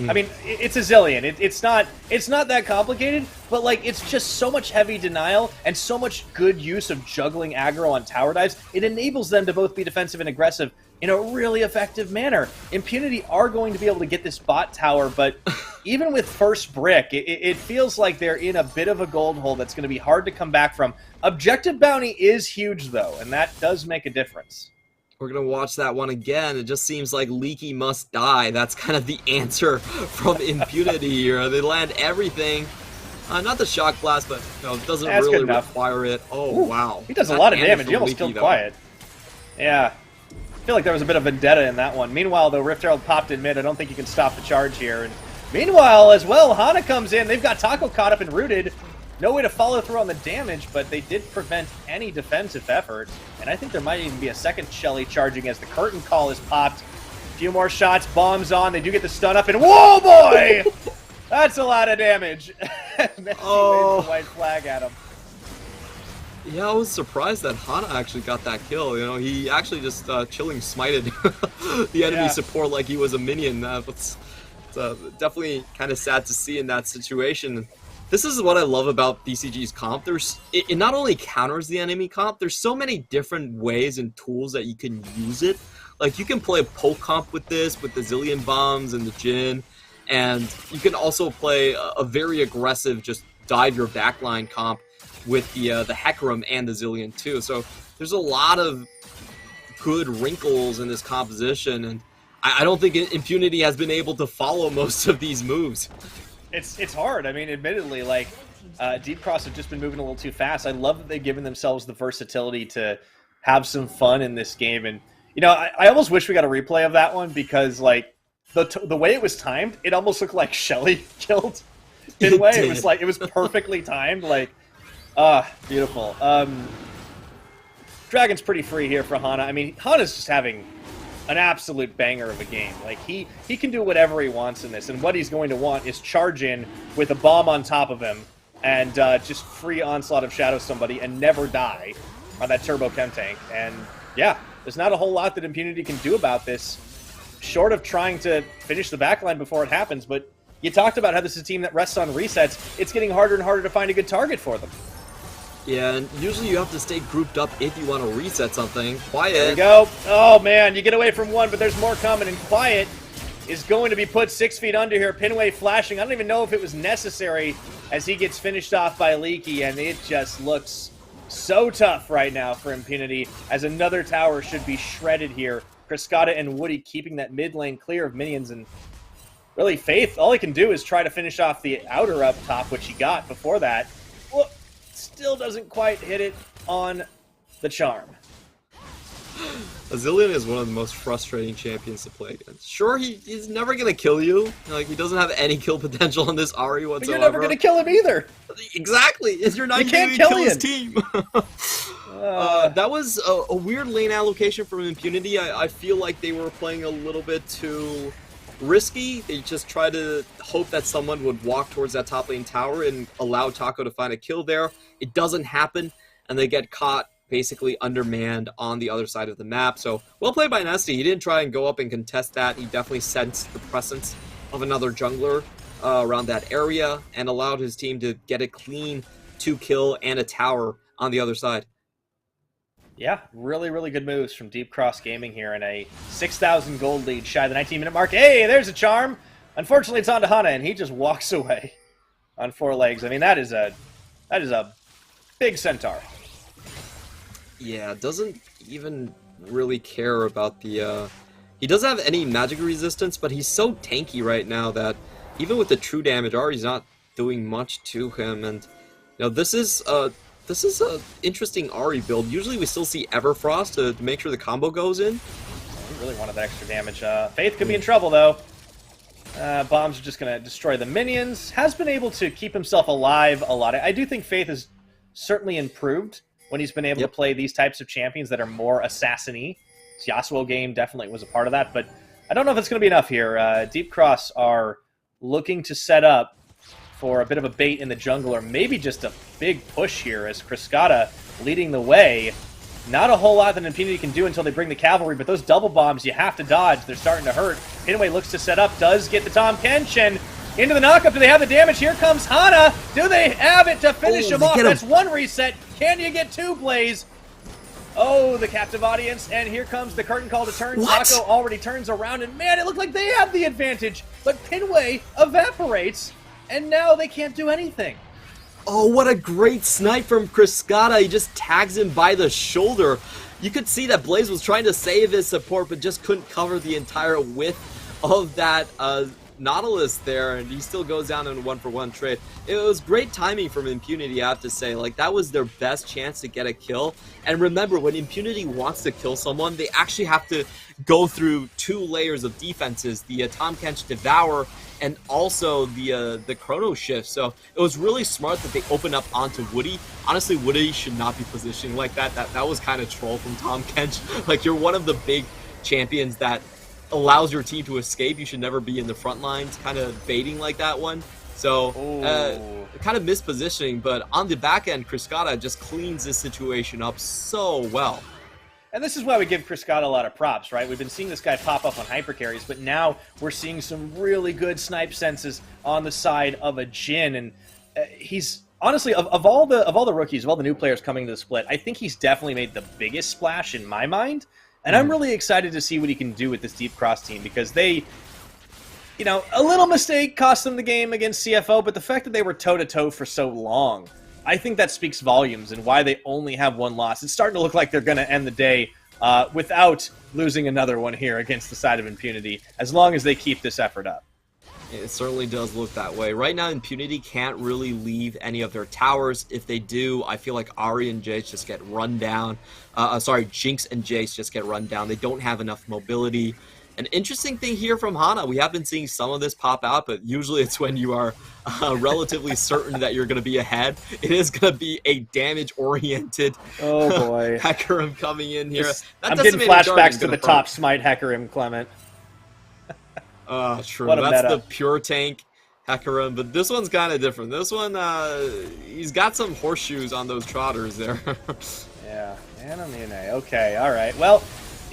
I mean, it's a zillion. It's not that complicated, but like it's just so much heavy denial and so much good use of juggling aggro on tower dives. It enables them to both be defensive and aggressive in a really effective manner. Impunity are going to be able to get this bot tower, but even with first brick, it feels like they're in a bit of a gold hole that's going to be hard to come back from. Objective bounty is huge, though, and that does make a difference. We're going to watch that one again. It just seems like Leaky must die. That's kind of the answer from Impunity here. They land everything. Not the shock blast, but it doesn't really require it. Oh, wow. He does a lot of damage. He almost killed Quiet. Yeah. I feel like there was a bit of vendetta in that one. Meanwhile, though, Rift Herald popped in mid. I don't think you can stop the charge here. And meanwhile, as well, Hana comes in. They've got Taco caught up and rooted. No way to follow through on the damage, but they did prevent any defensive effort. And I think there might even be a second Shelly charging as the curtain call is popped. A few more shots, bombs on. They do get the stun up, and whoa, boy! That's a lot of damage. Messi waves the white flag at him. Yeah, I was surprised that Hana actually got that kill. You know, he actually just chilling smited the enemy support like he was a minion. It's definitely kind of sad to see in that situation. This is what I love about BCG's comp. It not only counters the enemy comp, there's so many different ways and tools that you can use it. Like, you can play a poke comp with this, with the Zillion Bombs and the Jin, and you can also play a very aggressive, just dive your backline comp with the Hecarim and the Zillion too. So there's a lot of good wrinkles in this composition, and I don't think Impunity has been able to follow most of these moves. It's hard. I mean, admittedly, like, Deep Cross have just been moving a little too fast. I love that they've given themselves the versatility to have some fun in this game. And, you know, I almost wish we got a replay of that one, because, like, the way it was timed, it almost looked like Shelly killed Pinway. It was like, it was perfectly timed. Like, beautiful. Dragon's pretty free here for Hana. I mean, Hana's just having an absolute banger of a game. Like, he can do whatever he wants in this, and what he's going to want is charge in with a bomb on top of him and just free onslaught of shadow somebody and never die on that turbo chem tank. And yeah, there's not a whole lot that Impunity can do about this, short of trying to finish the backline before it happens. But you talked about how this is a team that rests on resets. It's getting harder and harder to find a good target for them. Yeah, and usually you have to stay grouped up if you want to reset something. Quiet. There we go. Oh, man, you get away from one, but there's more coming, and Quiet is going to be put 6 feet under here. Pinway flashing. I don't even know if it was necessary as he gets finished off by Leaky, and it just looks so tough right now for Impunity, as another tower should be shredded here. Criscata and Woody keeping that mid lane clear of minions, and really, Faith, all he can do is try to finish off the outer up top, which he got before that. Well, still doesn't quite hit it on the charm. Azilian is one of the most frustrating champions to play against. Sure, he's never going to kill you. Like, he doesn't have any kill potential on this Ahri whatsoever. But you're never going to kill him either. Exactly. You're not going to kill his team. That was a weird lane allocation from Impunity. I feel like they were playing a little bit too risky. They just tried to hope that someone would walk towards that top lane tower and allow Taco to find a kill there. It doesn't happen, and they get caught basically undermanned on the other side of the map. So, well played by Nesty. He didn't try and go up and contest that. He definitely sensed the presence of another jungler around that area and allowed his team to get a clean 2-kill and a tower on the other side. Yeah, really, really good moves from Deep Cross Gaming here in a 6,000 gold lead shy of the 19-minute mark. Hey, there's a charm. Unfortunately, it's on to Hana, and he just walks away on 4 legs. I mean, that is a big centaur. Yeah, doesn't even really care about the... He doesn't have any magic resistance, but he's so tanky right now that even with the true damage, Ahri's not doing much to him. And, you know, this is a interesting Ahri build. Usually we still see Everfrost to make sure the combo goes in. He really wanted that extra damage. Faith could be in trouble, though. Bombs are just going to destroy the minions. Has been able to keep himself alive a lot. I do think Faith has certainly improved when he's been able to play these types of champions that are more assassin-y. His Yasuo game definitely was a part of that, but I don't know if it's going to be enough here. Deep Cross are looking to set up for a bit of a bait in the jungle, or maybe just a big push here as Criscata leading the way. Not a whole lot that Impunity can do until they bring the cavalry, but those double bombs you have to dodge. They're starting to hurt. Pinway looks to set up, does get the Tom Kench, and into the knockup. Do they have the damage? Here comes Hana. Do they have it to finish him off? That's 1 reset. Can you get 2, Blaze? Oh, the captive audience, and here comes the curtain call to turn. Taco already turns around, and man, it looked like they have the advantage, but Pinway evaporates, and now they can't do anything. Oh, what a great snipe from Criscata. He just tags him by the shoulder. You could see that Blaze was trying to save his support, but just couldn't cover the entire width of that Nautilus there, and he still goes down in a 1-for-1 trade. It was great timing from Impunity, I have to say. Like, that was their best chance to get a kill. And remember, when Impunity wants to kill someone, they actually have to go through 2 layers of defenses, the Tom Kench Devour and also the Chrono Shift. So it was really smart that they opened up onto Woody. Honestly, Woody should not be positioning like that. That was kind of troll from Tom Kench. Like, you're one of the big champions that allows your team to escape. You should never be in the front lines kind of baiting like that one. So kind of mispositioning, but on the back end, Criscata just cleans this situation up so well. And this is why we give Criscata a lot of props, right? We've been seeing this guy pop up on hyper carries, but now we're seeing some really good snipe senses on the side of a Jhin, and he's honestly of all the rookies, of all the new players coming to the split, I think he's definitely made the biggest splash in my mind, and I'm really excited to see what he can do with this deep cross team, because they, you know, a little mistake cost them the game against CFO, but the fact that they were toe-to-toe for so long, I think that speaks volumes and why they only have one loss. It's starting to look like they're going to end the day without losing another one here against the side of Impunity, as long as they keep this effort up. It certainly does look that way. Right now, Impunity can't really leave any of their towers. If they do, I feel like Ari and Jace just get run down. Jinx and Jace just get run down. They don't have enough mobility. An interesting thing here from Hana, we have been seeing some of this pop out, but usually it's when you are relatively certain that you're going to be ahead. It is going to be a damage-oriented Hecarim coming in here. I'm getting flashbacks to the top smite Hecarim, Clement. True. That's the pure tank Hecarim, but this one's kind of different. This one, he's got some horseshoes on those trotters there. Yeah, and on the NA. Okay, all right. Well,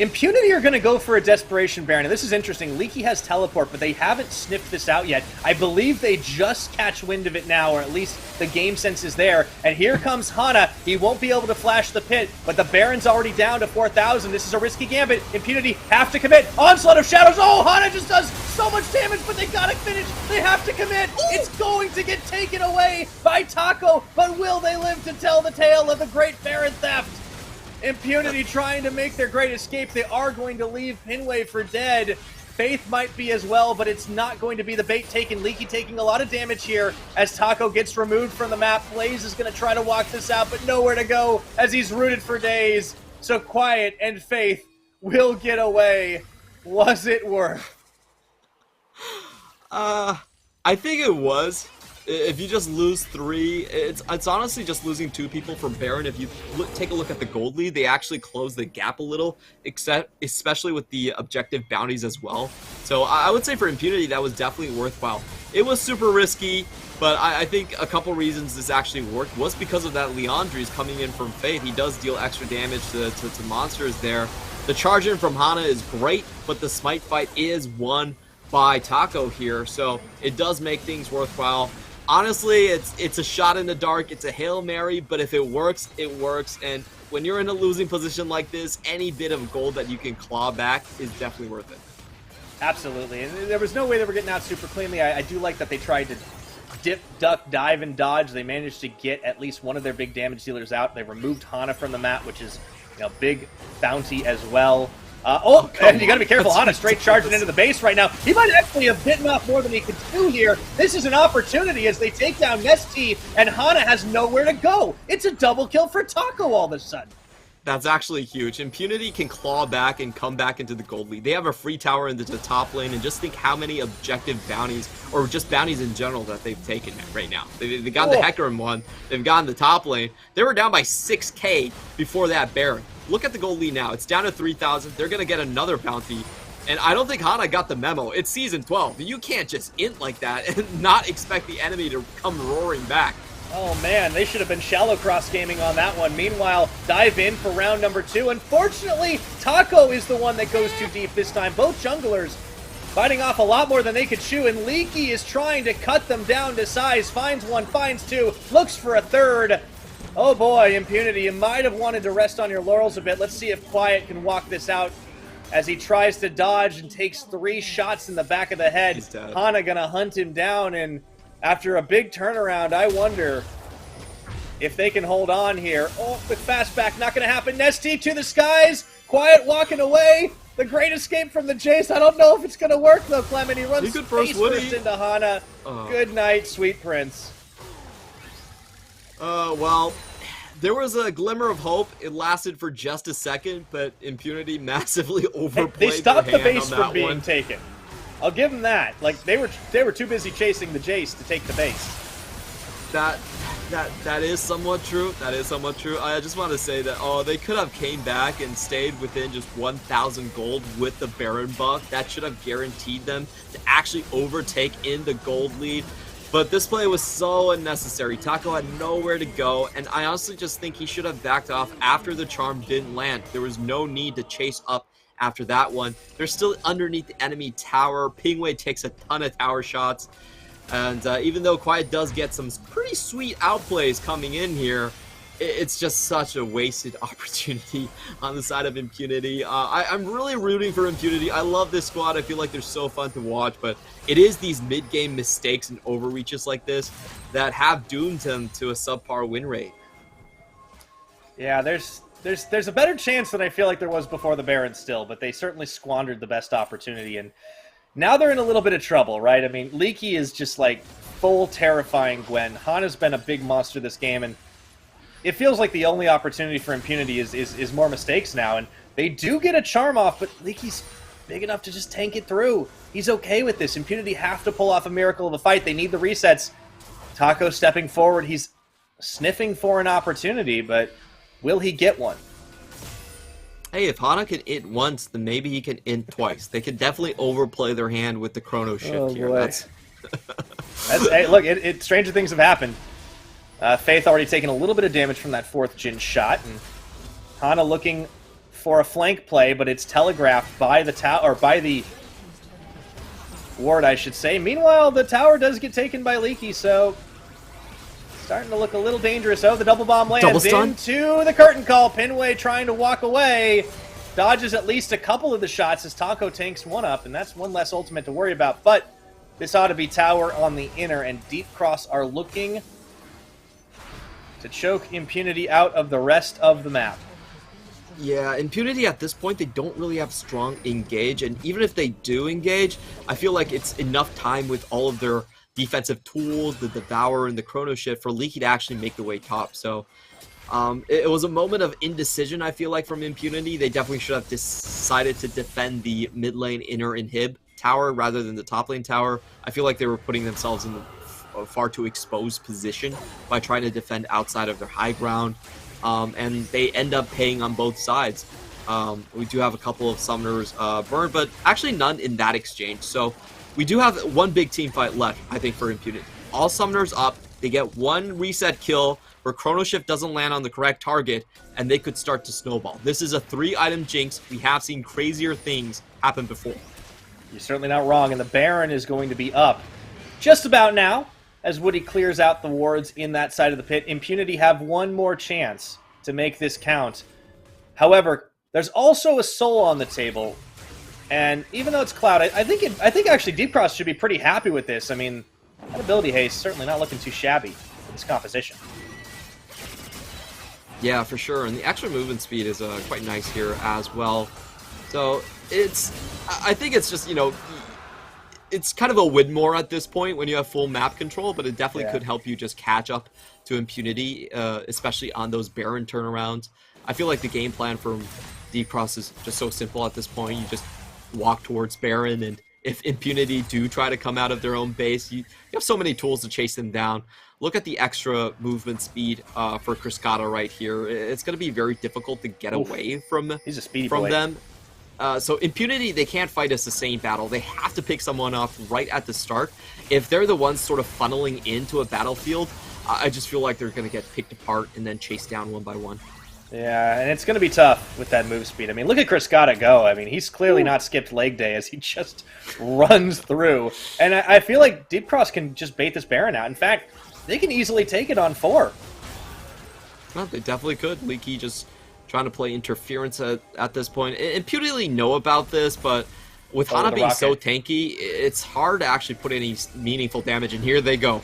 Impunity are going to go for a Desperation Baron, and this is interesting. Leaky has Teleport, but they haven't sniffed this out yet. I believe they just catch wind of it now, or at least the game sense is there. And here comes Hana. He won't be able to flash the pit, but the Baron's already down to 4,000. This is a risky gambit. Impunity have to commit. Onslaught of Shadows. Oh, Hana just does so much damage, but they got to finish. They have to commit. It's going to get taken away by Taco, but will they live to tell the tale of the great Baron theft? Impunity trying to make their great escape. They are going to leave Pinway for dead. Faith might be as well, but it's not going to be the bait taken. Leaky taking a lot of damage here as Taco gets removed from the map. Blaze is going to try to walk this out, but nowhere to go as he's rooted for days. So Quiet and Faith will get away. Was it worth? I think it was. If you just lose 3, it's honestly just losing 2 people from Baron. If you take a look at the gold lead, they actually close the gap a little, especially with the objective bounties as well. So I would say for Impunity, that was definitely worthwhile. It was super risky, but I think a couple reasons this actually worked was because of that Leandri's coming in from Faith. He does deal extra damage to monsters there. The charge in from Hana is great, but the smite fight is won by Taco here, so it does make things worthwhile. Honestly, it's a shot in the dark. It's a Hail Mary, but if it works, it works. And when you're in a losing position like this, any bit of gold that you can claw back is definitely worth it. Absolutely. And there was no way they were getting out super cleanly. I do like that they tried to dip, duck, dive, and dodge. They managed to get at least one of their big damage dealers out. They removed Hana from the map, which is, you know, big bounty as well. And you gotta be careful. Hana straight charging into the base right now. He might actually have bitten off more than he could do here. This is an opportunity as they take down Nesty, and Hana has nowhere to go. It's a double kill for Taco all of a sudden. That's actually huge. Impunity can claw back and come back into the gold lead. They have a free tower into the top lane, and just think how many objective bounties, or just bounties in general, that they've taken right now. They got the Hecarim one. They've gotten the top lane. They were down by 6k before that Baron. Look at the gold lead now. It's down to 3,000. They're going to get another bounty. And I don't think Hana got the memo. It's Season 12. You can't just int like that and not expect the enemy to come roaring back. Oh man, they should have been shallow cross gaming on that one. Meanwhile, dive in for round number 2. Unfortunately, Taco is the one that goes too deep this time. Both junglers fighting off a lot more than they could chew, and Leaky is trying to cut them down to size. Finds one, finds 2, looks for a 3rd. Oh boy, Impunity, you might have wanted to rest on your laurels a bit. Let's see if Quiet can walk this out as he tries to dodge and takes 3 shots in the back of the head. Hana gonna hunt him down, and after a big turnaround, I wonder if they can hold on here. Oh, quick fast back, not gonna happen. Nesty to the skies, Quiet walking away. The great escape from the Jace. I don't know if it's gonna work though, Clement. He runs face first into Hana. Good night, sweet prince. Well, there was a glimmer of hope. It lasted for just a second, but Impunity massively overplayed. They stopped the base from being taken. I'll give them that. Like they were too busy chasing the Jace to take the base. That is somewhat true. That is somewhat true. I just want to say that they could have came back and stayed within just 1,000 gold with the Baron buff. That should have guaranteed them to actually overtake in the gold lead. But this play was so unnecessary. Taco had nowhere to go, and I honestly just think he should have backed off after the charm didn't land. There was no need to chase up after that one. They're still underneath the enemy tower. Pingwei takes a ton of tower shots. And even though Quiet does get some pretty sweet outplays coming in here, it's just such a wasted opportunity on the side of Impunity. I'm really rooting for Impunity. I love this squad. I feel like they're so fun to watch, but it is these mid-game mistakes and overreaches like this that have doomed them to a subpar win rate. Yeah, there's a better chance than I feel like there was before the Baron still, but they certainly squandered the best opportunity, and now they're in a little bit of trouble, right? I mean, Leaky is just like full terrifying Gwen. Hana's been a big monster this game, and it feels like the only opportunity for Impunity is more mistakes now, and they do get a charm off, but Leaky's big enough to just tank it through. He's okay with this. Impunity have to pull off a miracle of a fight. They need the resets. Taco stepping forward. He's sniffing for an opportunity, but will he get one? Hey, if Hana can int once, then maybe he can int twice. They could definitely overplay their hand with the chrono shift here. Hey, look, stranger things have happened. Faith already taken a little bit of damage from that fourth Jin shot, and Hana looking for a flank play, but it's telegraphed by the tower, or by the ward, I should say. Meanwhile, the tower does get taken by Leaky, so starting to look a little dangerous. Oh, the double bomb lands into the curtain call. Pingwei trying to walk away. Dodges at least a couple of the shots as Taco tanks one up, and that's one less ultimate to worry about. But this ought to be tower on the inner, and Deep Cross are looking to choke Impunity out of the rest of the map. Yeah, Impunity at this point, they don't really have strong engage, and even if they do engage, I feel like it's enough time with all of their defensive tools, the Devour and the Chrono Shift, for Leaky to actually make the way top. So it was a moment of indecision, I feel like, from Impunity. They definitely should have decided to defend the mid lane inner inhib tower rather than the top lane tower. I feel like they were putting themselves in a far too exposed position by trying to defend outside of their high ground. And they end up paying on both sides. We do have a couple of summoners burned, but actually none in that exchange. So we do have one big team fight left, I think, for Impunity. All summoners up, they get one reset kill where Chrono Shift doesn't land on the correct target, and they could start to snowball. This is a 3-item jinx. We have seen crazier things happen before. You're certainly not wrong, and the Baron is going to be up just about now as Woody clears out the wards in that side of the pit. Impunity have one more chance to make this count. However, there's also a soul on the table, and even though it's Cloud, I think actually Deep Cross should be pretty happy with this. I mean, that ability haste certainly not looking too shabby for this composition. Yeah, for sure, and the extra movement speed is quite nice here as well. So I think it's just, you know, it's kind of a win more at this point when you have full map control, but it definitely could help you just catch up to Impunity, especially on those Baron turnarounds. I feel like the game plan for Deep Cross is just so simple at this point. You just walk towards Baron, and if Impunity do try to come out of their own base, you have so many tools to chase them down. Look at the extra movement speed for Criscata right here. It's going to be very difficult to get away from them. So Impunity, they can't fight a sustained battle. They have to pick someone off right at the start. If they're the ones sort of funneling into a battlefield, I just feel like they're going to get picked apart and then chased down one by one. Yeah, and it's going to be tough with that move speed. I mean, look at Criscata go. I mean, he's clearly not skipped leg day as he just runs through. And I feel like Deep Cross can just bait this Baron out. In fact, they can easily take it on 4. Well, they definitely could. Leaky just trying to play interference at this point. Impunity know about this, but with Hana being so tanky, it's hard to actually put any meaningful damage, and here they go.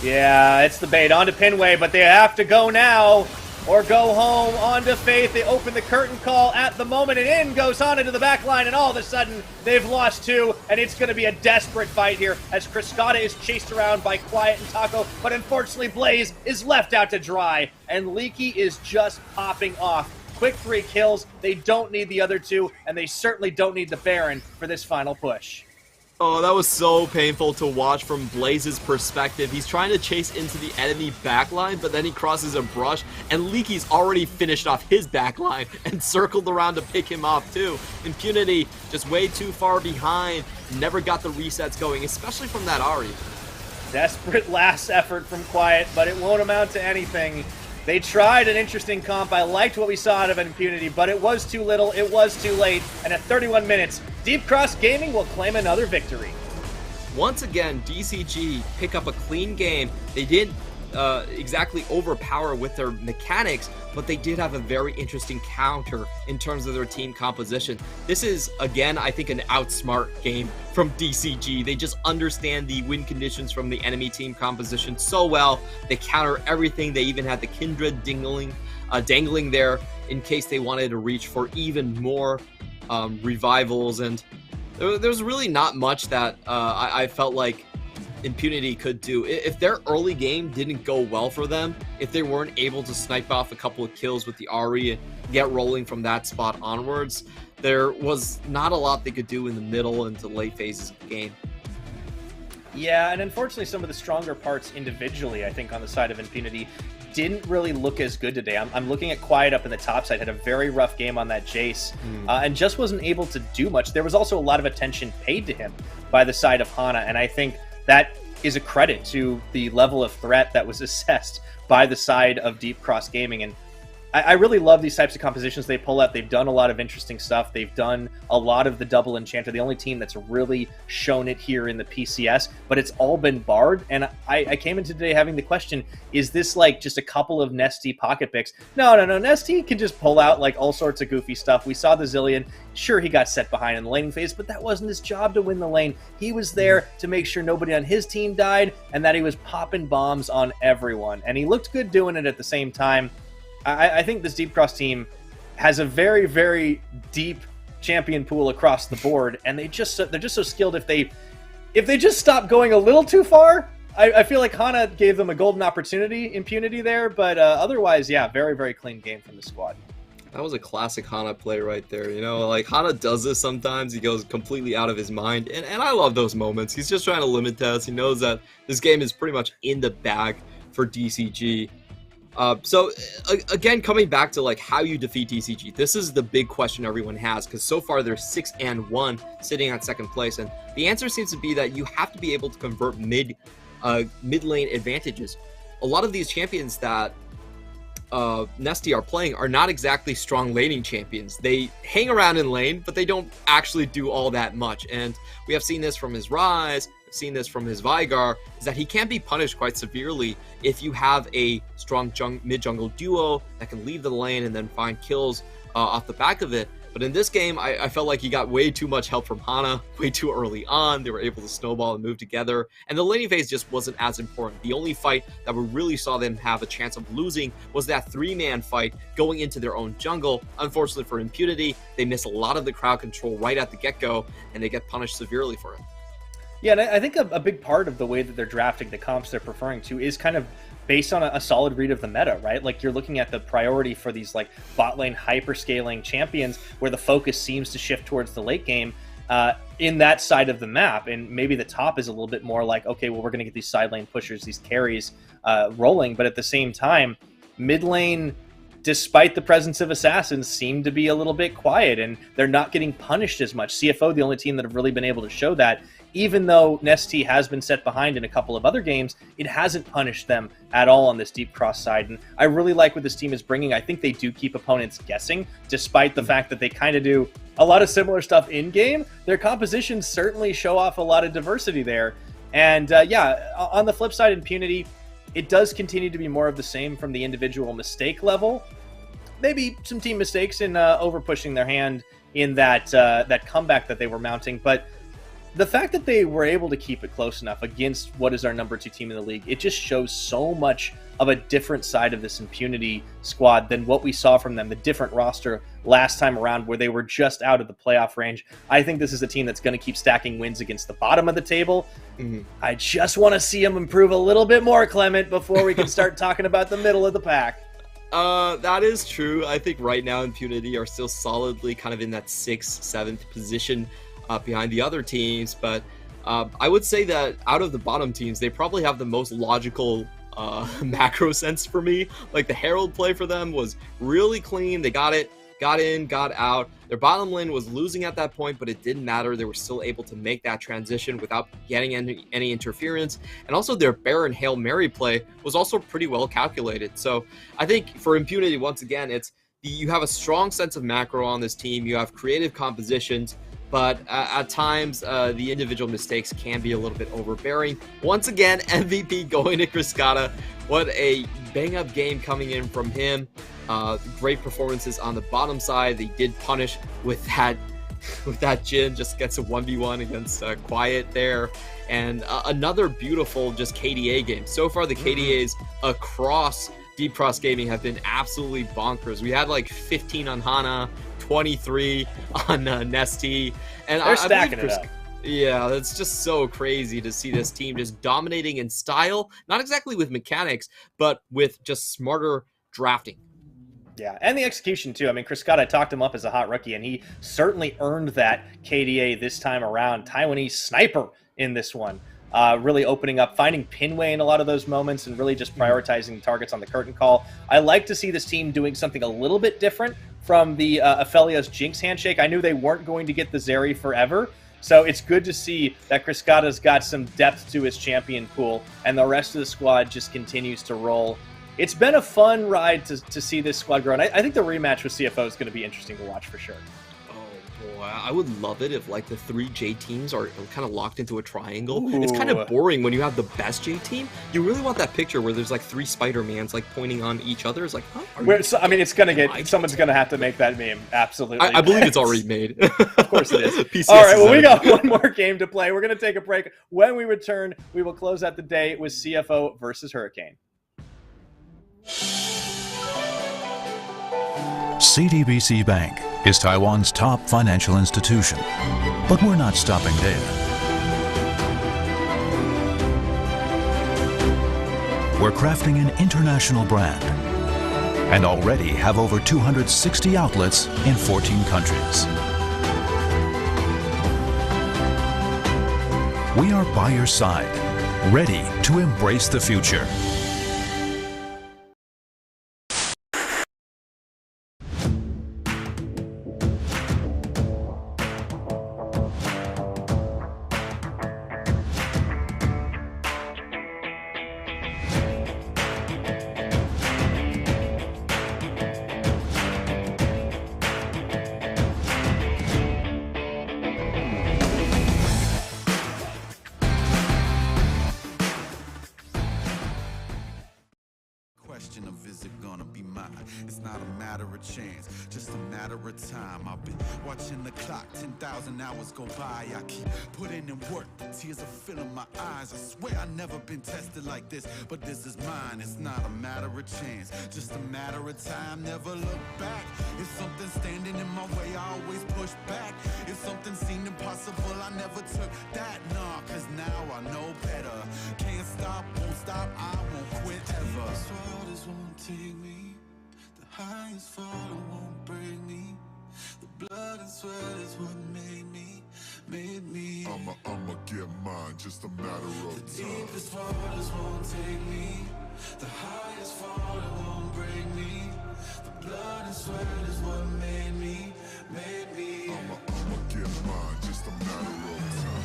Yeah, it's the bait onto Pingwei, but they have to go now or go home. Onto Faith. They open the curtain call at the moment, and in goes Hana to the back line, and all of a sudden they've lost 2, and it's going to be a desperate fight here as Criscata is chased around by Quiet and Taco, but unfortunately Blaze is left out to dry, and Leaky is just popping off. Quick 3 kills. They don't need the other 2, and they certainly don't need the Baron for this final push. Oh, that was so painful to watch from Blaze's perspective. He's trying to chase into the enemy backline, but then he crosses a brush, and Leaky's already finished off his backline and circled around to pick him off too. Impunity just way too far behind, never got the resets going, especially from that Ahri. Desperate last effort from Quiet, but it won't amount to anything. They tried an interesting comp. I liked what we saw out of Impunity, but it was too little, it was too late, and at 31 minutes, Deep Cross Gaming will claim another victory. Once again, DCG pick up a clean game. They didn't exactly overpower with their mechanics, but they did have a very interesting counter in terms of their team composition. This is, again, I think an outsmart game from DCG. They just understand the win conditions from the enemy team composition so well. They counter everything. They even had the Kindred dangling there in case they wanted to reach for even more revivals. And there's really not much that I felt like Impunity could do. If their early game didn't go well for them, if they weren't able to snipe off a couple of kills with the Ahri and get rolling from that spot onwards, there was not a lot they could do in the middle and to late phases of the game. Yeah, and unfortunately some of the stronger parts individually, I think, on the side of Impunity didn't really look as good today. I'm looking at Quiet up in the top side, had a very rough game on that Jace, and just wasn't able to do much. There was also a lot of attention paid to him by the side of Hana, and I think that is a credit to the level of threat that was assessed by the side of Deep Cross Gaming. And I really love these types of compositions they pull out. They've done a lot of interesting stuff. They've done a lot of the double enchanter, the only team that's really shown it here in the PCS, but it's all been barred. And I came into today having the question, is this like just a couple of Nesty pocket picks? No. Nesty can just pull out like all sorts of goofy stuff. We saw the Zillion. Sure, he got set behind in the laning phase, but that wasn't his job to win the lane. He was there to make sure nobody on his team died and that he was popping bombs on everyone. And he looked good doing it at the same time. I think this Deep Cross team has a very, very deep champion pool across the board, and they're just so skilled. If they just stop going a little too far, I feel like Hana gave them a golden opportunity, Impunity there, but otherwise, yeah, very, very clean game from the squad. That was a classic Hana play right there. You know, like Hana does this sometimes. He goes completely out of his mind, and I love those moments. He's just trying to limit test. He knows that this game is pretty much in the bag for DCG. So again, coming back to like how you defeat DCG, this is the big question everyone has, because so far they're 6-1 sitting at second place, and the answer seems to be that you have to be able to convert mid lane advantages. A lot of these champions that Nesty are playing are not exactly strong laning champions. They hang around in lane, but they don't actually do all that much. And we have seen this from his Rise, seen this from his Vigar, is that he can be punished quite severely if you have a strong mid-jungle duo that can leave the lane and then find kills off the back of it. But in this game, I felt like he got way too much help from Hana way too early on. They were able to snowball and move together, and the laning phase just wasn't as important. The only fight that we really saw them have a chance of losing was that 3-man fight going into their own jungle. Unfortunately for Impunity, they miss a lot of the crowd control right at the get-go, and they get punished severely for it. Yeah, and I think a big part of the way that they're drafting the comps they're preferring to is kind of based on a solid read of the meta, right? Like you're looking at the priority for these like bot lane hyper-scaling champions where the focus seems to shift towards the late game in that side of the map. And maybe the top is a little bit more like, okay, well, we're going to get these side lane pushers, these carries rolling. But at the same time, mid lane, despite the presence of assassins, seem to be a little bit quiet and they're not getting punished as much. CFO, the only team that have really been able to show that. Even though Nesty has been set behind in a couple of other games, it hasn't punished them at all on this Deep Cross side. And I really like what this team is bringing. I think they do keep opponents guessing, despite the fact that they kind of do a lot of similar stuff in-game. Their compositions certainly show off a lot of diversity there. And yeah, on the flip side, Impunity, it does continue to be more of the same from the individual mistake level. Maybe some team mistakes in over-pushing their hand in that comeback that they were mounting, but the fact that they were able to keep it close enough against what is our number 2 team in the league, it just shows so much of a different side of this Impunity squad than what we saw from them, the different roster last time around where they were just out of the playoff range. I think this is a team that's going to keep stacking wins against the bottom of the table. I just want to see them improve a little bit more, Clement, before we can start talking about the middle of the pack. That is true. I think right now Impunity are still solidly kind of in that 6th, 7th position behind the other teams, but I would say that out of the bottom teams, they probably have the most logical macro sense for me. Like the Herald play for them was really clean. They got it got in, got out. Their bottom lane was losing at that point, but it didn't matter. They were still able to make that transition without getting any interference. And also their Baron Hail Mary play was also pretty well calculated. So I think for Impunity, once again, you have a strong sense of macro on this team. You have creative compositions, but at times the individual mistakes can be a little bit overbearing. Once again, MVP going to Cascada. What a bang-up game coming in from him. Great performances on the bottom side. They did punish with that Jhin, just gets a 1v1 against Quiet there. And another beautiful just KDA game. So far, the KDAs across Deep Cross Gaming have been absolutely bonkers. We had like 15 on Hana, 23 on Nesty. And they're stacking it up. Yeah, that's just so crazy to see this team just dominating in style, not exactly with mechanics, but with just smarter drafting. Yeah, and the execution too. I mean, Cascada talked him up as a hot rookie, and he certainly earned that KDA this time around. Taiwanese sniper in this one. Really opening up, finding Pinway in a lot of those moments, and really just prioritizing targets on the curtain call. I like to see this team doing something a little bit different from the Aphelios Jinx handshake. I knew they weren't going to get the Zeri forever, so it's good to see that Cascada's got some depth to his champion pool, and the rest of the squad just continues to roll. It's been a fun ride to see this squad grow, and I think the rematch with CFO is going to be interesting to watch for sure. Oh boy, I would love it if like the 3 J teams are kind of locked into a triangle. Ooh. It's kind of boring when you have the best J team. You really want that picture where there's like 3 Spider-Mans like pointing on each other. It's like, huh? I mean, it's going to get, someone's going to have to make that meme. Absolutely. I believe it's already made. Of course it is. PCS All right, well, we got one more game to play. We're going to take a break. When we return, we will close out the day with CFO versus Hurricane. CTBC Bank is Taiwan's top financial institution, but we're not stopping there. We're crafting an international brand and already have over 260 outlets in 14 countries. We are by your side, ready to embrace the future. Of is it gonna be mine? It's not a matter of chance, just a matter of time. I've been watching the clock, 10,000 hours go by. I keep putting in work, the tears are filling my eyes. I swear I've never been tested like this, but this is mine. It's not a matter of chance, just a matter of time. Never look back. If something's standing in my way, I always push back. If something seemed impossible, I never took that. Nah, cause now I know better. Can't stop, won't stop, I won't quit ever. Won't take me, the highest fall won't break me. The blood and sweat is what made me. I'ma get mine, just a matter of time. The deepest waters won't take me, the highest fall won't break me. The blood and sweat is what made me. I'ma get mine, just a matter of time.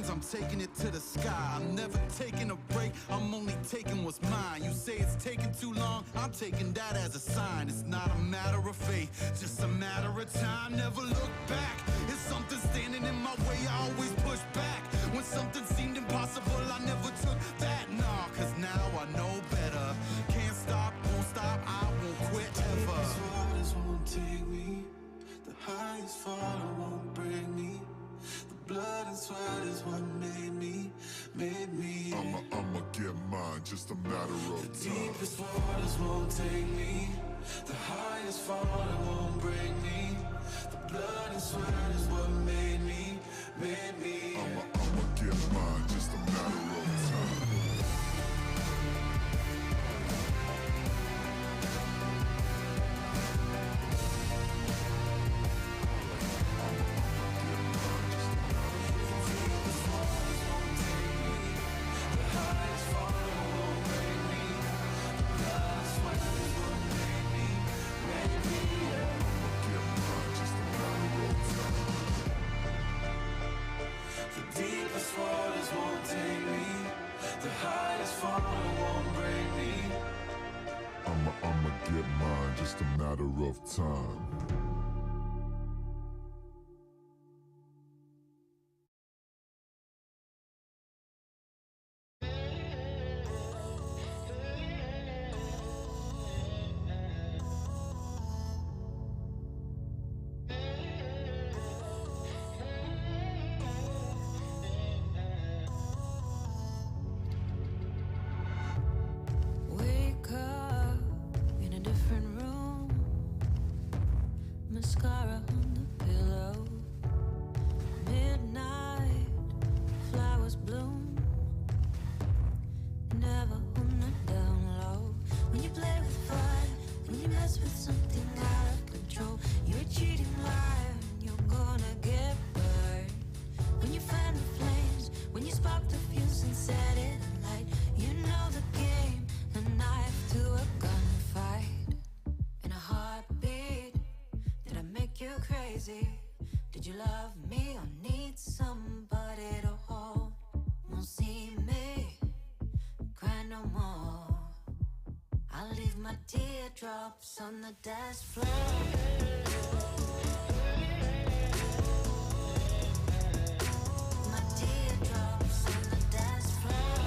I'm taking it to the sky. I'm never taking a break. I'm only taking what's mine. You say it's taking too long. I'm taking that as a sign. It's not a matter of faith, just a matter of time. Never look back. If something's standing in my way, I always push back. When something seemed impossible, I never took that. Nah, cause now I know better. Can't stop, won't stop, I won't quit ever. The waters won't take me. The highest fall won't break me. Blood and sweat is what made me. I'ma get mine, just a matter of time. The deepest waters won't take me. The highest fall won't break me. The blood and sweat is what made me. I'ma get mine, just a matter of time. The highest fall won't break me. I'ma get mine, just a matter of time. Wake up in a different room. Mascara on the pillow. Midnight, flowers bloom. Never on the down low. When you play with fire, when you mess with something out of control, you're a cheating liar and you're gonna get burned. When you fan the flames, when you spark the fuse and set it alight, you know the game, a knife to a gunfight. In a heartbeat, did I make you crazy? Did you love me or need somebody to hold? Won't see me cry no more. I'll leave my teardrops on the dance floor. My teardrops on the dance floor.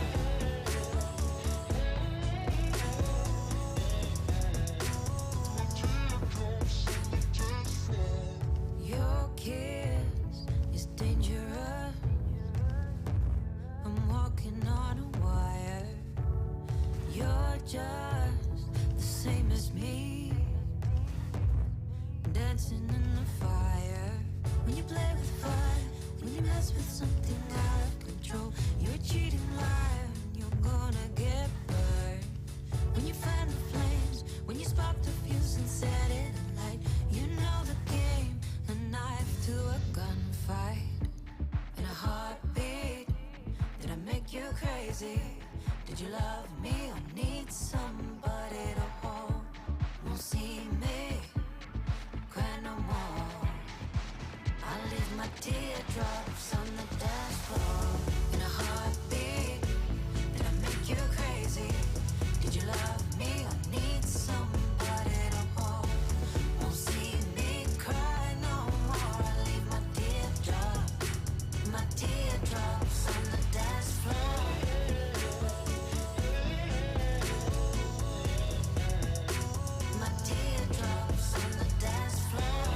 My teardrops on the dance floor. Your kiss is dangerous. I'm walking on a wire. You're just the same as me, dancing in the fire. When you play with fire, when you mess with something out of control, you're a cheating liar and you're gonna get burned. When you fan the flames, when you spark the fuse and set it alight, you know the game, a knife to a gunfight. In a heartbeat, did I make you crazy? Did you love me or need somebody to hold? Won't see me cry no more. I'll leave my teardrops on the dance floor. In a heartbeat, did I make you crazy? Did you love me or need somebody to hold? Won't see me cry no more. I'll leave my teardrops on the dance floor. My teardrops on the dance floor.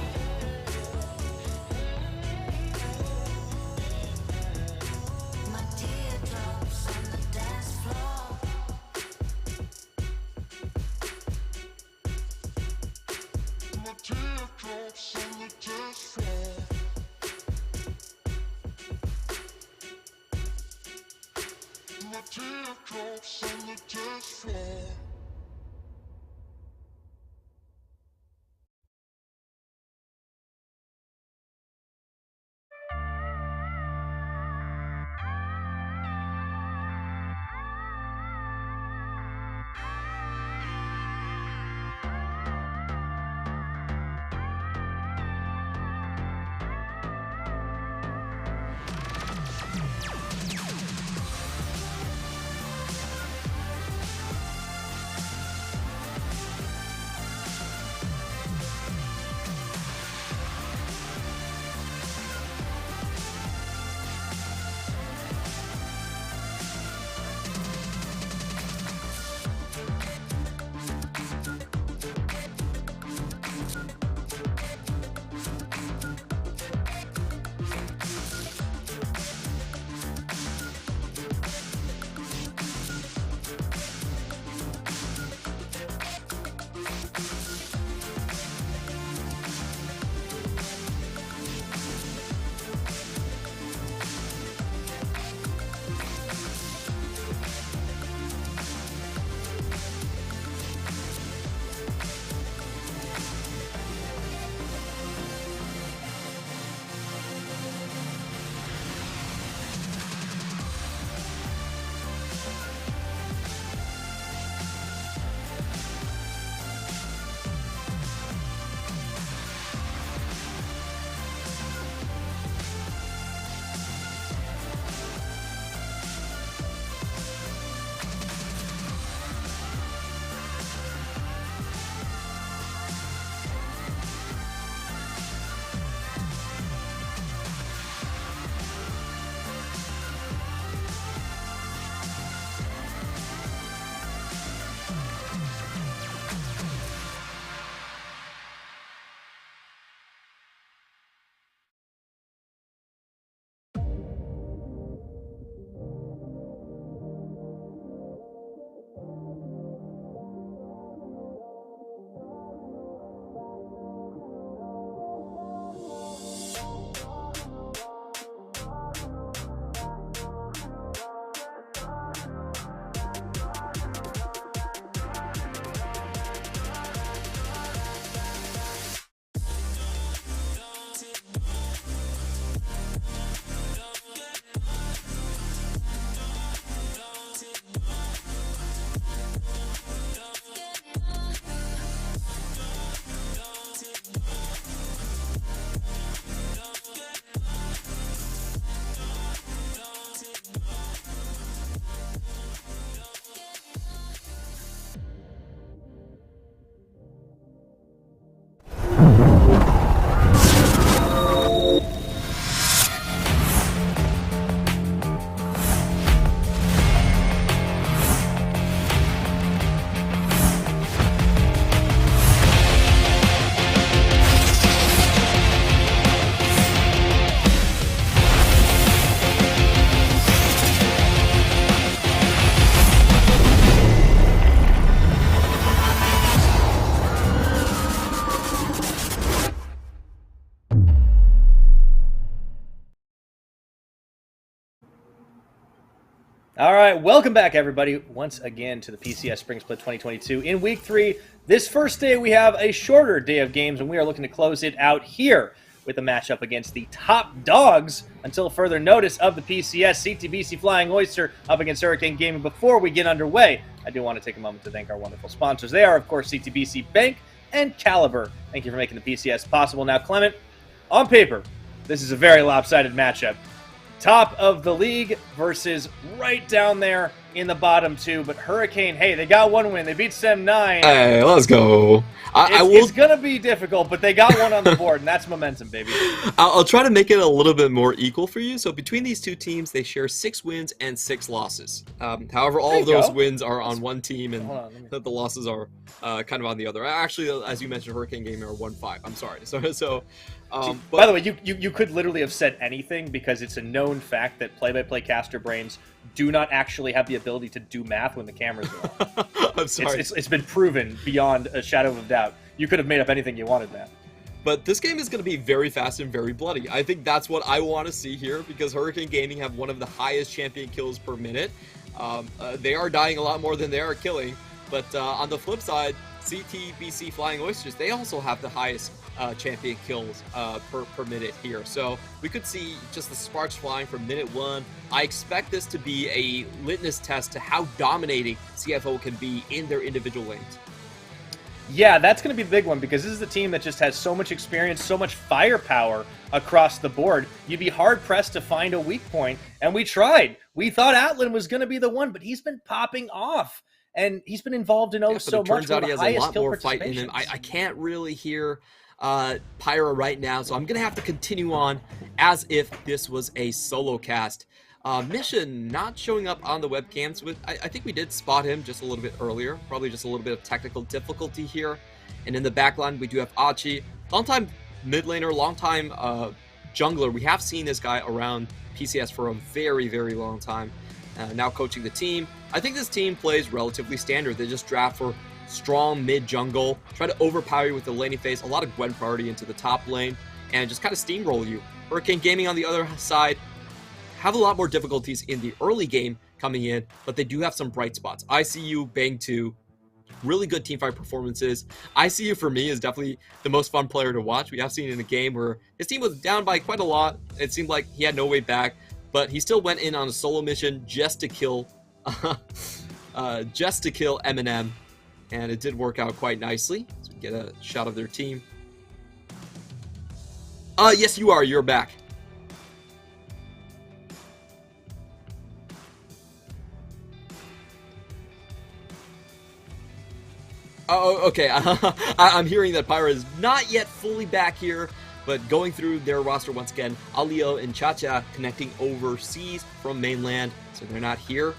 My teardrops on the dance floor. My teardrops on the dance floor. My teardrops on the dance floor. All right, welcome back, everybody, once again to the PCS Spring Split 2022. In Week 3, this first day, we have a shorter day of games, and we are looking to close it out here with a matchup against the top dogs until further notice of the PCS, CTBC Flying Oyster up against Hurricane Gaming. Before we get underway, I do want to take a moment to thank our wonderful sponsors. They are, of course, CTBC Bank and Caliber. Thank you for making the PCS possible. Now, Clement, on paper, this is a very lopsided matchup. Top of the league versus right down there in the bottom two. But Hurricane, hey, they got one win. They beat Sem 9. Hey, let's go. It's going to be difficult, but they got one on the board, and that's momentum, baby. I'll try to make it a little bit more equal for you. So between these two teams, they share 6 wins and 6 losses. However, all of those wins are on one team, and the losses are kind of on the other. Actually, as you mentioned, Hurricane Gaming are 1-5. I'm sorry. By the way, you could literally have said anything because it's a known fact that play-by-play caster brains do not actually have the ability to do math when the cameras are on. I'm sorry. It's been proven beyond a shadow of a doubt. You could have made up anything you wanted, man. But this game is going to be very fast and very bloody. I think that's what I want to see here because Hurricane Gaming have one of the highest champion kills per minute. They are dying a lot more than they are killing. But on the flip side, CTBC Flying Oysters, they also have the highest champion kills per minute here. So we could see just the sparks flying from minute 1. I expect this to be a litmus test to how dominating CFO can be in their individual lanes. Yeah, that's going to be the big one because this is the team that just has so much experience, so much firepower across the board. You'd be hard-pressed to find a weak point, and we tried. We thought Atlan was going to be the one, but he's been popping off, and he's been involved in so much. Turns out he has a lot more fight in him. I can't really hear Pyra right now, so I'm going to have to continue on as if this was a solo cast. Mission not showing up on the webcams. I think we did spot him just a little bit earlier. Probably just a little bit of technical difficulty here. And in the backline, we do have Achi. Long-time mid laner, long-time jungler. We have seen this guy around PCS for a very, very long time. Now coaching the team. I think this team plays relatively standard. They just draft for strong mid-jungle. Try to overpower you with the laning phase. A lot of Gwen priority into the top lane. And just kind of steamroll you. Hurricane Gaming on the other side have a lot more difficulties in the early game coming in, but they do have some bright spots. ICU, Bang 2, really good teamfight performances. ICU for me is definitely the most fun player to watch. We have seen in a game where his team was down by quite a lot. It seemed like he had no way back, but he still went in on a solo mission just to kill Eminem, and it did work out quite nicely. So we get a shot of their team. Yes, you are. You're back. Oh, okay. I'm hearing that Pyra is not yet fully back here, but going through their roster once again. Alio and Chacha connecting overseas from mainland, so they're not here.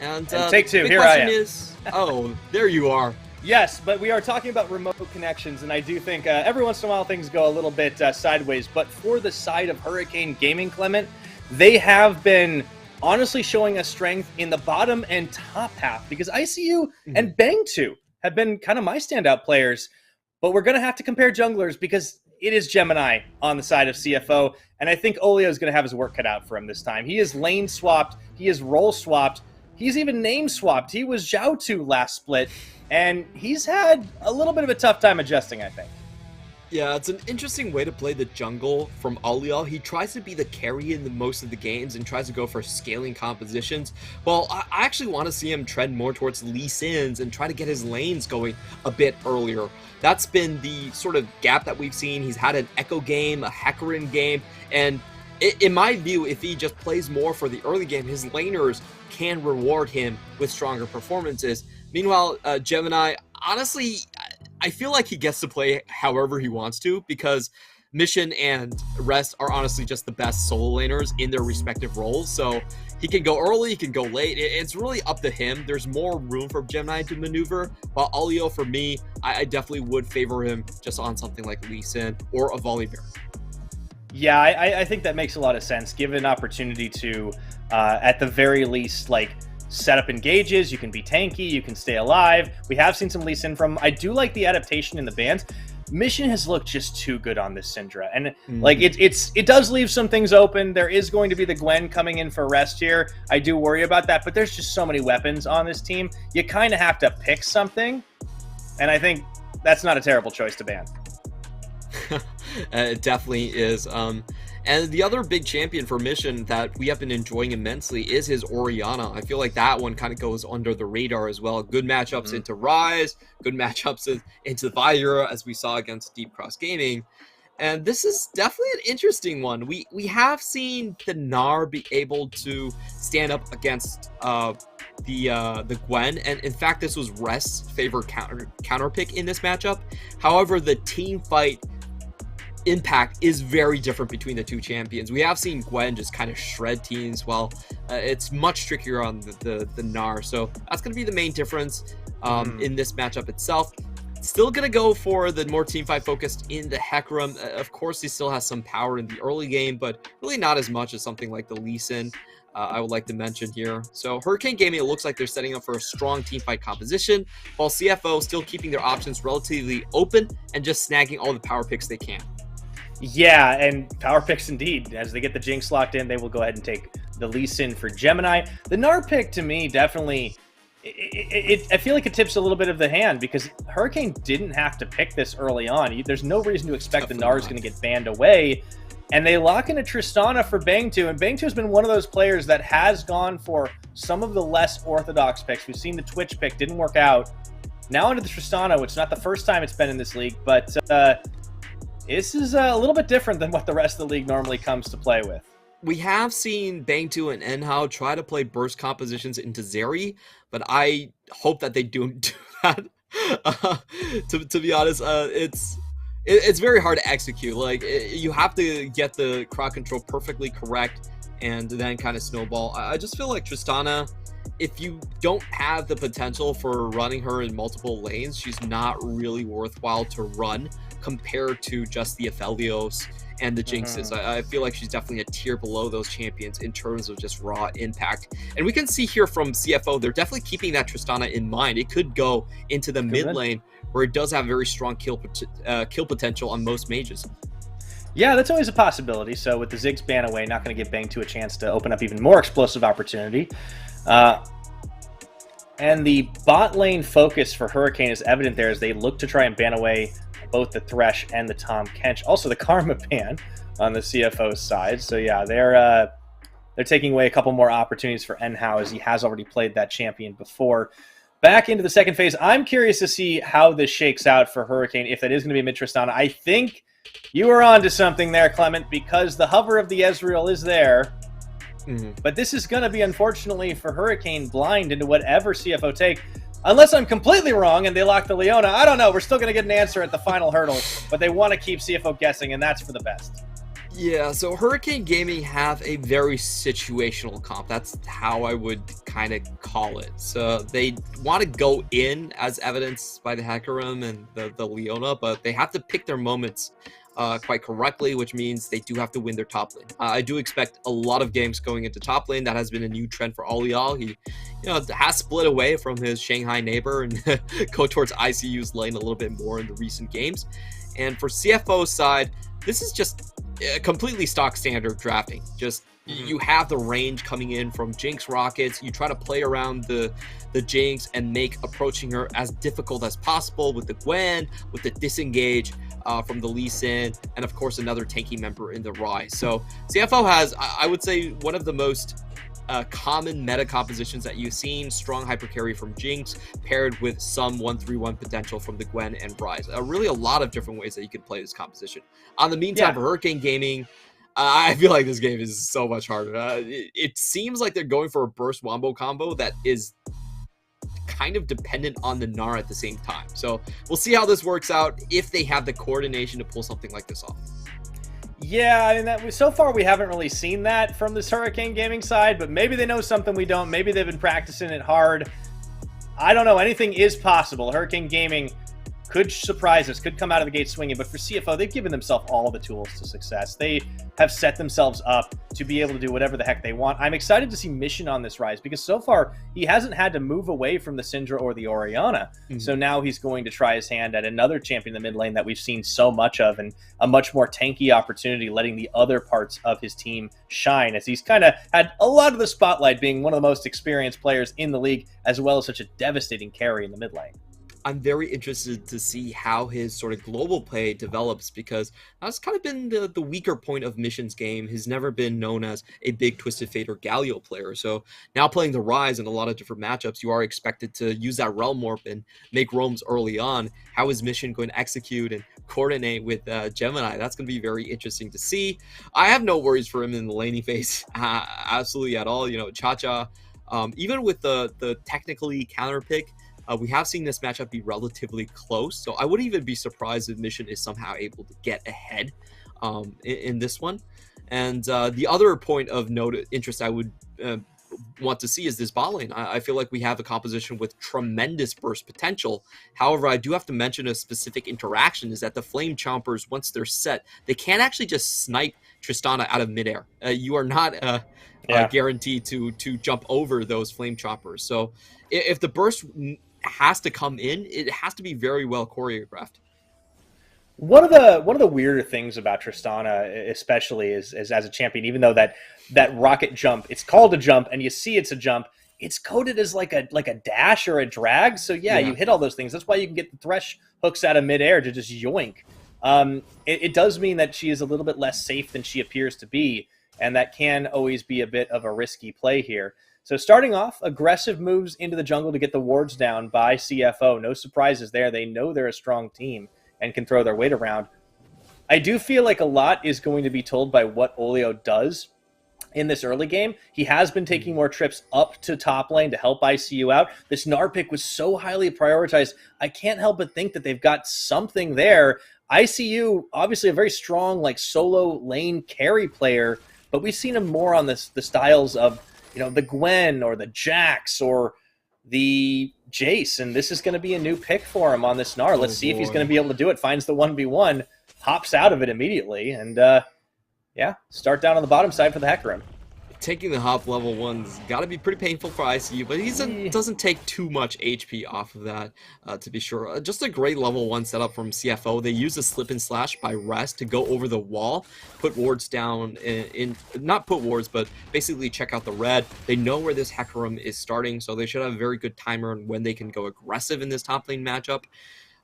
And take two, here I am. Oh, there you are. Yes, but we are talking about remote connections, and I do think every once in a while things go a little bit sideways. But for the side of Hurricane Gaming, Clement, they have been honestly showing us strength in the bottom and top half because ICU and Bang 2 have been kind of my standout players, but we're going to have to compare junglers because it is Gemini on the side of CFO, and I think Olio is going to have his work cut out for him this time. He is lane swapped, he is role swapped, he's even name swapped. He was Zhao Tu last split, and he's had a little bit of a tough time adjusting, I think. Yeah, it's an interesting way to play the jungle from Aliel. He tries to be the carry in most of the games and tries to go for scaling compositions. Well, I actually want to see him trend more towards Lee Sin's and try to get his lanes going a bit earlier. That's been the sort of gap that we've seen. He's had an Echo game, a Hecarim game, and in my view, if he just plays more for the early game, his laners can reward him with stronger performances. Meanwhile, Gemini, honestly, I feel like he gets to play however he wants to because Mission and Rest are honestly just the best solo laners in their respective roles. So he can go early, he can go late. It's really up to him. There's more room for Gemini to maneuver. While Alio, for me, I definitely would favor him just on something like Lee Sin or a Volibear. Yeah, I think that makes a lot of sense. Give an opportunity to, at the very least, like, set up engages, you can be tanky, you can stay alive. We have seen some Lee Sin from. I do like the adaptation in the bans. Mission has looked just too good on this Syndra, and like it does leave some things open. There is going to be the Gwen coming in for rest here. I do worry about that, but there's just so many weapons on this team. You kind of have to pick something, and I think that's not a terrible choice to ban. It definitely is. And the other big champion for Mission that we have been enjoying immensely is his Orianna. I feel like that one kind of goes under the radar as well. Good matchups into Rise, good matchups into Vira, as we saw against Deep Cross Gaming. And this is definitely an interesting one. We have seen the Gnar be able to stand up against the Gwen, and in fact, this was Rest's favorite counter pick in this matchup. However, the team fight impact is very different between the two champions. We have seen Gwen just kind of shred teams, while it's much trickier on the Gnar. So that's going to be the main difference in this matchup itself. Still going to go for the more team fight focused in the Hecarim. Of course, he still has some power in the early game, but really not as much as something like the Lee Sin. I would like to mention here. So Hurricane Gaming, it looks like they're setting up for a strong team fight composition, while CFO still keeping their options relatively open and just snagging all the power picks they can. Yeah, and power picks indeed. As they get the Jinx locked in, they will go ahead and take the Lee Sin for Gemini. The Gnar pick, to me, definitely, I feel like it tips a little bit of the hand, because Hurricane didn't have to pick this early on. There's no reason to expect the Gnar is going to get banned away. And they lock in a Tristana for Bangtu, and Bangtu has been one of those players that has gone for some of the less orthodox picks. We've seen the Twitch pick, didn't work out. Now into the Tristana, which is not the first time it's been in this league, but this is a little bit different than what the rest of the league normally comes to play with. We have seen Bangtu and Enhao try to play burst compositions into Zeri, but I hope that they don't do that. To be honest, it's very hard to execute. Like, you have to get the crowd control perfectly correct and then kind of snowball. I just feel like Tristana, if you don't have the potential for running her in multiple lanes, she's not really worthwhile to run compared to just the Aphelios and the Jinxes. I feel like she's definitely a tier below those champions in terms of just raw impact. And we can see here from CFO, they're definitely keeping that Tristana in mind. It could go into the mid lane, where it does have very strong kill potential on most mages. Yeah, that's always a possibility. So with the Ziggs ban away, not going to give Bangtu a chance to open up even more explosive opportunity. And the bot lane focus for Hurricane is evident there as they look to try and ban away both the Thresh and the Tahm Kench. Also the Karma ban on the CFO side. So yeah, they're taking away a couple more opportunities for Enhao, as he has already played that champion before. Back into the second phase, I'm curious to see how this shakes out for Hurricane, if that is going to be mid-Tristana. I think you are onto something there, Clement, because the hover of the Ezreal is there. But this is going to be, unfortunately, for Hurricane, blind into whatever CFO take. Unless I'm completely wrong and they lock the Leona. I don't know. We're still going to get an answer at the final hurdle. But they want to keep CFO guessing, and that's for the best. Yeah, so Hurricane Gaming have a very situational comp. That's how I would kind of call it. So they want to go in, as evidenced by the Hecarim and the Leona, but they have to pick their moments quite correctly, which means they do have to win their top lane. I do expect a lot of games going into top lane. That has been a new trend for Olial. He, has split away from his Shanghai neighbor and go towards ICU's lane a little bit more in the recent games. And for CFO's side, this is just completely stock standard drafting. Just you have the range coming in from Jinx rockets. You try to play around the Jinx and make approaching her as difficult as possible with the Gwen, with the disengage from the Lee Sin, and of course another tanky member in the Rise. So CFO has, I would say, one of the most common meta compositions that you've seen. Strong hyper carry from Jinx paired with some 1-3-1 potential from the Gwen and Rise. Really a lot of different ways that you can play this composition. On the meantime, for Hurricane Gaming, I feel like this game is so much harder. It seems like they're going for a burst wombo combo that is kind of dependent on the Gnar at the same time. So we'll see how this works out, if they have the coordination to pull something like this off. Yeah, I mean, so far we haven't really seen that from this Hurricane Gaming side, but maybe they know something we don't. Maybe they've been practicing it hard. I don't know. Anything is possible. Hurricane Gaming could surprise us, could come out of the gate swinging, but for CFO, they've given themselves all the tools to success. They have set themselves up to be able to do whatever the heck they want. I'm excited to see Mission on this rise, because so far, he hasn't had to move away from the Syndra or the Orianna. So now he's going to try his hand at another champion in the mid lane that we've seen so much of, and a much more tanky opportunity, letting the other parts of his team shine, as he's kind of had a lot of the spotlight, being one of the most experienced players in the league, as well as such a devastating carry in the mid lane. I'm very interested to see how his sort of global play develops, because that's kind of been the weaker point of Mission's game. He's never been known as a big Twisted Fate or Galio player. So now playing the Rise in a lot of different matchups, you are expected to use that Realm Warp and make roams early on. How is Mission going to execute and coordinate with Gemini? That's going to be very interesting to see. I have no worries for him in the laning phase, absolutely at all. You know, Cha-Cha, even with the technically counter pick, we have seen this matchup be relatively close, so I wouldn't even be surprised if Mission is somehow able to get ahead in this one. And the other point of interest I would want to see is this bot lane. I feel like we have a composition with tremendous burst potential. However, I do have to mention a specific interaction, is that the Flame Chompers, once they're set, they can't actually just snipe Tristana out of midair. You are not guaranteed to jump over those Flame Chompers. So if the burst has to come in, it has to be very well choreographed. One of the weirder things about Tristana, especially, is as a champion, even though that rocket jump, it's called a jump, and you see it's a jump, it's coded as like a dash or a drag. So yeah, you hit all those things. That's why you can get the thresh hooks out of midair to just yoink. It does mean that she is a little bit less safe than she appears to be, and that can always be a bit of a risky play here. So starting off, aggressive moves into the jungle to get the wards down by CFO. No surprises there. They know they're a strong team and can throw their weight around. I do feel like a lot is going to be told by what Olio does in this early game. He has been taking more trips up to top lane to help ICU out. This Gnar pick was so highly prioritized. I can't help but think that they've got something there. ICU, obviously a very strong like solo lane carry player, but we've seen him more on the styles of, you know, the Gwen or the Jax or the Jace, and this is going to be a new pick for him on this Gnar. Let's see if he's going to be able to do it. Finds the 1v1, hops out of it immediately, and start down on the bottom side for the Hecarim. Taking the hop level 1's got to be pretty painful for ICU, but he doesn't take too much HP off of that, to be sure. Just a great level 1 setup from CFO. They use a slip and slash by Rest to go over the wall, put wards down, not put wards, but basically check out the red. They know where this Hecarim is starting, so they should have a very good timer on when they can go aggressive in this top lane matchup.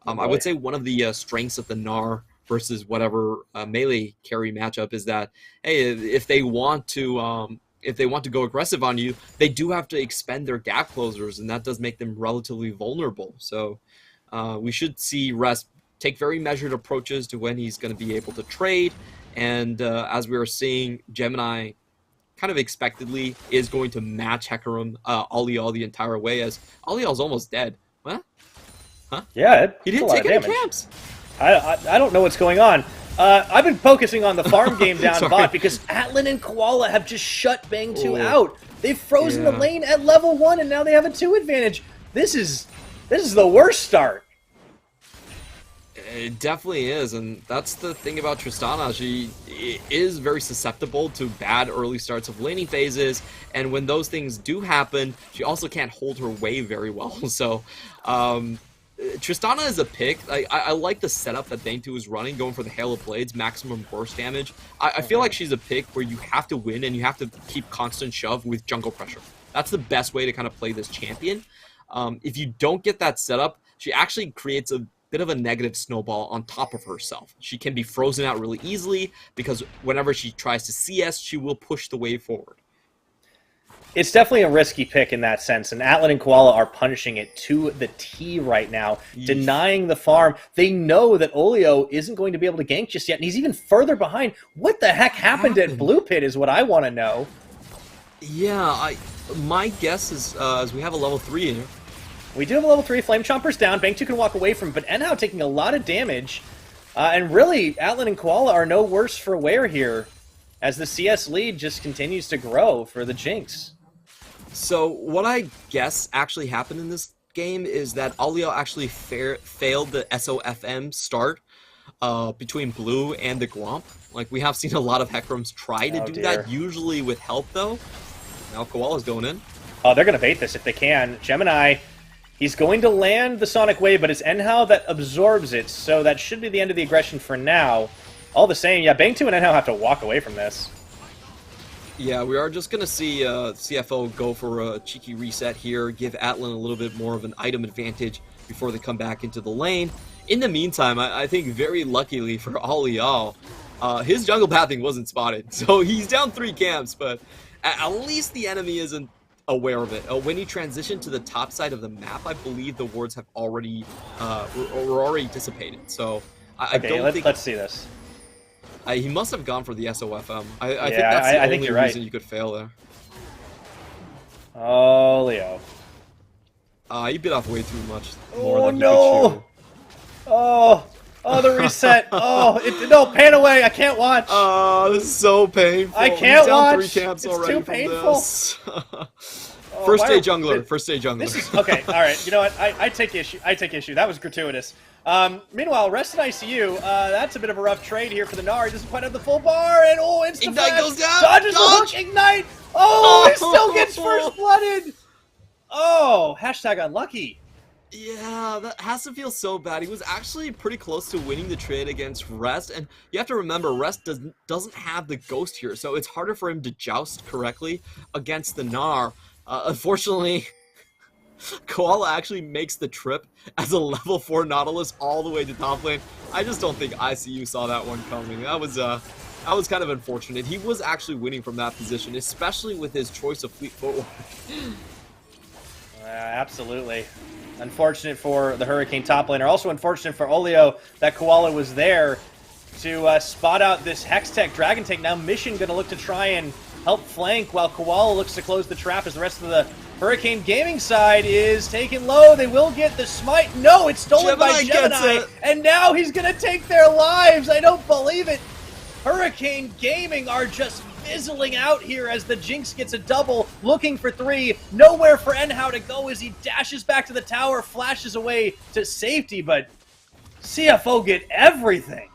I would say one of the strengths of the Gnar versus whatever melee carry matchup is that, hey, if they want to go aggressive on you, they do have to expend their gap closers, and that does make them relatively vulnerable. So we should see Rest take very measured approaches to when he's going to be able to trade. And as we are seeing, Gemini kind of expectedly is going to match Hecarim Alial the entire way, as Alial's almost dead. What? Huh? Yeah, he didn't take any camps. I don't know what's going on. I've been focusing on the farm game down bot because Atlan and Koala have just shut Bang 2 out. They've frozen the lane at level 1, and now they have a 2 advantage. This is the worst start. It definitely is, and that's the thing about Tristana. She is very susceptible to bad early starts of laning phases, and when those things do happen, she also can't hold her way very well. So, Tristana is a pick. I like the setup that Bang 2 is running, going for the Hail of Blades, maximum burst damage. I feel like she's a pick where you have to win and you have to keep constant shove with jungle pressure. That's the best way to kind of play this champion. If you don't get that setup, she actually creates a bit of a negative snowball on top of herself. She can be frozen out really easily because whenever she tries to CS, she will push the wave forward. It's definitely a risky pick in that sense, and Atlan and Koala are punishing it to the T right now, denying the farm. They know that Olio isn't going to be able to gank just yet, and he's even further behind. What the heck happened at Blue Pit is what I want to know. Yeah, my guess is we have a level 3 in here. We do have a level 3. Flame Chompers down. Bang 2 can walk away from, but Enhao taking a lot of damage. And really, Atlan and Koala are no worse for wear here, as the CS lead just continues to grow for the Jinx. So what I guess actually happened in this game is that Alio actually failed the SOFM start between Blue and the Gromp. Like, we have seen a lot of Hecarim's try to do that, usually with help, though. Now Koala's going in. Oh, they're going to bait this if they can. Gemini, he's going to land the Sonic Wave, but it's Enhao that absorbs it, so that should be the end of the aggression for now. All the same, yeah, Bang 2 and Enhao have to walk away from this. Yeah, we are just going to see CFO go for a cheeky reset here, give Atlan a little bit more of an item advantage before they come back into the lane. In the meantime, I think very luckily for Alio, his jungle pathing wasn't spotted, so he's down 3 camps, but at least the enemy isn't aware of it. When he transitioned to the top side of the map, I believe the wards have already were already dissipated. So I don't think. Let's see this. He must have gone for the SOFM. I think that's the only reason you could fail there. Oh, Leo. You bit off way too much more than you no! could chew. Oh, the reset. No, pan away. I can't watch. Oh, this is so painful. I can't watch. He's down 3 camps already. It's too painful. First day jungler. First day jungler. Okay, all right. You know what? I take issue. That was gratuitous. Meanwhile, Rest in ICU, that's a bit of a rough trade here for the Gnar. He doesn't quite have the full bar, and Ignite goes down! Dodges the hook, Ignite! He still gets first blooded! Hashtag unlucky. Yeah, that has to feel so bad. He was actually pretty close to winning the trade against Rest, and you have to remember, Rest doesn't have the Ghost here, so it's harder for him to joust correctly against the Gnar. Unfortunately, Koala actually makes the trip as a level 4 Nautilus all the way to top lane. I just don't think ICU saw that one coming. That was kind of unfortunate. He was actually winning from that position, especially with his choice of fleet footwork. Absolutely. Unfortunate for the Hurricane top laner. Also unfortunate for Olio that Koala was there to spot out this Hextech Dragon Tank. Now Mission going to look to try and help flank while Koala looks to close the trap as the rest of the Hurricane Gaming side is taken low. They will get the smite. No, it's stolen by Gemini. And now he's going to take their lives. I don't believe it. Hurricane Gaming are just fizzling out here as the Jinx gets a double, looking for 3. Nowhere for Enhao to go as he dashes back to the tower, flashes away to safety, but CFO get everything.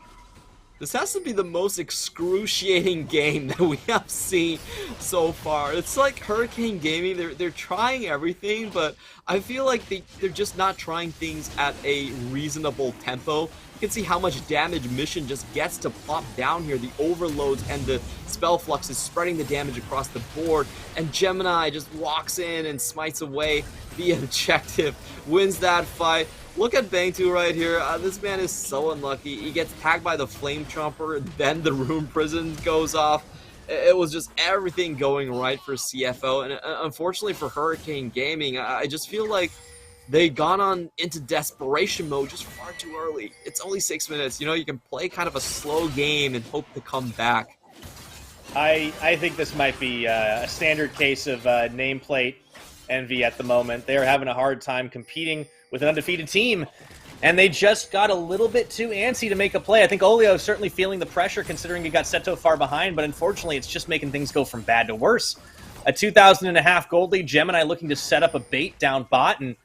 This has to be the most excruciating game that we have seen so far. It's like Hurricane Gaming, they're trying everything, but I feel like they're just not trying things at a reasonable tempo. You can see how much damage Mission just gets to plop down here. The overloads and the spell flux is spreading the damage across the board, and Gemini just walks in and smites away the objective, wins that fight. Look at Bang 2 right here. This man is so unlucky. He gets tagged by the Flame Chomper, then the Rune Prison goes off. It was just everything going right for CFO, and unfortunately for Hurricane Gaming, I just feel like they gone on into desperation mode just far too early. It's only 6 minutes. You know, you can play kind of a slow game and hope to come back. I think this might be a standard case of nameplate envy at the moment. They are having a hard time competing with an undefeated team, and they just got a little bit too antsy to make a play. I think Olio is certainly feeling the pressure considering he got set so far behind, but unfortunately it's just making things go from bad to worse. A 2,500 gold lead, Gemini looking to set up a bait down bot, and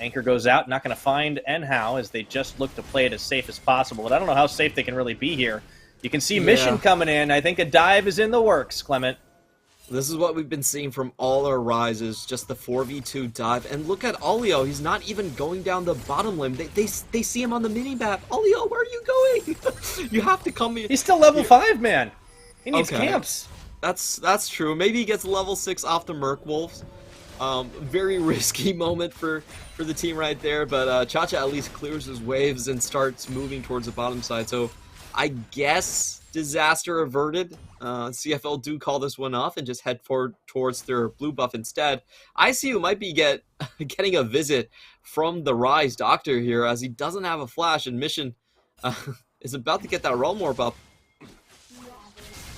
Anchor goes out, not going to find Enhao as they just look to play it as safe as possible, but I don't know how safe they can really be here. You can see Mission coming in. I think a dive is in the works, Clement. This is what we've been seeing from all our rises, just the 4v2 dive. And look at Olio, he's not even going down the bottom limb. They see him on the mini-map. Olio, where are you going? You have to come in. He's still level 5, man. He needs camps. That's true. Maybe he gets level 6 off the Merc Wolves. Very risky moment for the team right there, but Chacha at least clears his waves and starts moving towards the bottom side. So I guess disaster averted. CFL do call this one off and just head forward towards their blue buff instead. ICU might be getting a visit from the Rise Doctor here as he doesn't have a flash, and Mission is about to get that Realm Orb up.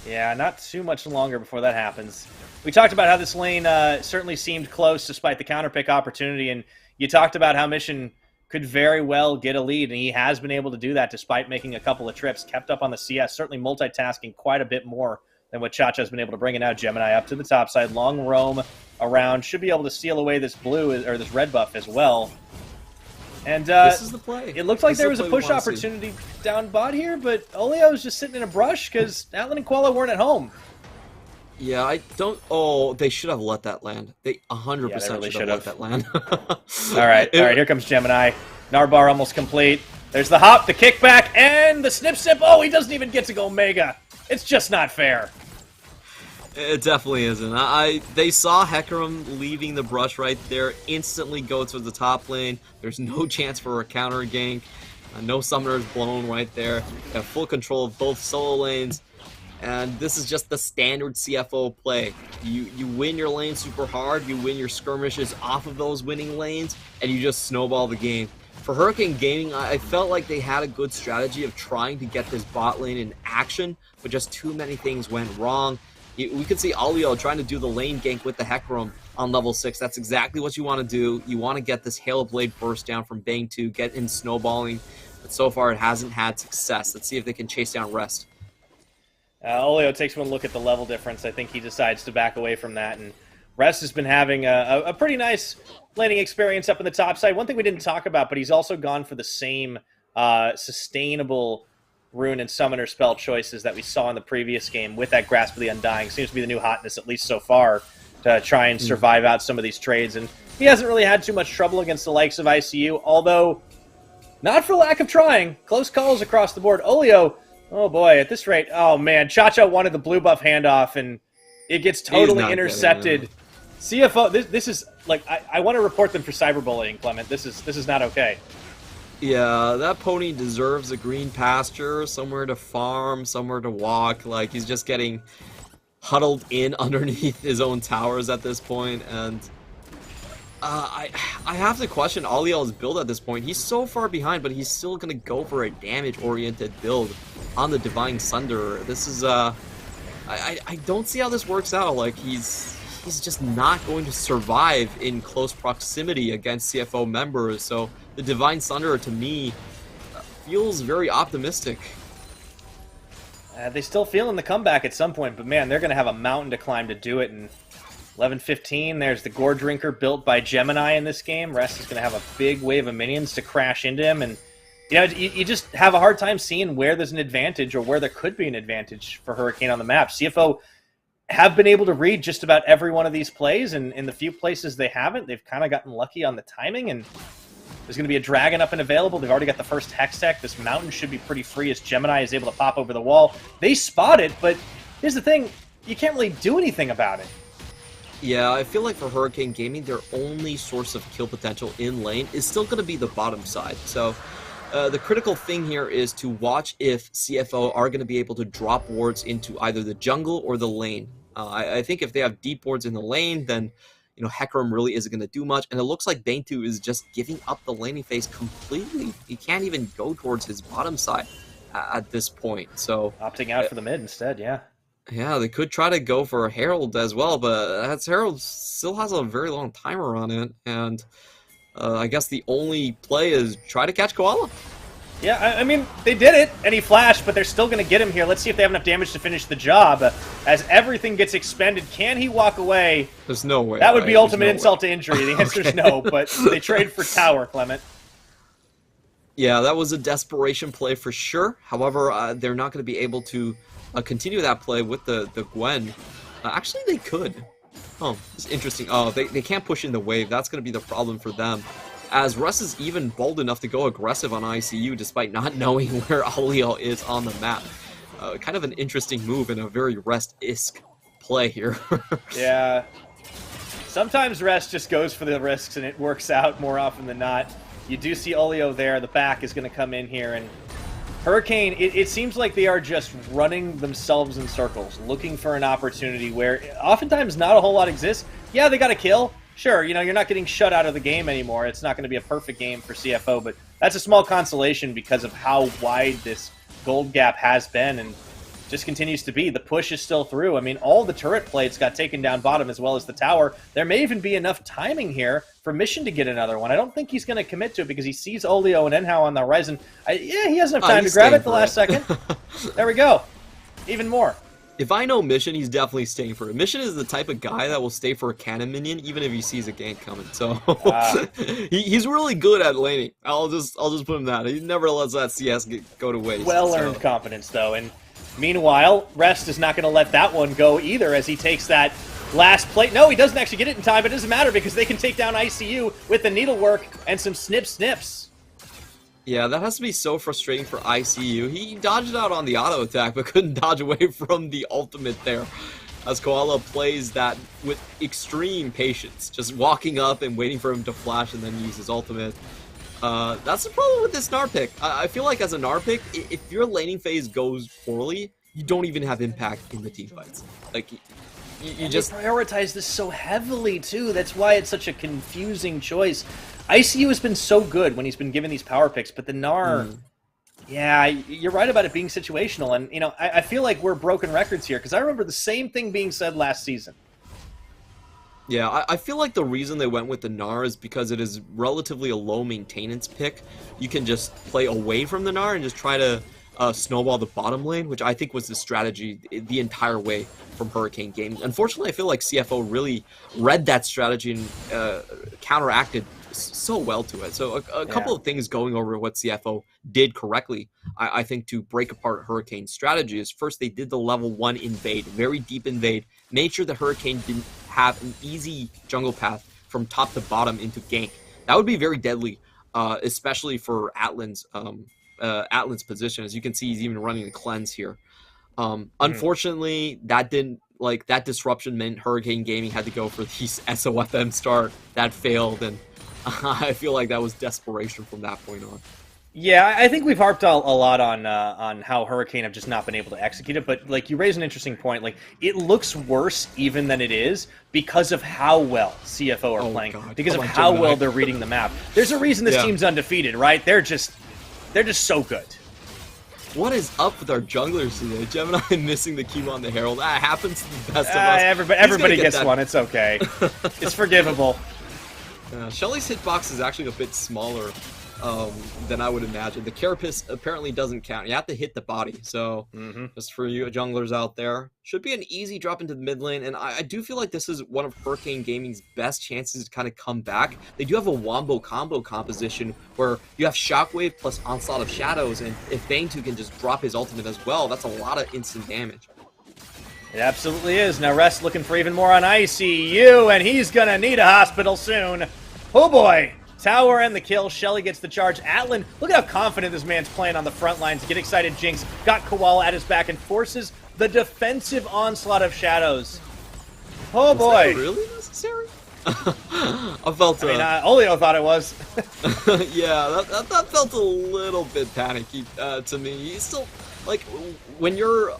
Yeah, not too much longer before that happens. We talked about how this lane certainly seemed close despite the counterpick opportunity, and you talked about how Mission could very well get a lead, and he has been able to do that despite making a couple of trips, kept up on the CS, certainly multitasking quite a bit more than what Chacha's been able to bring. And now Gemini up to the top side. Long roam around. Should be able to steal away this blue or this red buff as well. And this is the play. It looked like there was a push opportunity down bot here, but Oleo's just sitting in a brush because Atlan and Koala weren't at home. Yeah, I don't... Oh, they should have let that land. They 100% really should have let that land. All right, here comes Gemini. Narbar almost complete. There's the hop, the kickback, and the snip. Oh, he doesn't even get to go Mega. It's just not fair. It definitely isn't. They saw Hecarim leaving the brush right there, instantly go to the top lane. There's no chance for a counter gank. No summoners blown right there. They have full control of both solo lanes. And this is just the standard CFO play. You win your lane super hard, you win your skirmishes off of those winning lanes, and you just snowball the game. For Hurricane Gaming, I felt like they had a good strategy of trying to get this bot lane in action, but just too many things went wrong. We could see Olio trying to do the lane gank with the Hecarim on level 6. That's exactly what you want to do. You want to get this Hail Blade burst down from Bang 2, get in snowballing, but so far it hasn't had success. Let's see if they can chase down Rest. Olio takes one look at the level difference. I think he decides to back away from that, and Rest has been having a pretty nice laning experience up in the top side. One thing we didn't talk about, but he's also gone for the same sustainable rune and summoner spell choices that we saw in the previous game with that Grasp of the Undying. Seems to be the new hotness, at least so far, to try and survive out some of these trades. And he hasn't really had too much trouble against the likes of ICU, although not for lack of trying. Close calls across the board. Olio, oh boy, at this rate, oh man, Chacha wanted the blue buff handoff, and it gets totally intercepted. CFO, this is, like, I want to report them for cyberbullying, Clement. This is not okay. Yeah, that pony deserves a green pasture, somewhere to farm, somewhere to walk. Like, he's just getting huddled in underneath his own towers at this point, and I have to question Aliel's build at this point. He's so far behind, but he's still going to go for a damage-oriented build on the Divine Sunderer. This is, I don't see how this works out. Like, he's just not going to survive in close proximity against CFO members, so the Divine Sunderer, to me, feels very optimistic. They still feeling the comeback at some point, but man, they're going to have a mountain to climb to do it. And 11-15, there's the Gore Drinker built by Gemini in this game. Rest is going to have a big wave of minions to crash into him, and you know, you just have a hard time seeing where there's an advantage or where there could be an advantage for Hurricane on the map. CFO have been able to read just about every one of these plays, and in the few places they haven't, they've kind of gotten lucky on the timing, and there's going to be a dragon up and available. They've already got the first Hex Tech. This mountain should be pretty free as Gemini is able to pop over the wall. They spot it, but here's the thing. You can't really do anything about it. Yeah, I feel like for Hurricane Gaming, their only source of kill potential in lane is still going to be the bottom side. So the critical thing here is to watch if CFO are going to be able to drop wards into either the jungle or the lane. I think if they have deep wards in the lane, then Hecarim really isn't going to do much, and it looks like Bane2 is just giving up the laning phase completely. He can't even go towards his bottom side at this point. So opting out for the mid instead, yeah. Yeah, they could try to go for a Herald as well, but that Herald still has a very long timer on it, and I guess the only play is try to catch Koala. Yeah, I mean, they did it, and he flashed, but they're still going to get him here. Let's see if they have enough damage to finish the job. As everything gets expended, can he walk away? There's no way. That would be ultimate insult to injury. The answer is no, but they trade for tower, Clement. Yeah, that was a desperation play for sure. However, they're not going to be able to continue that play with the Gwen. Actually, they could. Oh, it's interesting. Oh, they can't push in the wave. That's going to be the problem for them. As Russ is even bold enough to go aggressive on ICU despite not knowing where Aliel is on the map. Kind of an interesting move and a very Rest-esque play here. Yeah. Sometimes Rest just goes for the risks and it works out more often than not. You do see Olio there. The back is going to come in here, and Hurricane, it seems like they are just running themselves in circles, looking for an opportunity where oftentimes not a whole lot exists. Yeah, they got a kill. Sure, you're not getting shut out of the game anymore. It's not going to be a perfect game for CFO, but that's a small consolation because of how wide this gold gap has been and just continues to be. The push is still through. I mean, all the turret plates got taken down bottom as well as the tower. There may even be enough timing here for Mission to get another one. I don't think he's going to commit to it because he sees Olio and Enhao on the horizon. Yeah, he has enough time to grab it the last second. There we go. Even more. If I know Mission, he's definitely staying for it. Mission is the type of guy that will stay for a cannon minion even if he sees a gank coming. So he's really good at laning. I'll just put him that. He never lets that CS go to waste. Well-earned confidence, though. And meanwhile, Rest is not going to let that one go either as he takes that last plate. No, he doesn't actually get it in time, but it doesn't matter because they can take down ICU with the needlework and some snips. Yeah, that has to be so frustrating for ICU. He dodged out on the auto attack, but couldn't dodge away from the ultimate there. As Koala plays that with extreme patience, just walking up and waiting for him to flash and then use his ultimate. That's the problem with this Gnar pick. I feel like as a Gnar pick, if your laning phase goes poorly, you don't even have impact in the team fights. Like, you just prioritize this so heavily, too. That's why it's such a confusing choice. ICU has been so good when he's been given these power picks, but the Gnar, yeah, you're right about it being situational. And, you know, I feel like we're broken records here, because I remember the same thing being said last season. Yeah, I feel like the reason they went with the Gnar is because it is relatively a low maintenance pick. You can just play away from the Gnar and just try to snowball the bottom lane, which I think was the strategy the entire way from Hurricane Gaming. Unfortunately, I feel like CFO really read that strategy and counteracted so well to it. So a couple of things going over what CFO did correctly, I think, to break apart Hurricane's strategy is first they did the level 1 invade, very deep invade, made sure the Hurricane didn't have an easy jungle path from top to bottom into gank. That would be very deadly, especially for Atlan's position. As you can see, he's even running a cleanse here. Unfortunately, that disruption meant Hurricane Gaming had to go for these SOFM start. That failed, and I feel like that was desperation from that point on. Yeah, I think we've harped a lot on how Hurricane have just not been able to execute it, but like you raise an interesting point. Like it looks worse even than it is because of how well CFO are playing, because of how well they're reading the map. There's a reason this team's undefeated, right? They're just so good. What is up with our junglers today? Gemini missing the Q on the Herald. That happens to the best of us. Everybody gets one. It's okay. It's forgivable. Shelly's hitbox is actually a bit smaller than I would imagine. The Carapace apparently doesn't count. You have to hit the body. So just for you junglers out there, should be an easy drop into the mid lane. And I do feel like this is one of Hurricane Gaming's best chances to kind of come back. They do have a wombo combo composition where you have Shockwave plus Onslaught of Shadows. And if Bang2 can just drop his ultimate as well, that's a lot of instant damage. It absolutely is. Now Rest looking for even more on ICU, and he's going to need a hospital soon. Oh boy. Tower and the kill. Shelly gets the charge. Atlan, look at how confident this man's playing on the front lines. Get excited, Jinx. Got Koala at his back and forces the defensive onslaught of shadows. Oh boy. Is that really necessary? I felt Olio thought it was. Yeah, that felt a little bit panicky to me. He's still, like, when you're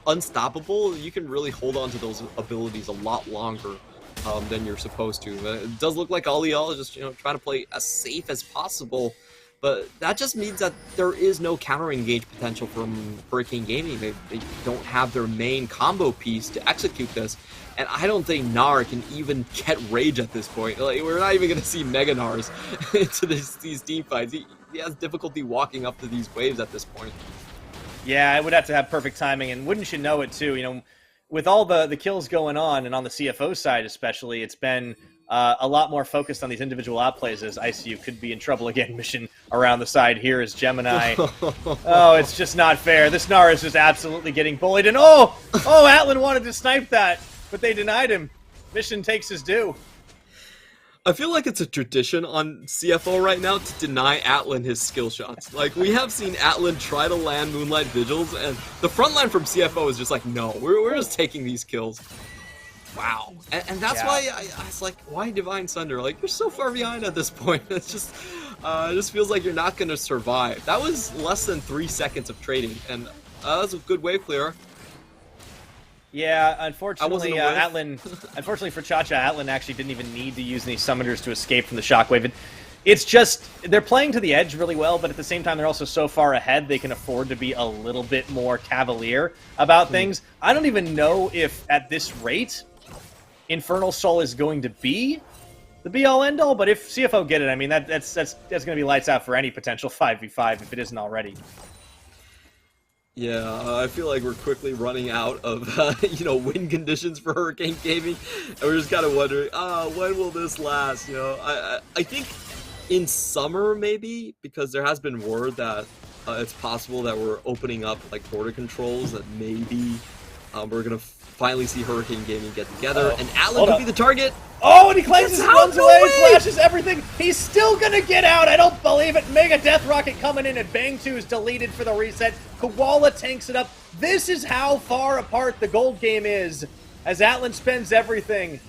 unstoppable, you can really hold on to those abilities a lot longer than you're supposed to. It does look like Aliel is just trying to play as safe as possible, but that just means that there is no counter engage potential from Hurricane Gaming. They don't have their main combo piece to execute this, and I don't think Gnar can even get Rage at this point. Like, we're not even going to see Mega Gnars into these team fights. He has difficulty walking up to these waves at this point. Yeah, it would have to have perfect timing, and wouldn't you know it too, with all the kills going on, and on the CFO side especially, it's been a lot more focused on these individual outplays as ICU could be in trouble again. Mission around the side here is Gemini. Oh, it's just not fair. This Gnar is just absolutely getting bullied, and Atlan wanted to snipe that, but they denied him. Mission takes his due. I feel like it's a tradition on CFO right now to deny Atlan his skill shots. Like, we have seen Atlan try to land Moonlight Vigils, and the front line from CFO is just like, no, we're just taking these kills. Wow. And that's why I was like, why Divine Sunder? Like, you're so far behind at this point. It's just, it just feels like you're not going to survive. That was less than 3 seconds of trading, and that was a good wave clear. Yeah, unfortunately, unfortunately for Cha-Cha, Atlan actually didn't even need to use any summoners to escape from the shockwave. It's just, they're playing to the edge really well, but at the same time, they're also so far ahead, they can afford to be a little bit more cavalier about things. I don't even know if, at this rate, Infernal Soul is going to be the be-all, end-all, but if CFO get it, I mean, that's going to be lights out for any potential 5v5 if it isn't already. Yeah, I feel like we're quickly running out of, win conditions for Hurricane Gaming, and we're just kind of wondering, when will this last? I think in summer maybe, because there has been word that it's possible that we're opening up like border controls, that maybe we're gonna finally see Hurricane Gaming get together, and Atlan could be the target. Oh, and he claims his runs away, flashes everything. He's still gonna get out. I don't believe it. Mega Death Rocket coming in, and Bang 2 is deleted for the reset. Koala tanks it up. This is how far apart the gold game is, as Atlan spends everything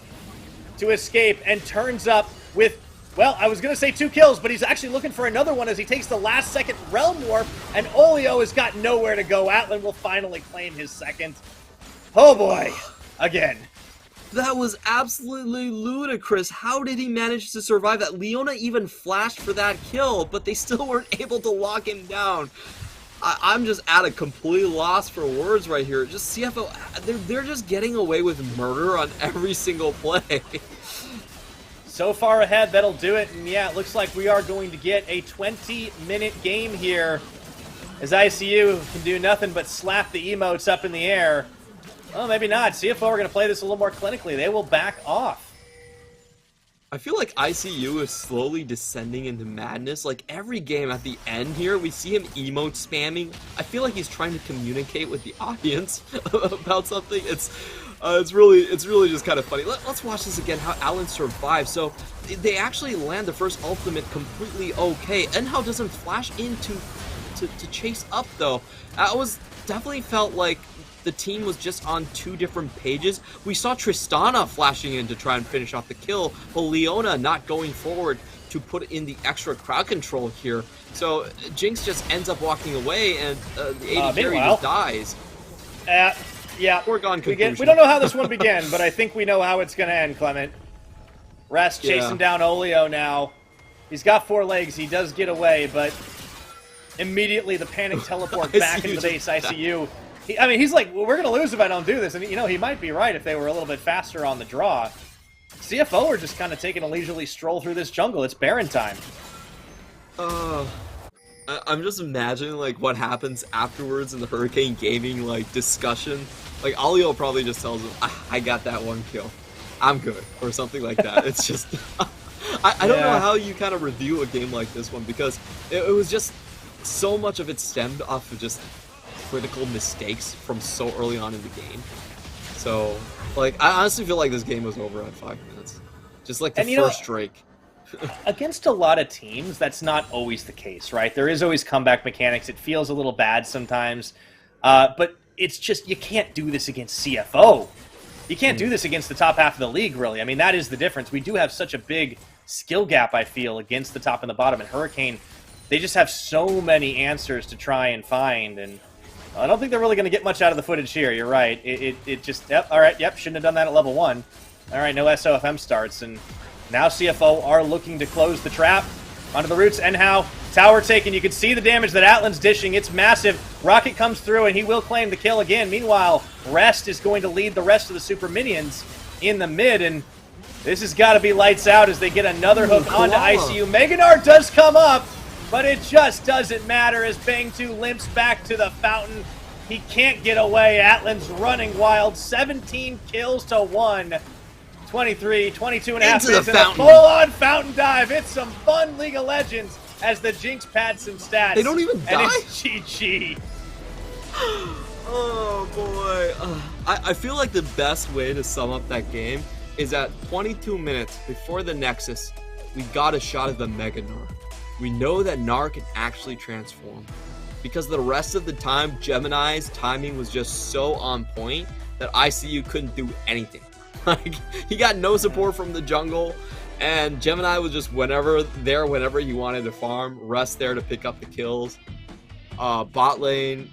to escape and turns up with, well, I was gonna say 2 kills, but he's actually looking for another one as he takes the last second Realm Warp, and Olio has got nowhere to go. Atlan will finally claim his second. Oh boy, again. That was absolutely ludicrous. How did he manage to survive that? Leona even flashed for that kill, but they still weren't able to lock him down. I'm just at a complete loss for words right here. Just CFO, they're just getting away with murder on every single play. So far ahead, that'll do it. And yeah, it looks like we are going to get a 20-minute game here, as ICU can do nothing but slap the emotes up in the air. Well, maybe not. CFO are going to play this a little more clinically. They will back off. I feel like ICU is slowly descending into madness. Like every game at the end here, we see him emote spamming. I feel like he's trying to communicate with the audience about something. It's really just kind of funny. Let's watch this again, how Alan survives. So they actually land the first ultimate completely okay. Enhao doesn't flash in to chase up though. I definitely felt like the team was just on 2 different pages. We saw Tristana flashing in to try and finish off the kill, but Leona not going forward to put in the extra crowd control here. So Jinx just ends up walking away, and the AD carry just dies. Yeah, foregone conclusion. We don't know how this one began, but I think we know how it's going to end, Clement. Rest chasing down Olio now. He's got 4 legs. He does get away, but immediately the panic teleport back into the base ICU. He's like, well, we're going to lose if I don't do this. And, he might be right if they were a little bit faster on the draw. CFO are just kind of taking a leisurely stroll through this jungle. It's Baron time. I'm just imagining, like, what happens afterwards in the Hurricane Gaming, like, discussion. Like, Olio probably just tells him, I got that 1 kill. I'm good. Or something like that. It's just... I don't know how you kind of review a game like this one, because it was just... So much of it stemmed off of just critical mistakes from so early on in the game. So, like, I honestly feel like this game was over at 5 minutes. Just like the first Drake. Against a lot of teams, that's not always the case, right? There is always comeback mechanics. It feels a little bad sometimes. But it's just, you can't do this against CFO. You can't do this against the top half of the league, really. I mean, that is the difference. We do have such a big skill gap, I feel, against the top and the bottom. And Hurricane, they just have so many answers to try and find, and I don't think they're really going to get much out of the footage here. You're right. It just, shouldn't have done that at level 1. All right, no SOFM starts, and now CFO are looking to close the trap. Onto the roots, Enhao, tower taken. You can see the damage that Atlan's dishing. It's massive. Rocket comes through, and he will claim the kill again. Meanwhile, Rest is going to lead the rest of the super minions in the mid, and this has got to be lights out as they get another hook onto ICU. Meganar does come up, but it just doesn't matter as Bang 2 limps back to the fountain. He can't get away. Atlan's running wild. 17 kills to 1. 23, 22 and a half minutes, and a full-on fountain dive. It's some fun League of Legends as the Jinx pads some stats. They don't even die? And it's GG. Oh, boy. I feel like the best way to sum up that game is at 22 minutes before the Nexus, we got a shot of the Mega Gnar. We know that Gnar can actually transform. Because the rest of the time, Gemini's timing was just so on point that ICU couldn't do anything. Like, he got no support from the jungle, and Gemini was just whenever he wanted to farm. Rest there to pick up the kills. Bot lane,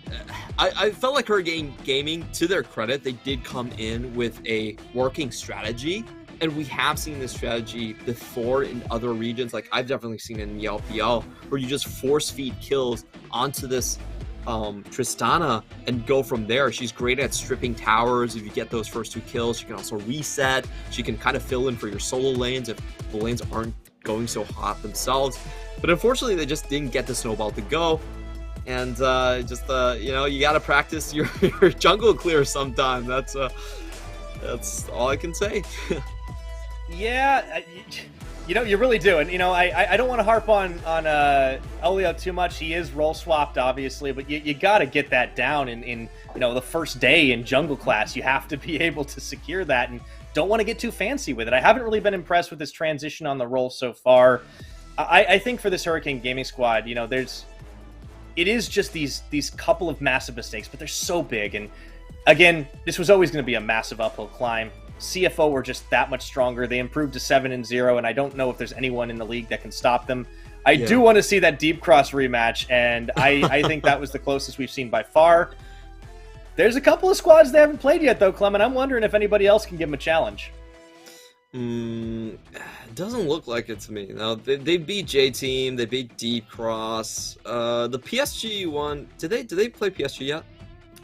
I felt like Hurricane Gaming, to their credit, they did come in with a working strategy, and we have seen this strategy before in other regions. Like, I've definitely seen it in the LPL, where you just force feed kills onto this Tristana and go from there. She's great at stripping towers. If you get those first 2 kills, she can also reset. She can kind of fill in for your solo lanes if the lanes aren't going so hot themselves. But unfortunately, they just didn't get the snowball to go. and you got to practice your jungle clear sometime. That's all I can say. Yeah, you really do. And, I don't want to harp on Olio too much. He is role swapped, obviously, but you got to get that down in the first day in jungle class. You have to be able to secure that and don't want to get too fancy with it. I haven't really been impressed with this transition on the role so far. I think for this Hurricane Gaming squad, it is just these couple of massive mistakes, but they're so big. And again, this was always going to be a massive uphill climb. CFO were just that much stronger. They improved to 7-0, and I don't know if there's anyone in the league that can stop them. I do want to see that Deep Cross rematch, and I think that was the closest we've seen by far. There's a couple of squads they haven't played yet, though, Clement. I'm wondering if anybody else can give them a challenge. It doesn't look like it to me. No, they beat J-Team, they beat Deep Cross. The PSG one, did they play PSG yet?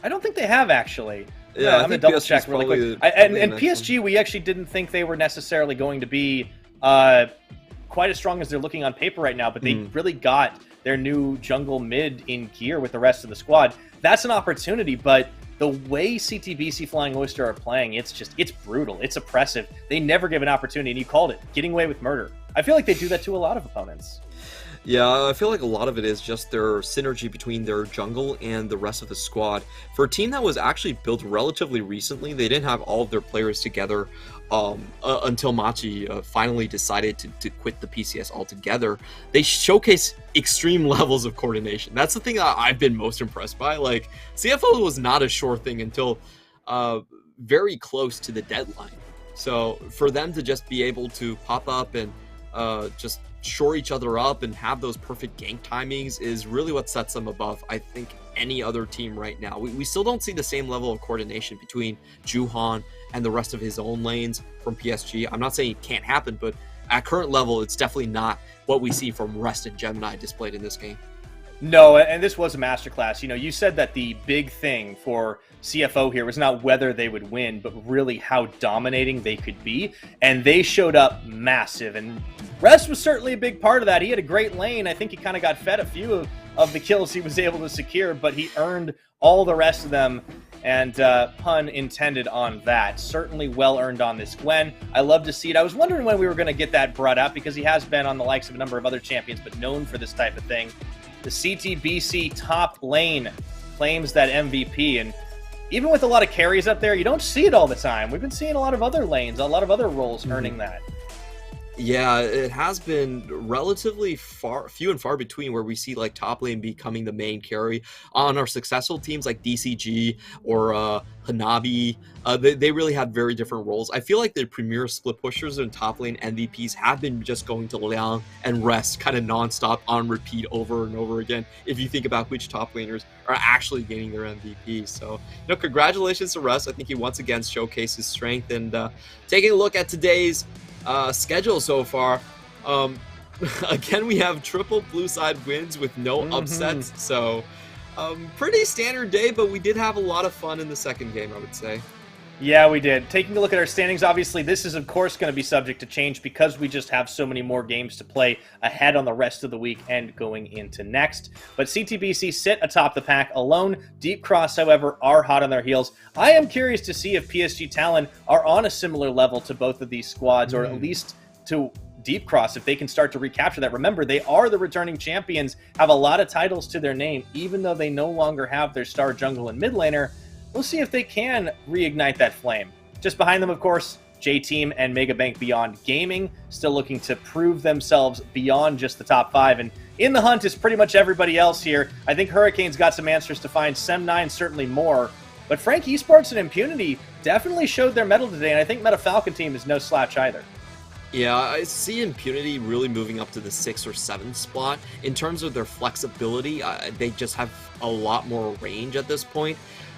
I don't think they have, actually. Yeah, I'm going to double check really quick. And PSG, we actually didn't think they were necessarily going to be quite as strong as they're looking on paper right now, but they really got their new jungle mid in gear with the rest of the squad. That's an opportunity, but the way CTBC Flying Oyster are playing, it's brutal. It's oppressive. They never give an opportunity, and you called it, getting away with murder. I feel like they do that to a lot of opponents. Yeah, I feel like a lot of it is just their synergy between their jungle and the rest of the squad. For a team that was actually built relatively recently, they didn't have all of their players together until Machi finally decided to quit the PCS altogether. They showcase extreme levels of coordination. That's the thing that I've been most impressed by. Like, CFO was not a sure thing until very close to the deadline. So for them to just be able to pop up and just shore each other up and have those perfect gank timings is really what sets them above, I think, any other team right now. We still don't see the same level of coordination between Juhan and the rest of his own lanes from PSG. I'm not saying it can't happen, but at current level, it's definitely not what we see from Rest and Gemini displayed in this game. No, and this was a masterclass. You said that the big thing for CFO here was not whether they would win, but really how dominating they could be. And they showed up massive. And Rest was certainly a big part of that. He had a great lane. I think he kind of got fed a few of the kills he was able to secure, but he earned all the rest of them. And pun intended on that. Certainly well earned on this Gwen. I love to see it. I was wondering when we were going to get that brought up because he has been on the likes of a number of other champions, but known for this type of thing. The CTBC top lane claims that MVP, and even with a lot of carries up there, you don't see it all the time. We've been seeing a lot of other lanes, a lot of other roles earning that. Yeah, it has been relatively few and far between where we see like top lane becoming the main carry. On our successful teams like DCG or Hanabi, they really have very different roles. I feel like the premier split pushers and top lane MVPs have been just going to Liang and Rest kind of nonstop on repeat over and over again, if you think about which top laners are actually gaining their MVP. So, congratulations to Rest. I think he once again showcased his strength. And taking a look at today's schedule so far, again, we have triple blue side wins with no upsets, so pretty standard day, but we did have a lot of fun in the second game, I would say. Yeah, we did. Taking a look at our standings, obviously this is of course going to be subject to change because we just have so many more games to play ahead on the rest of the week and going into next. But CTBC sit atop the pack alone. Deep Cross, however, are hot on their heels. I am curious to see if PSG Talon are on a similar level to both of these squads, or at least to Deep Cross, if they can start to recapture that. Remember, they are the returning champions, have a lot of titles to their name, even though they no longer have their star jungle and mid laner. We'll see if they can reignite that flame. Just behind them, of course, J-Team and Mega Bank Beyond Gaming, still looking to prove themselves beyond just the top 5. And in the hunt is pretty much everybody else here. I think Hurricane's got some answers to find, Sem9 certainly more. But Frank Esports and Impunity definitely showed their mettle today, and I think Meta Falcon team is no slouch either. Yeah, I see Impunity really moving up to the 6th or 7th spot. In terms of their flexibility, they just have a lot more range at this point.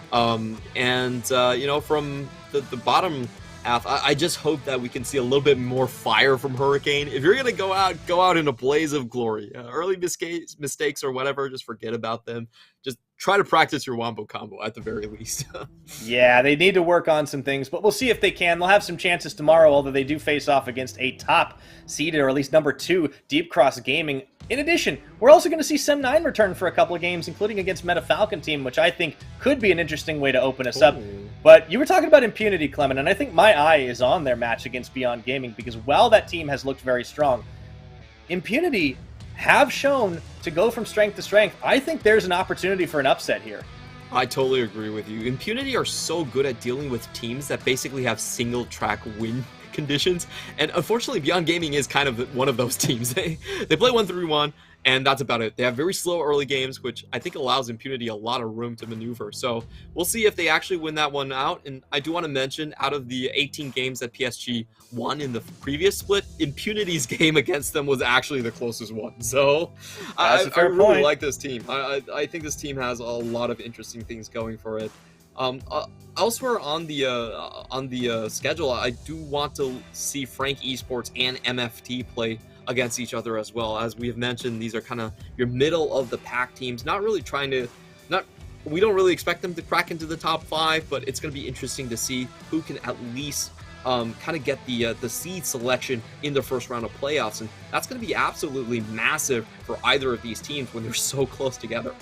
From the bottom half, I just hope that we can see a little bit more fire from Hurricane. If you're going to go out in a blaze of glory. Early mistakes or whatever, just forget about them. Just try to practice your wombo combo at the very least. Yeah, they need to work on some things, but we'll see if they can. They'll have some chances tomorrow, although they do face off against a top seeded, or at least number 2, Deep Cross Gaming. In addition, we're also going to see Sem9 return for a couple of games, including against Meta Falcon team, which I think could be an interesting way to open us up. But you were talking about Impunity, Clement, and I think my eye is on their match against Beyond Gaming, because while that team has looked very strong, Impunity have shown to go from strength to strength. I think there's an opportunity for an upset here. I totally agree with you. Impunity are so good at dealing with teams that basically have single track win conditions, and unfortunately Beyond Gaming is kind of one of those teams. They play 1-3-1, and that's about it. They have very slow early games, which I think allows Impunity a lot of room to maneuver. So we'll see if they actually win that one out. And I do want to mention, out of the 18 games that PSG won in the previous split, Impunity's game against them was actually the closest one. So I really like this team. I think this team has a lot of interesting things going for it. Elsewhere on the schedule, I do want to see Frank Esports and MFT play against each other as well. As we have mentioned, these are kind of your middle of the pack teams, we don't really expect them to crack into the top 5, but it's going to be interesting to see who can at least kind of get the seed selection in the first round of playoffs, and that's going to be absolutely massive for either of these teams when they're so close together.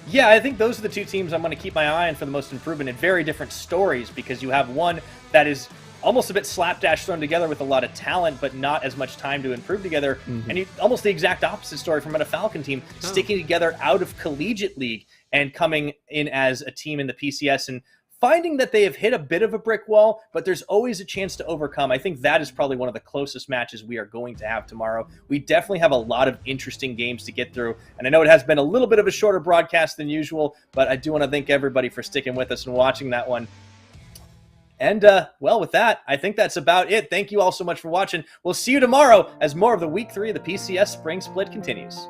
Yeah, I think those are the two teams I'm going to keep my eye on for the most improvement in very different stories, because you have one that is almost a bit slapdash thrown together with a lot of talent, but not as much time to improve together. And almost the exact opposite story from a Falcon team, sticking together out of collegiate league and coming in as a team in the PCS and finding that they have hit a bit of a brick wall, but there's always a chance to overcome. I think that is probably one of the closest matches we are going to have tomorrow. We definitely have a lot of interesting games to get through, and I know it has been a little bit of a shorter broadcast than usual, but I do want to thank everybody for sticking with us and watching that one. And, well, with that, I think that's about it. Thank you all so much for watching. We'll see you tomorrow as more of the Week 3 of the PCS Spring Split continues.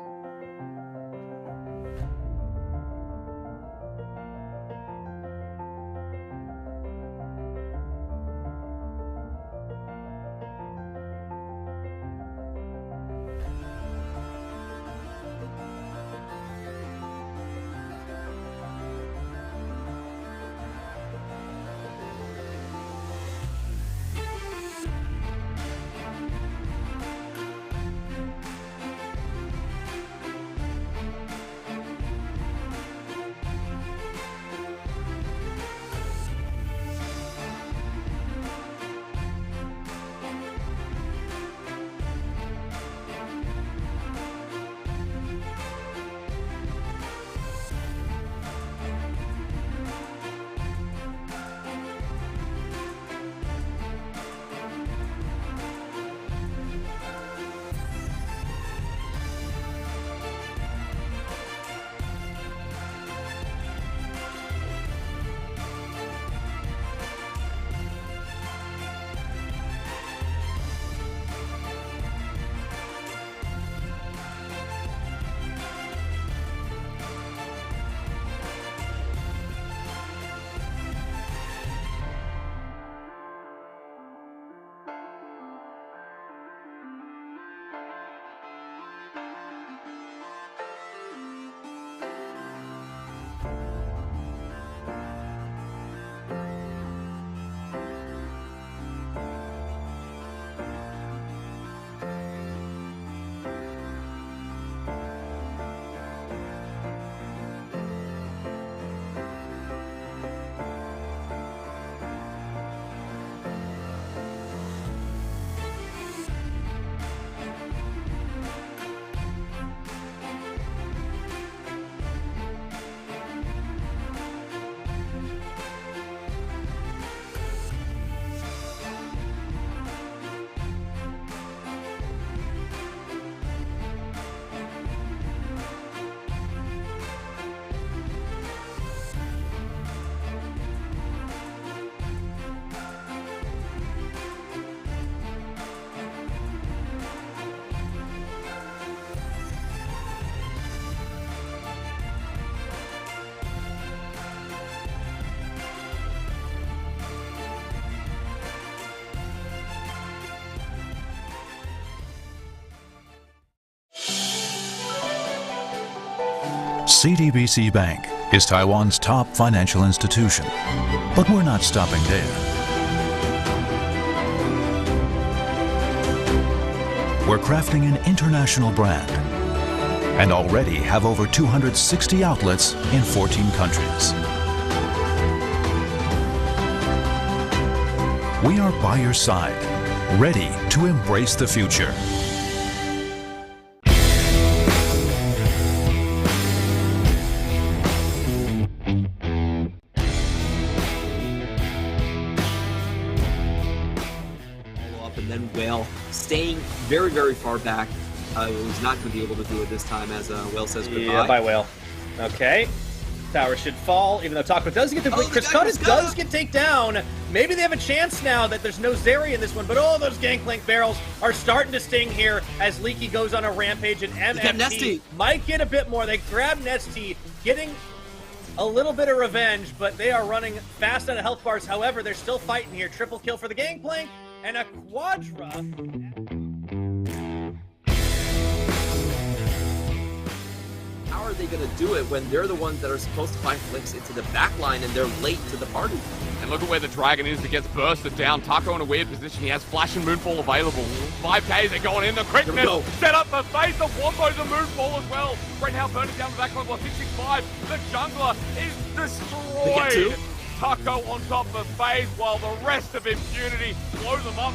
CTBC Bank is Taiwan's top financial institution, but we're not stopping there. We're crafting an international brand and already have over 260 outlets in 14 countries. We are by your side, ready to embrace the future. And then Whale staying very, very far back. He's not going to be able to do it this time as Whale says goodbye. Yeah, bye, Whale. Okay. Tower should fall, even though Taco does get the Chris Cuttis does get taken down. Maybe they have a chance now that there's no Zeri in this one, but all those Gangplank barrels are starting to sting here as Leaky goes on a rampage, and MMT might get a bit more. They grab Nesty, getting a little bit of revenge, but they are running fast out of health bars. However, they're still fighting here. Triple kill for the Gangplank and a Quadra. How are they going to do it when they're the ones that are supposed to find flicks into the back line and they're late to the party? And look at where the Dragon is that gets bursted down. Taco in a weird position. He has Flash and Moonfall available. 5Ks are going in. The quickness set up the face of Wombo's a Moonfall as well. Right now burning down the back line. 665. The jungler is destroyed. Taco on top of FaZe while the rest of Impunity blow them up.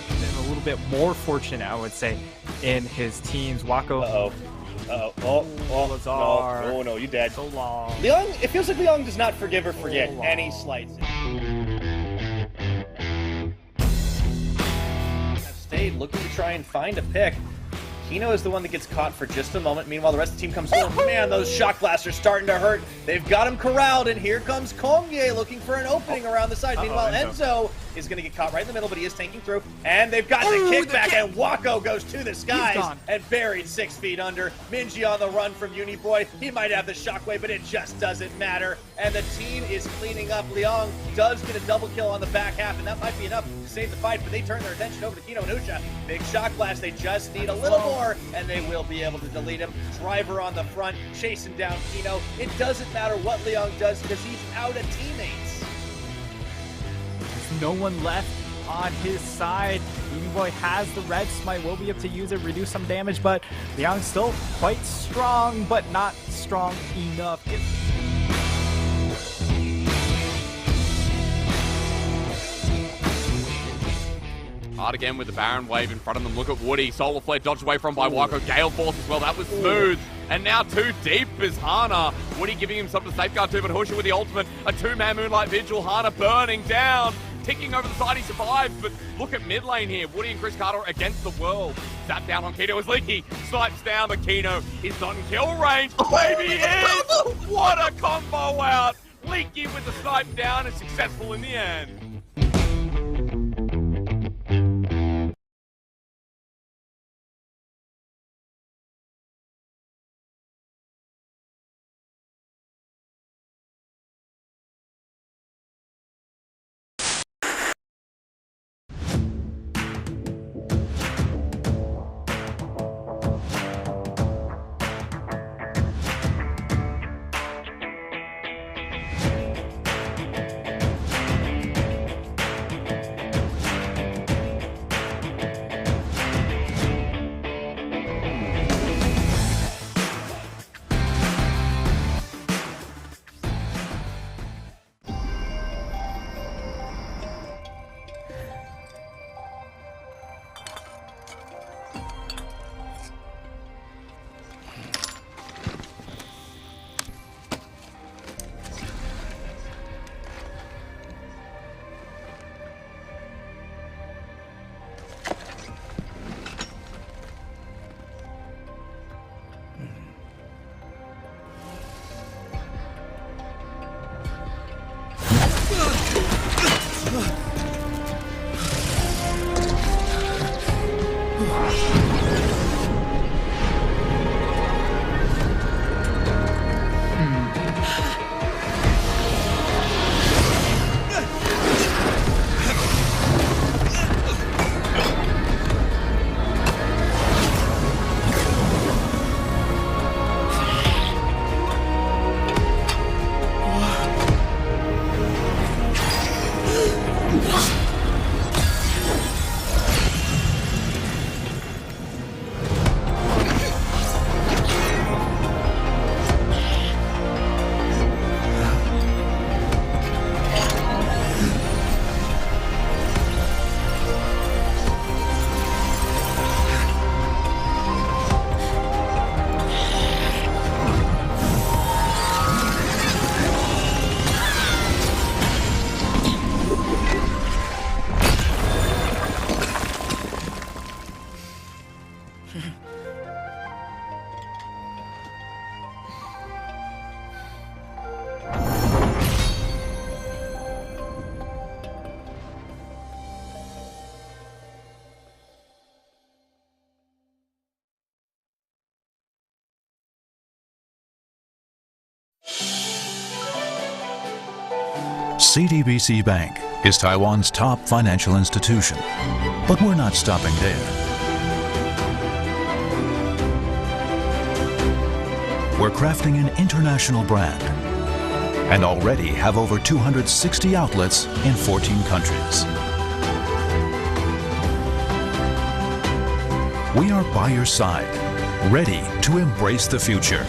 Been a little bit more fortunate, I would say, in his teams. Wako. Lazar. No, you dead. So long. Leong, it feels like Leong does not forgive or forget any slights. Have stayed looking to try and find a pick. Kino is the one that gets caught for just a moment. Meanwhile, the rest of the team comes through. Man, those shock blasters starting to hurt. They've got him corralled, and here comes Kongye looking for an opening around the side. Meanwhile, Enzo is going to get caught right in the middle, but he is tanking through. And they've got the kickback, and Wako goes to the skies and buried 6 feet under. Minji on the run from Uniboy. He might have the shockwave, but it just doesn't matter. And the team is cleaning up. Leong does get a double kill on the back half, and that might be enough to save the fight, but they turn their attention over to Kino and Usha. Big shock blast. They just need a little more, and they will be able to delete him. Driver on the front, chasing down Kino. It doesn't matter what Leong does because he's out of teammates. There's no one left on his side. Uniboy has the red smite, will be able to use it, reduce some damage, but Leong's still quite strong, but not strong enough. Hard again with the Baron wave in front of them. Look at Woody. Solar Flare dodged away from by Wako. Gale Force as well. That was smooth. And now too deep is Hana. Woody giving him something to safeguard too, but Husha with the ultimate. A 2-man Moonlight Vigil. Hana burning down. Ticking over the side, he survives, but look at mid lane here. Woody and Chris Carter against the world. Sat down on Kino as Leaky snipes down, but Kino is not in kill range. Maybe he is! What a combo out! Leaky with the snipe down is successful in the end. CTBC Bank is Taiwan's top financial institution, but we're not stopping there. We're crafting an international brand and already have over 260 outlets in 14 countries. We are by your side, ready to embrace the future.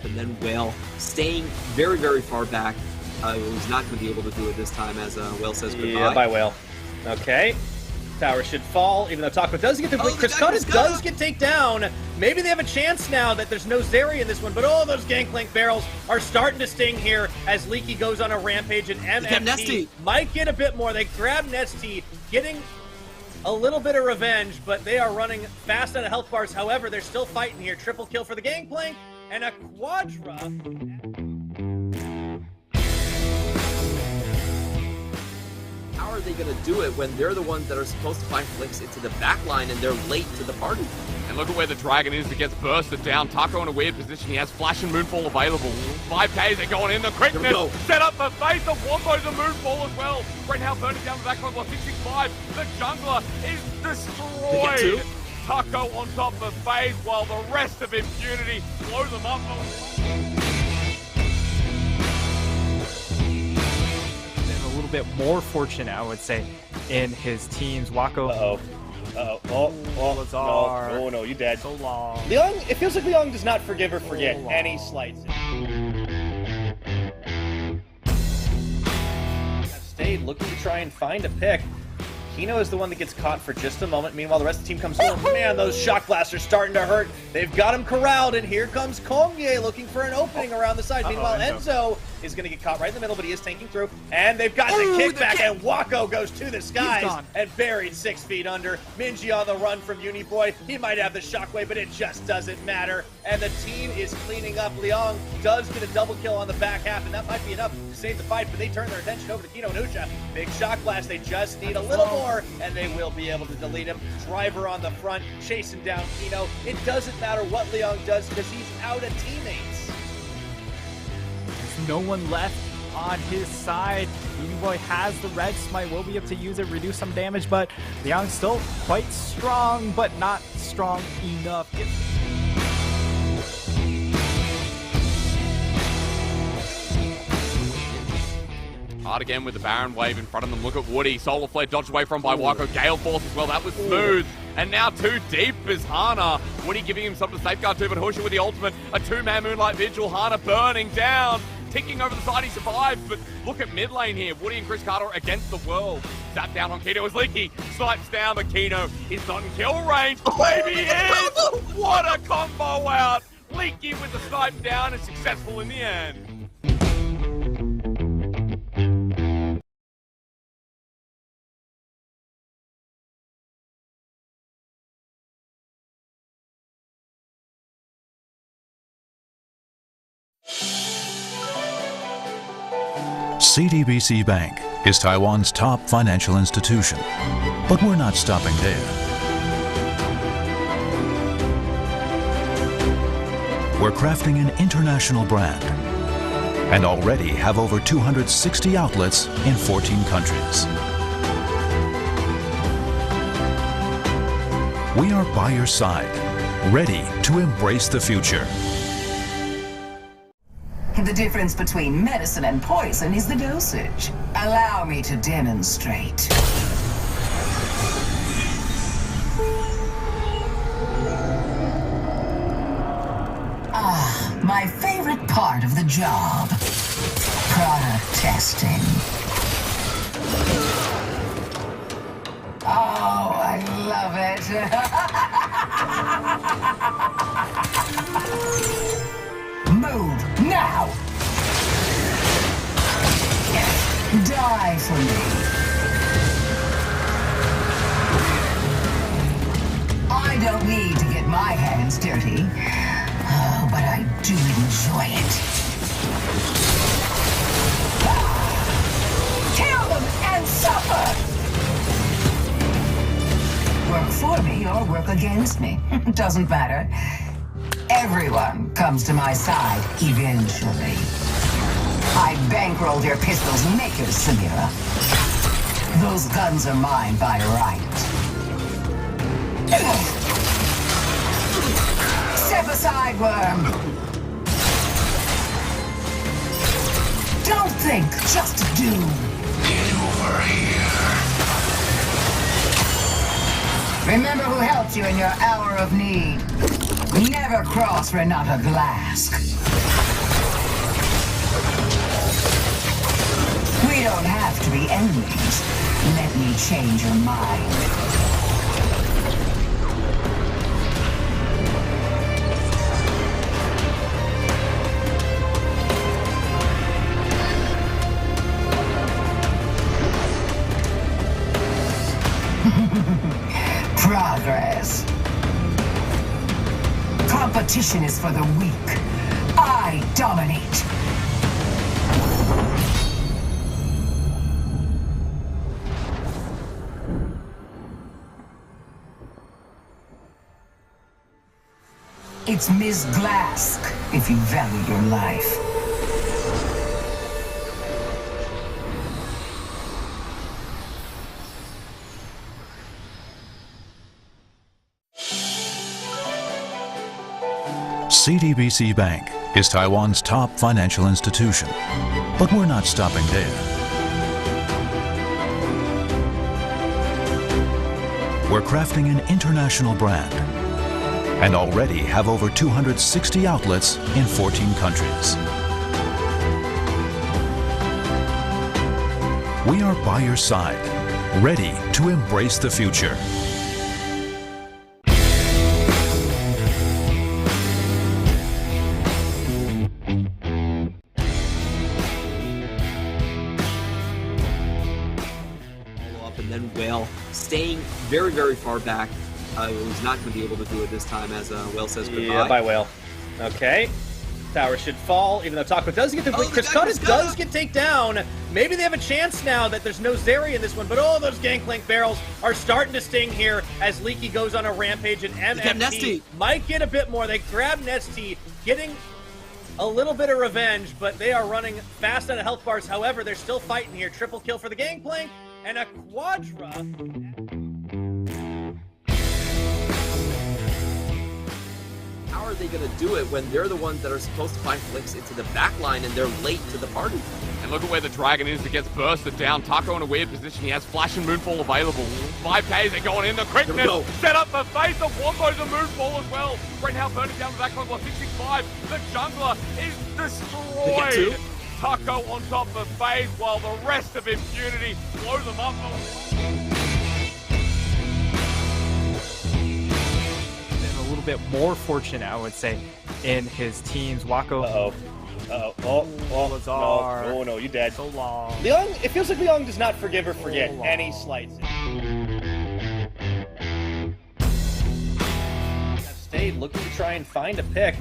And then Whale staying very, very far back. He's not going to be able to do it this time as Whale says goodbye. Yeah, bye, Whale. Okay. Tower should fall, even though Taco does get complete. Chris Cutter does get taken down. Maybe they have a chance now that there's no Zeri in this one, but those Gangplank barrels are starting to sting here as Leaky goes on a rampage, and MFT might get a bit more. They grab Nesty, getting a little bit of revenge, but they are running fast out of health bars. However, they're still fighting here. Triple kill for the Gangplank and a Quadra. How are they going to do it when they're the ones that are supposed to find flicks into the back line and they're late to the party? And look at where the Dragon is that gets bursted down. Taco in a weird position. He has Flash and Moonfall available. 5Ks are going in. The quickness set up the face of Wombo's a Moonfall as well. Right now burning down the back line. 665. The jungler is destroyed. Taco on top of FaZe while the rest of Impunity blow them up. A little bit more fortunate, I would say, in his teams. Wako. Lazar. No, you dead. So long. Leong, it feels like Leong does not forgive or forget any slights. Have stayed looking to try and find a pick. Kino is the one that gets caught for just a moment. Meanwhile, the rest of the team comes through. Man, those shock blasters starting to hurt. They've got him corralled, and here comes Kongye looking for an opening around the side. Meanwhile, Enzo is going to get caught right in the middle, but he is tanking through. And they've got the kickback, and Wako goes to the skies and buried 6 feet under. Minji on the run from Uniboy. He might have the shockwave, but it just doesn't matter. And the team is cleaning up. Leong does get a double kill on the back half, and that might be enough to save the fight, but they turn their attention over to Kino and Usha. Big shock blast. They just need a little more, and they will be able to delete him. Driver on the front, chasing down Kino. It doesn't matter what Leong does because he's out of teammates. There's no one left on his side. Uniboy has the red smite, will be able to use it, reduce some damage, but Leong's still quite strong, but not strong enough. Hard again with the Baron wave in front of them. Look at Woody. Solar Flare dodged away from by Wako. Gale Force as well. That was smooth. And now too deep is Hana. Woody giving him something to safeguard too, but Husha with the ultimate. A two-man Moonlight Vigil. Hana burning down. Ticking over the side. He survived. But look at mid lane here. Woody and Chris Carter against the world. Zap down on Kino as Leaky. Snipes down, but Kino is not in kill range. Maybe he is. What a combo out. Leaky with the snipe down is successful in the end. CTBC Bank is Taiwan's top financial institution, but we're not stopping there. We're crafting an international brand and already have over 260 outlets in 14 countries. We are by your side, ready to embrace the future. The difference between medicine and poison is the dosage. Allow me to demonstrate. My favorite part of the job. Product testing. Oh, I love it. Move now! Die for me. I don't need to get my hands dirty. Oh, but I do enjoy it. Kill them and suffer! for me or work against me. Doesn't matter. Everyone comes to my side eventually. I bankrolled your pistols naked, Samira. Those guns are mine by right. Step aside, worm. Don't think, just do. Get over here. Remember who helped you in your hour of need. Never cross Renata Glask. We don't have to be enemies. Let me change your mind. Progress. Competition is for the weak. I dominate. It's Ms. Glask, if you value your life. CTBC Bank is Taiwan's top financial institution, but we're not stopping there. We're crafting an international brand and already have over 260 outlets in 14 countries. We are by your side, ready to embrace the future. And then Whale staying very, very far back. Was not going to be able to do it this time as Whale says goodbye. Yeah, bye, Whale. Okay. Tower should fall, even though Taco does get the Chris Cottis does get taken down. Maybe they have a chance now that there's no Zeri in this one, but oh, those Gangplank barrels are starting to sting here as Leaky goes on a rampage, and MFT might get a bit more. They grab Nesty, getting a little bit of revenge, but they are running fast out of health bars. However, they're still fighting here. Triple kill for the Gangplank and a Quadra. How are they going to do it when they're the ones that are supposed to find flicks into the back line and they're late to the party? And look at where the Dragon is. It gets bursted down. Taco in a weird position. He has Flash and Moonfall available. 5Ks are going in. The quickness set up the face of Wombo's a Moonfall as well. Brenhouse burning down the back line. 665. The jungler is destroyed. Taco on top of FaZe while the rest of Impunity blow them up. A little bit more fortunate, I would say, in his teams. Wako. Lazar. No, you dead. So long. Leong, it feels like Leong does not forgive or forget any slights. Stayed looking to try and find a pick.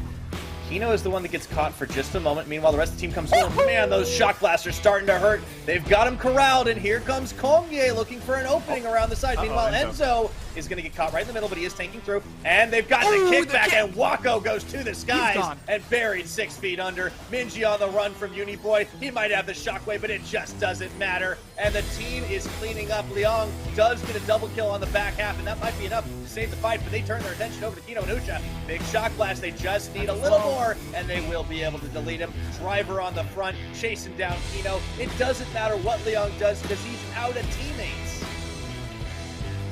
Kino is the one that gets caught for just a moment. Meanwhile, the rest of the team comes through. Man, those shock blasts are starting to hurt. They've got him corralled, and here comes Kongye looking for an opening around the side. Meanwhile, Enzo is going to get caught right in the middle, but he is tanking through. And they've got the kickback, and Wako goes to the skies and buried 6 feet under. Minji on the run from Uniboy. He might have the shockwave, but it just doesn't matter. And the team is cleaning up. Leong does get a double kill on the back half, and that might be enough to save the fight, but they turn their attention over to Kino and Usha. Big shock blast. They just need a little more, and they will be able to delete him. Driver on the front, chasing down Kino. It doesn't matter what Leong does because he's out of teammates.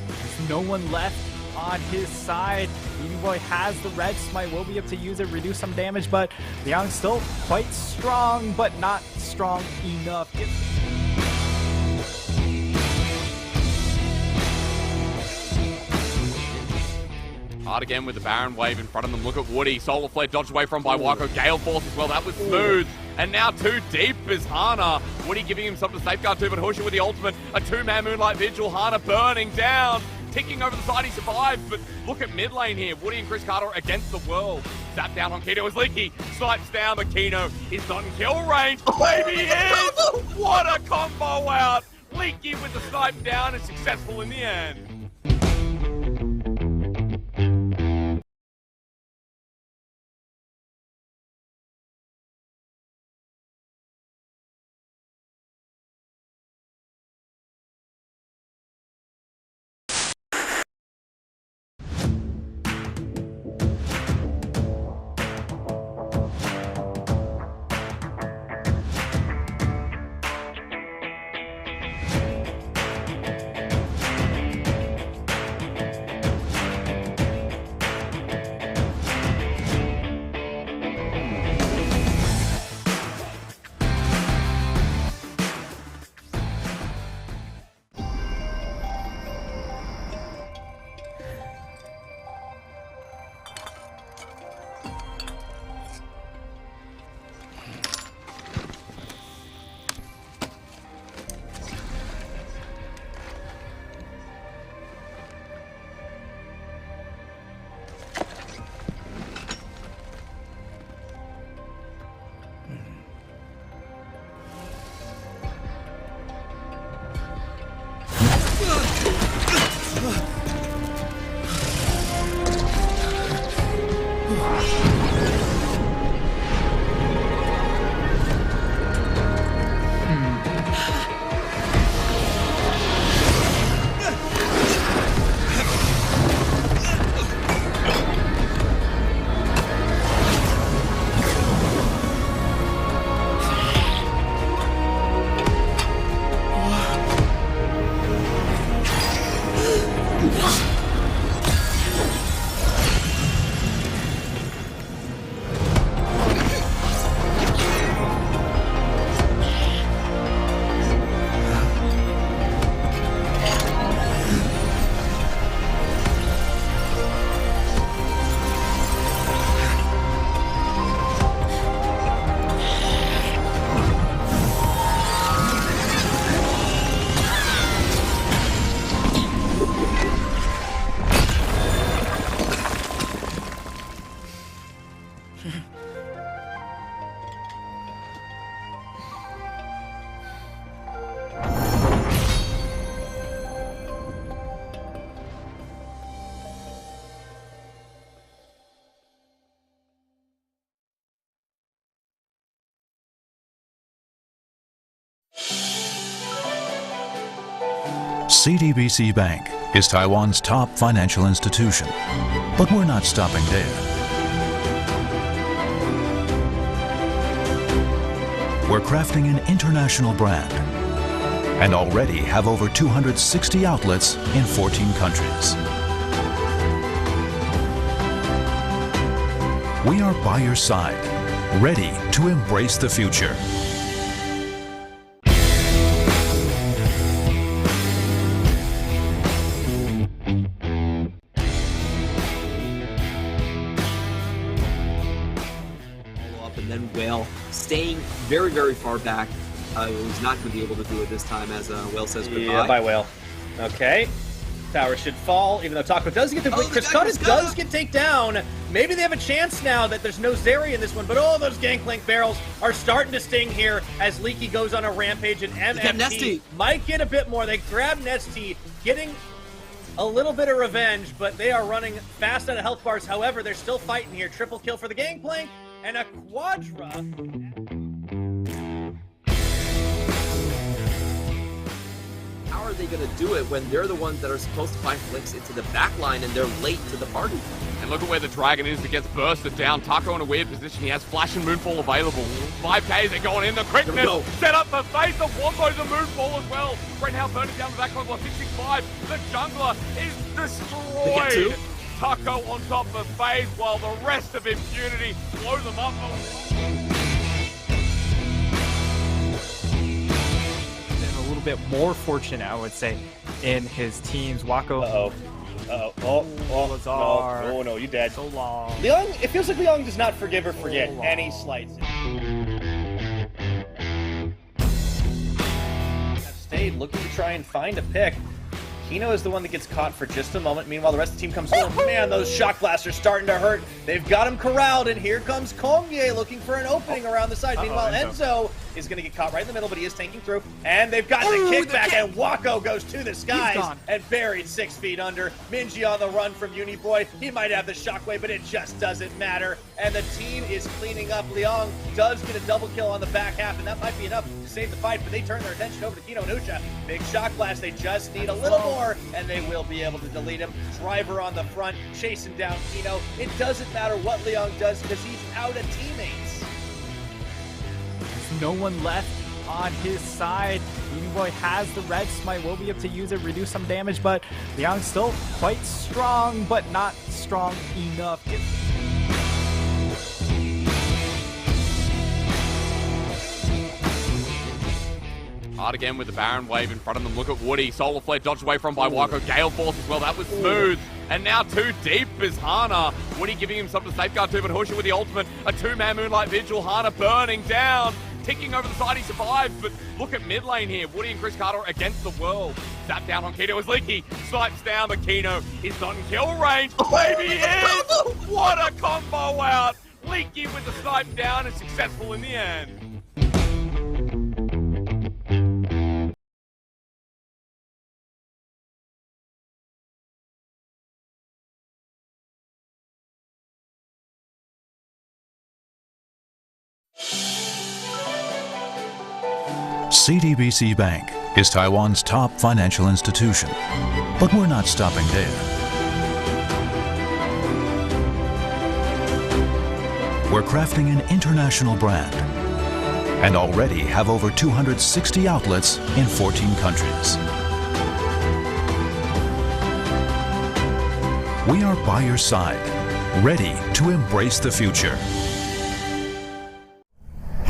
There's no one left on his side. Uniboy has the red smite, will be able to use it, reduce some damage, but Leong's still quite strong, but not strong enough. Hard again with the Baron wave in front of them. Look at Woody. Solar Flare dodged away from by Wako. Gale Force as well. That was smooth. And now too deep is Hana. Woody giving himself the safeguard too, but Husha with the ultimate. A two-man Moonlight Vigil. Hana burning down. Ticking over the side. He survives. But look at mid lane here. Woody and Chris Carter against the world. Zap down on Kino as Leaky. Snipes down, but Kino is not in kill range. Maybe he is. What a combo out. Leaky with the snipe down is successful in the end. CTBC Bank is Taiwan's top financial institution, but we're not stopping there. We're crafting an international brand and already have over 260 outlets in 14 countries. We are by your side, ready to embrace the future. And then Whale staying very, very far back. He's not going to be able to do it this time as Whale says goodbye. Yeah, bye, Whale. Okay. Tower should fall, even though Taco does get the blink. Chris Cottis does get taken down. Maybe they have a chance now that there's no Zeri in this one, but oh, those Gangplank barrels are starting to sting here as Leaky goes on a rampage, and MFT might get a bit more. They grab Nesty, getting a little bit of revenge, but they are running fast out of health bars. However, they're still fighting here. Triple kill for the Gangplank and a Quadra. How are they going to do it when they're the ones that are supposed to find flicks into the back line and they're late to the party? And look at where the Dragon is that gets bursted down. Taco in a weird position. He has Flash and Moonfall available. 5Ks are going in. The quickness set up the face of Wombo's a Moonfall as well. Right now burning down the back line. 665. The jungler is destroyed. Taco on top of FaZe while the rest of Impunity blow them up. A little bit more fortunate, I would say, in his teams. Wako. Lazar. Oh no, you dead. So long. Leon, it feels like Leon does not forgive or forget any slights. Have stayed looking to try and find a pick. Kino is the one that gets caught for just a moment. Meanwhile, the rest of the team comes forward. Man, those shock blasts are starting to hurt. They've got him corralled, and here comes Kongye looking for an opening around the side. Meanwhile, Enzo is going to get caught right in the middle, but he is tanking through. And they've got the kickback, and Wako goes to the skies and buried 6 feet under. Minji on the run from Uniboy. He might have the shockwave, but it just doesn't matter. And the team is cleaning up. Leong does get a double kill on the back half, and that might be enough to save the fight, but they turn their attention over to Kino and Usha. Big shock blast. They just need a little more, and they will be able to delete him. Driver on the front, chasing down Kino. It doesn't matter what Leong does because he's out of teammates. There's no one left on his side. Uniboy has the red smite, will be able to use it, reduce some damage, but Leong's still quite strong, but not strong enough. Hard again with the Baron wave in front of them. Look at Woody. Solar Flare dodged away from by Wako. Gale Force as well. That was smooth. And now too deep is Hana. Woody giving him something to safeguard too, but Husha with the ultimate. A two-man Moonlight Vigil. Hana burning down. Ticking over the side, he survives, but look at mid lane here. Woody and Chris Carter against the world. Zap down on Kino as Leaky snipes down, but Kino is not in kill range. Maybe he is! What a combo out! Leaky with the snipe down and successful in the end. CTBC Bank is Taiwan's top financial institution, but we're not stopping there. We're crafting an international brand and already have over 260 outlets in 14 countries. We are by your side, ready to embrace the future.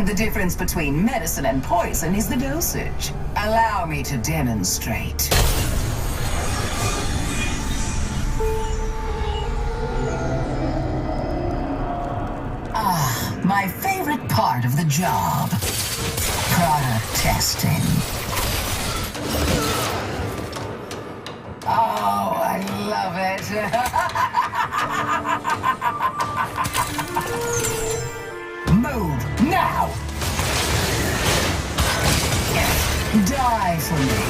The difference between medicine and poison is the dosage. Allow me to demonstrate. My favorite part of the job. Product testing. Oh, I love it. Move now! Die for me.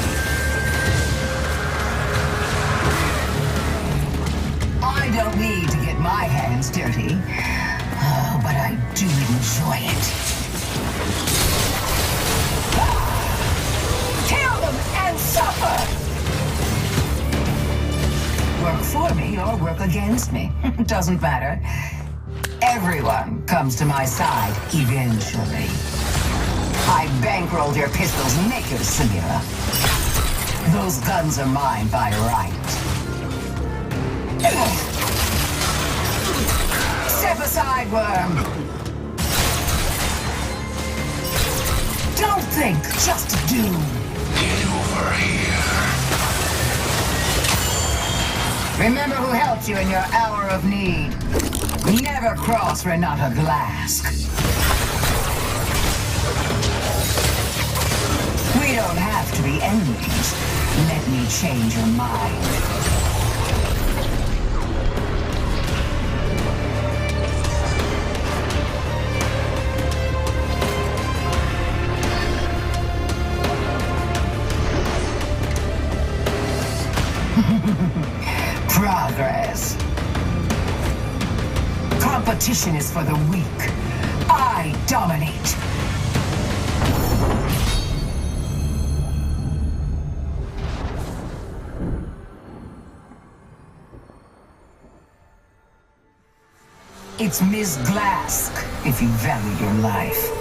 I don't need to get my hands dirty. Oh, but I do enjoy it. Kill them and suffer! Work for me or work against me. Doesn't matter. Everyone comes to my side eventually. I bankrolled your pistols naked, Samira. Those guns are mine by right. Step aside, worm. Don't think, just do. Get over here. Remember who helped you in your hour of need. Never cross Renata Glask. We don't have to be enemies. Let me change your mind. Progress. Competition is for the weak. I dominate. It's Ms. Glask, if you value your life.